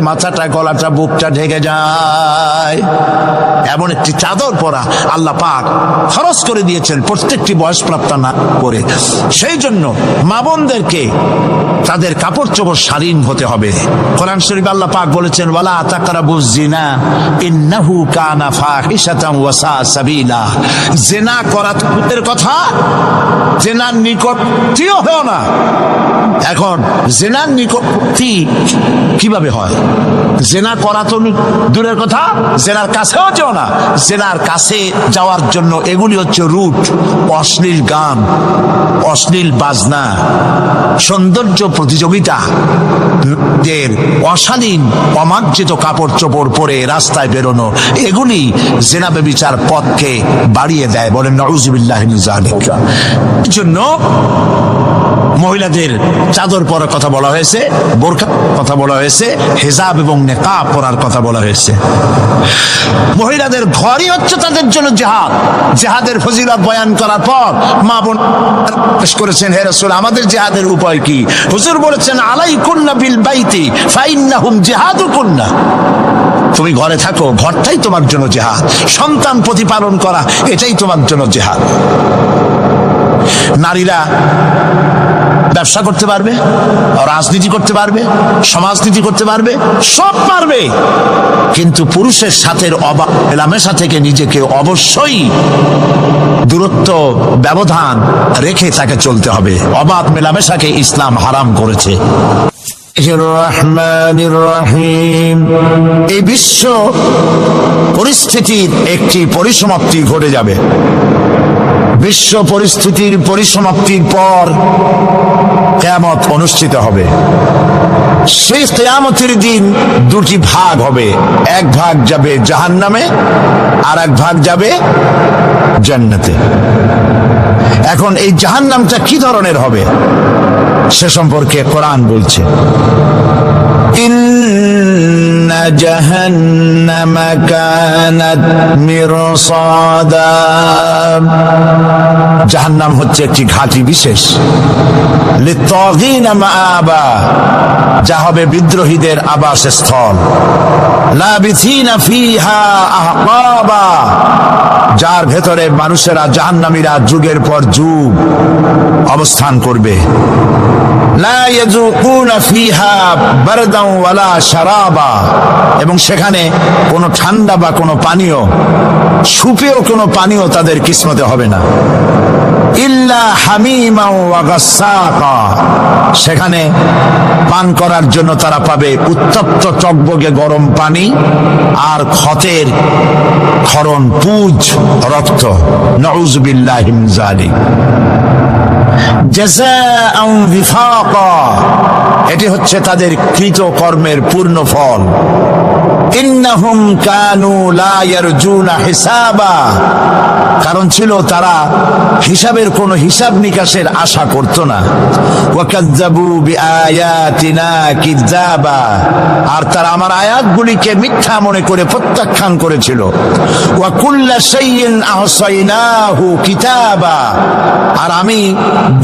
মাথাটা, গলাটা, বুকটা ঢেকে যায়। এমন একটি চাদর পরা আল্লাহ পাক খরচ করে দিয়েছেন প্রত্যেকটি বয়সপ্রাপ্ত না করে। সেই জন্য মা বোনদেরকে তাদের কাপড় চোপড় শালীন হতে হবে। কোরআন শরীফে আল্লাহ পাক বলেছেন, ওয়ালা তাকরাবুজ জিনা ইন্নাহু কানা ফাহিশাতান ওয়া সা সাবিলা। জিনা করার কথা, জিনার নিকটটিও হয় না। এখন জিনার নিকটটি কিভাবে হয়? জিনা করা তো দূরের কথা, জিনার কাছেও যেও না। জিনার কাছে যাওয়ার জন্য এগুলি হচ্ছে রুট, অশ্লীল গান, অশ্লীল বাজনা, সৌন্দর্য প্রতিযোগিতা, অশালীন অমার্জিত কাপড় চোপড় পরে রাস্তায় বেরোনো, এগুলি জিনা ব্যভিচার পথকে বাড়িয়ে দেয়। বলেন নাউযুবিল্লাহি মিন যালিক। এর জন্য মহিলাদের চাদর পরার কথা বলা হয়েছে, বোরকা কথা বলা হয়েছে, হিজাব এবং নিকাব পরার কথা বলা হয়েছে। মহিলাদের ঘরই হচ্ছে তাদের জন্য জিহাদ। জিহাদের ফজিলত বয়ান করার পর মা বোন পেশ করেছেন, হে রাসূল আমাদের জিহাদের উপায় কি? হুজুর বলেছেন, আলাইকুন্না বিল বাইতি ফাইন্নাহুম জিহাদুকুন্না। তুমি ঘরে থাকো, ঘরটাই তোমার জন্য জিহাদ। সন্তান প্রতিপালন করা, এটাই তোমার জন্য জিহাদ। নারীরা ব্যবসা করতে পারবে, রাজনীতি করতে পারবে, সমাজনীতি করতে পারবে, সব পারবে, কিন্তু পুরুষের সাথে মেলামেশা থেকে নিজেকে অবশ্যই দূরত্ব ব্যবধান রেখে তাকে চলতে হবে। অবাধ মেলামেশাকে ইসলাম হারাম করেছে। রহমানির রহিম। এই বিশ্ব পরিস্থিতির একটি পরিসমাপ্তি ঘটে যাবে। বিশ্ব পরিস্থিতির পরিসমাপ্তির পর কিয়ামত অনুষ্ঠিত হবে। সেই কিয়ামতের দিন দুটি ভাগ হবে, এক ভাগ যাবে জাহান্নামে আর এক ভাগ যাবে জান্নাতে। এখন এই জাহান্নামটা কি ধরনের হবে সে সম্পর্কে কোরআন বলছে, ইন্না জাহান্নামা কানাত মিরসাদা। জাহান্নাম হচ্ছে একটি ঘাঁটি বিশেষ, লিত্তাগিনা মাআবা, যা হবে বিদ্রোহীদের আবাসস্থল, লাবিথিনা ফিহা আহকাবা, যার ভেতরে মানুষেরা জাহান্নামীরা যুগের পর যুগ অবস্থান করবে। লা ইয়াযুকুনা ফিহা বারদান ওয়ালা শারাবা, এবং সেখানে কোনো ঠান্ডা বা কোনো পানীয়, সুপেয় কোনো পানীয় তাদের কিসমতে হবে না। ইল্লা হামিমা ওয়া গাসসাকা, সেখানে পান করার জন্য তারা পাবে উত্তপ্ত টকবগে গরম পানি আর ক্ষতের ক্ষরণ পুজ রক্ত। নাউযু বিল্লাহি মিন যালিক। জাযাআন বিফাকা, এটি হচ্ছে তাদের কৃত কর্মের পূর্ণ ফল। ইন্নাহুম কানু লা ইয়ারজুনা হিসাবা, কারণ ছিল তারা হিসাবের কোন হিসাব নিকাশের আশা করত না। ওয়া কাযযাবু বিআয়াতিনা কিযাবা, আর তারা আমার আয়াতগুলিকে মিথ্যা মনে করে প্রত্যাখ্যান করেছিল। ওয়া কুল্লা শাইইন আহসাইনাহু কিতাবা, আর আমি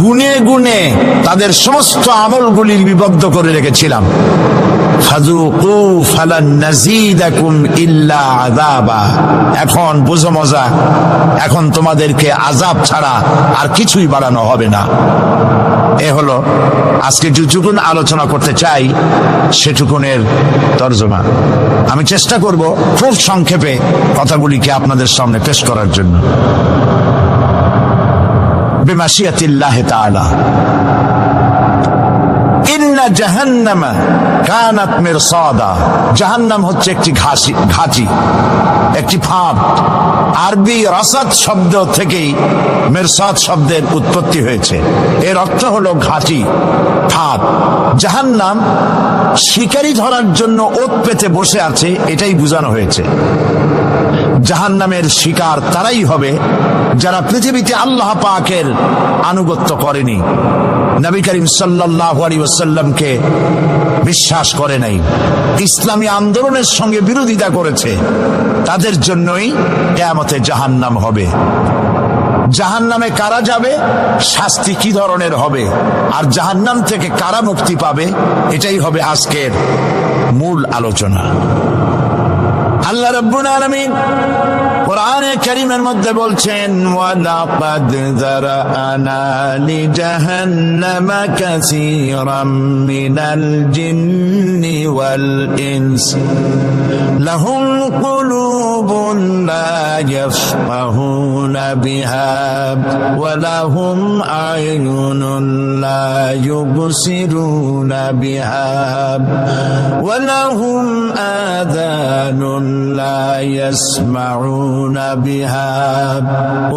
গুনে গুনে তাদের সমস্ত আমলগুলির বিবদ্ধ করে রেখেছিলাম। ফাযুকু ফালান নাযীদাকুম ইল্লা আযাবা, এখন বুঝো মজা, এখন তোমাদেরকে আযাব ছাড়া আর কিছুই বাড়ানো হবে না। এ হলো আজকে যেটুকুন আলোচনা করতে চাই সেটুকুনের তরজমা। আমি চেষ্টা করব খুব সংক্ষেপে কথাগুলিকে আপনাদের সামনে পেশ করার জন্য। বিমাশিয়াতিল্লাহি তাআলা। ইন্না জাহান্নামা কানাত মিরসাদা, জাহান্নাম হচ্ছে একটি ঘাঁটি, একটি ফাঁদ। আরবি রাসাদ শব্দ থেকেই মিরসাদ শব্দের উৎপত্তি হয়েছে। এর অর্থ হলো ঘাঁটি, ফাঁদ। জাহান্নাম শিকারী ধরার জন্য ওত পেতে বসে আছে, এটাই বোঝানো হয়েছে। জাহান্নামের শিকার তারাই হবে যারা পৃথিবীতে আল্লাহ পাকের আনুগত্য করেনি, নবী করিম সাল্লাল্লাহু আলাইহি ওয়াসাল্লামকে বিশ্বাস করে নাই, ইসলামী আন্দোলনের সঙ্গে বিরোধিতা করেছে, তাদের জন্যই কিয়ামতে জাহান্নাম হবে। জাহান্নামে কারা যাবে, শাস্তি কি ধরনের হবে, আর জাহান্নাম থেকে কারা মুক্তি পাবে, এটাই হবে আজকের মূল আলোচনা। আল্লাহ রাব্বুল আলামিন কোরআনে কারীমের মধ্যে বলছেন, ওয়ালাকাদ যারানা লিজাহান্নামা কাসীরাম মিনাল জিন্নি ওয়াল ইনস লাহুম কুলুবুন লা ইয়াফকাহুনা বিহা ওয়া লাহুম আ'য়ুনুন লা ইউবসিরুনা বিহা ওয়া লাহুম আযানুন লা ইয়াসমাউনা বিহা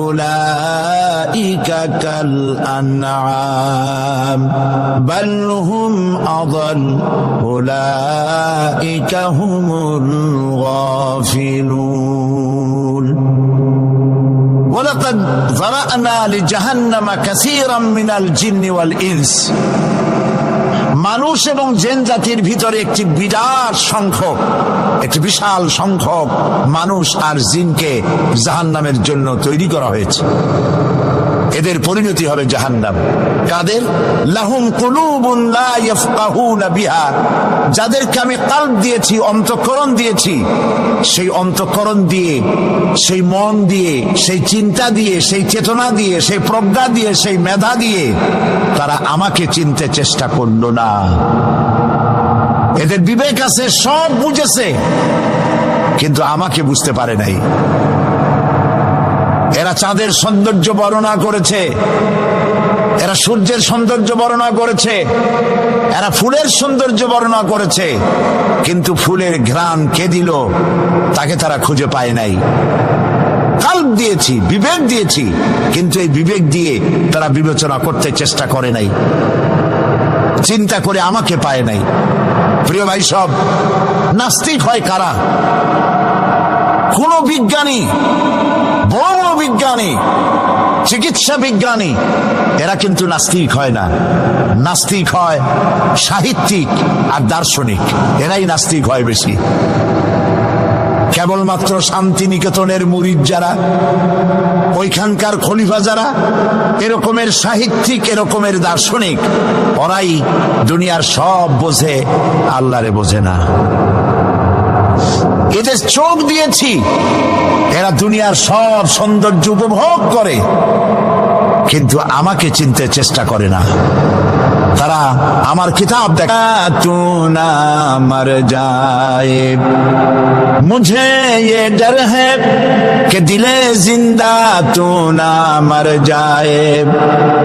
উলাইকা কাল আনআম বাল হুম আযাল উলাইকা হুমুল গাফিলুন। ওয়ালাকাদ যারানা লিজাহান্নামা কাসীরাম মিনাল জিন্নি ওয়াল ইনস, মানুষ এবং জিন জাতির ভিতরে একটি বিশাল সংখ্যক মানুষ আর জিনকে জাহান্নামের জন্য তৈরি করা হয়েছে। এদের পরিণতি হবে জাহান্নাম। কাদের? লাহুম কুলুবুন লা ইয়াফকাহুনা বিহা, যাদেরকে আমি কলব দিয়েছি, অন্তঃকরণ দিয়েছি, সেই অন্তঃকরণ দিয়ে, সেই মন দিয়ে, সেই চিন্তা দিয়ে, সেই চেতনা দিয়ে, সেই প্রজ্ঞা দিয়ে, সেই মেধা দিয়ে তারা আমাকে চিনতে চেষ্টা করলো না। এদের বিবেক আছে, সব বুঝেছে, কিন্তু আমাকে বুঝতে পারে নাই। এরা চাঁদের সৌন্দর্য বর্ণনা করেছে, এরা সূর্যের সৌন্দর্য বর্ণনা করেছে, এরা ফুলের সৌন্দর্য বর্ণনা করেছে, কিন্তু ফুলের ঘ্রাণ কে দিল তাকে তারা খুঁজে পায় নাই। কাল্ব দিয়েছি, বিবেক দিয়েছি, কিন্তু এই বিবেক দিয়ে তারা বিবেচনা করতে চেষ্টা করে নাই, চিন্তা করে আমাকে পায় নাই। প্রিয় ভাই সব, নাস্তিক হয় কারা? কোন বিজ্ঞানী, বড় বড় বিজ্ঞানী, চিকিৎসা বিজ্ঞানী, এরা কিন্তু নাস্তিক হয় না। নাস্তিক হয় সাহিত্যিক আর দার্শনিক, এরাই নাস্তিক হয় বেশি। কেবলমাত্র শান্তিনিকেতনের মুরিদ যারা, ওইখানকার খলিফা যারা এরকমের সাহিত্যিক, এরকমের দার্শনিক, ওরাই দুনিয়ার সব বোঝে, আল্লাহরে বোঝে না। এদের চোখ দিয়েছি, এরা দুনিয়ার সব সৌন্দর্য উপভোগ করে, কিন্তু আমাকে চিনতে চেষ্টা করে না। তারা আমার কিতাব দেখা তু না মর যায়, মুঝে ये डर है कि दिले जिंदा तू ना मर जाए,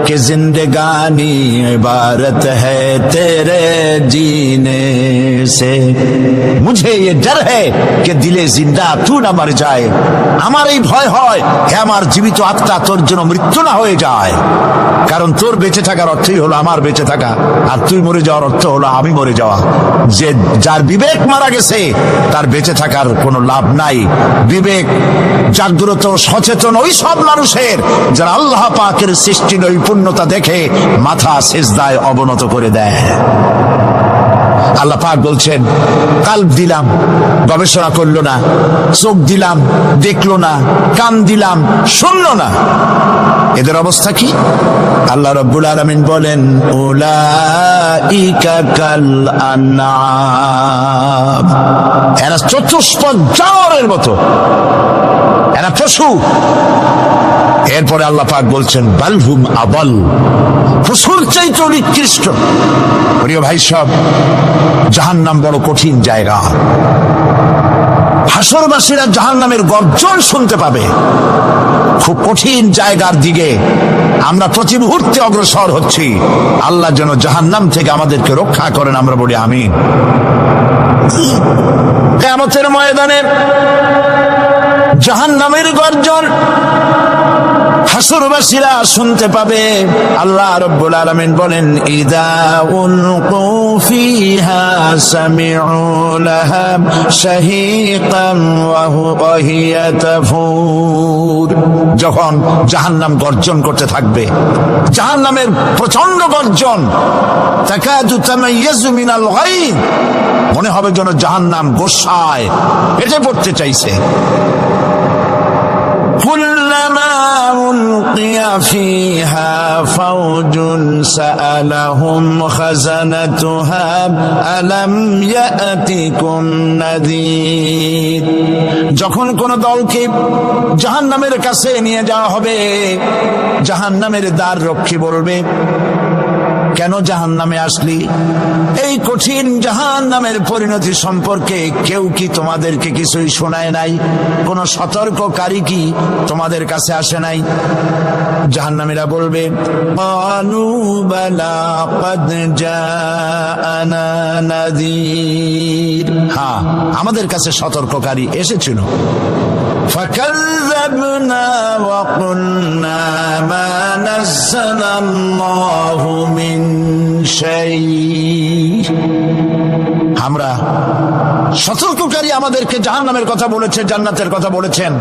कि जिंदगानी इबारत है तेरे जीने से, मुझे ये डर है कि दिले जिंदा तू ना मर जाए। আমার এই ভয় হয় হে আমার জীবিত আত্মা তোর জন্য মৃত্যু না হয়ে যায়, কারণ তোর বেঁচে থাকার অর্থই হলো আমার বেঁচে থাকা, আর তুই মরে যাওয়ার অর্থ হলো আমি মরে যাওয়া। যে যার বিবেক মারা গেছে তার বেঁচে থাকার কোনো লাভ নাই। বিবেক জাগ্রত সচেতন ওই সব মানুষের যারা আল্লাহ পাকের সৃষ্টি নৈপুণ্যতা দেখে মাথা সিজদায় অবনত করে দেয়। আল্লাহ পাক বলছেন, কাল্ব দিলাম, গবেষণা করলো না, চোখ দিলাম, দেখলো না, কান দিলাম, শুনলো না, এদের অবস্থা কি? আল্লাহ রাব্বুল আলামিন বলেন, উলাইকা কাল আনআম, এরা চতুষ্পদ জানোয়ারের মতো, এরা পশু। এরপরে আল্লাহ পাক বলছেন, বালহুম আবাল, পশুর চাইতে নিকৃষ্ট। প্রিয় ভাই সব, জাহান্নাম বড় কঠিন জায়গা। হাসরবাসীরা জাহান্নামের গর্জন শুনতে পাবে। খুব কঠিন জায়গার দিকে আমরা প্রতি মুহূর্তে অগ্রসর হচ্ছি। আল্লাহ যেন জাহান্নাম থেকে আমাদেরকে রক্ষা করেন, আমরা বলি আমিন। কিয়ামতের ময়দানে জাহান্নামের গর্জন হাসরবাসীরা শুনতে পাবে। আল্লাহ রাব্বুল আলামিন বলেন, ইদা উলকু ফিহা সামিউ লাহা শাহীকান ওয়া হিয়া তাফুর, যখন জাহান্নাম গর্জন করতে থাকবে, জাহান্নামের প্রচন্ড গর্জন, তাকাদু তামাইয়াজু মিনাল গায়ব, মনে হবে যেন জাহান্নাম গোসায় ফেটে পড়তে চাইছে। কুল্লামা উলকিয়া ফিহা ফাওজুন সাআলাহুম খাজানাতুহা আলাম ইয়াতিকুম নাযীর, যখন কোন দলকে জাহান্নামের কাছে নিয়ে যাওয়া হবে, জাহান্নামের দ্বার রক্ষী বলবে, কেন জাহান্নামে আসলি? এই কঠিন জাহান্নামের পরিণতি সম্পর্কে কেউ কি তোমাদেরকে কিছুই শোনায় নাই? কোন সতর্ককারী কি তোমাদের কাছে আসে নাই? জাহান্নামীরা বলবে, ক্বালু বালা ক্বাদ জাআনা নাযীর, হ্যাঁ আমাদের কাছে সতর্ককারী এসেছিল। فكذبنا وقلنا ما نزل الله من شيء, আমরা সতর্ককারী আমাদেরকে জাহান্নামের কথা বলেছে, জান্নাতের কথা বলেছেন,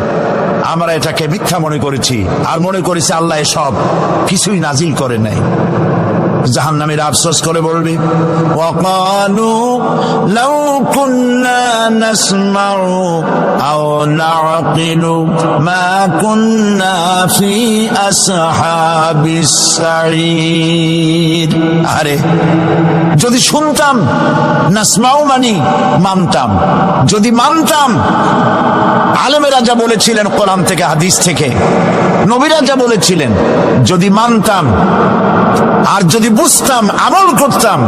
আমরা এটাকে মিথ্যা মনে করেছি আর মনে করেছি আল্লাহ সব কিছুই নাজিল করে নাই। জাহান্নামীরা আফসোস করে বলবে, ওয়াকালু লাউ কুন্না নাসমাউ আও নাআকিলু মা কুন্না ফি আসহাবিস সাঈর, আরে যদি শুনতাম, নাসমাউ মানি মানতাম, যদি মানতাম, আলেমেরা যা বলেছিলেন কোরআন থেকে হাদিস থেকে, নবীরা যা বলেছিলেন, যদি মানতাম আর যদি বুঝতাম, আমল করতাম,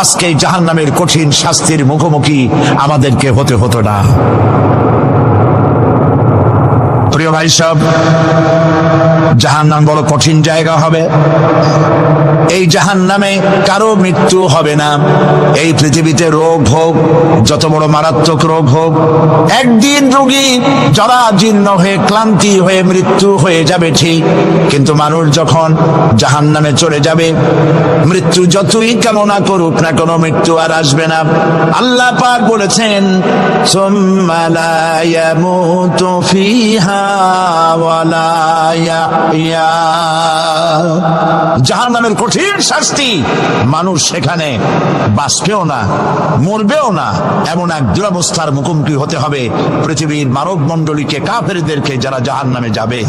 আজকে জাহান্নামের কঠিন শাস্তির মুখোমুখি আমাদেরকে হতে হতো না। প্রিয় ভাই সব, জাহান্নাম বড় কঠিন জায়গা হবে। এই জাহান্নামে কারো মৃত্যু হবে না। এই পৃথিবীতে রোগ হোক, যত বড় মারাত্মক রোগ হোক, একদিন রোগী জরাজীর্ণ হয়ে ক্লান্তি হয়ে মৃত্যু হয়ে যাবে ঠিক, কিন্তু মানুষ যখন জাহান্নামে চলে যাবে, মৃত্যু যতই কামনা করুক না কোনো মৃত্যু আর আসবে না। আল্লাহ পাক বলেছেন সুম্মা লা ইয়ামুতু ফিহা ওয়া লা ইয়াহইয়া। জাহান্নামের কঠিন শাস্তি, মানুষ সেখানে বাঁচবেও না, মরবেও না, এমন এক দুরবস্থার মুখোমুখি হতে হবে পৃথিবীর মানব মণ্ডলীকে, কাফেরদেরকে, যারা জাহান্নামে যাবে।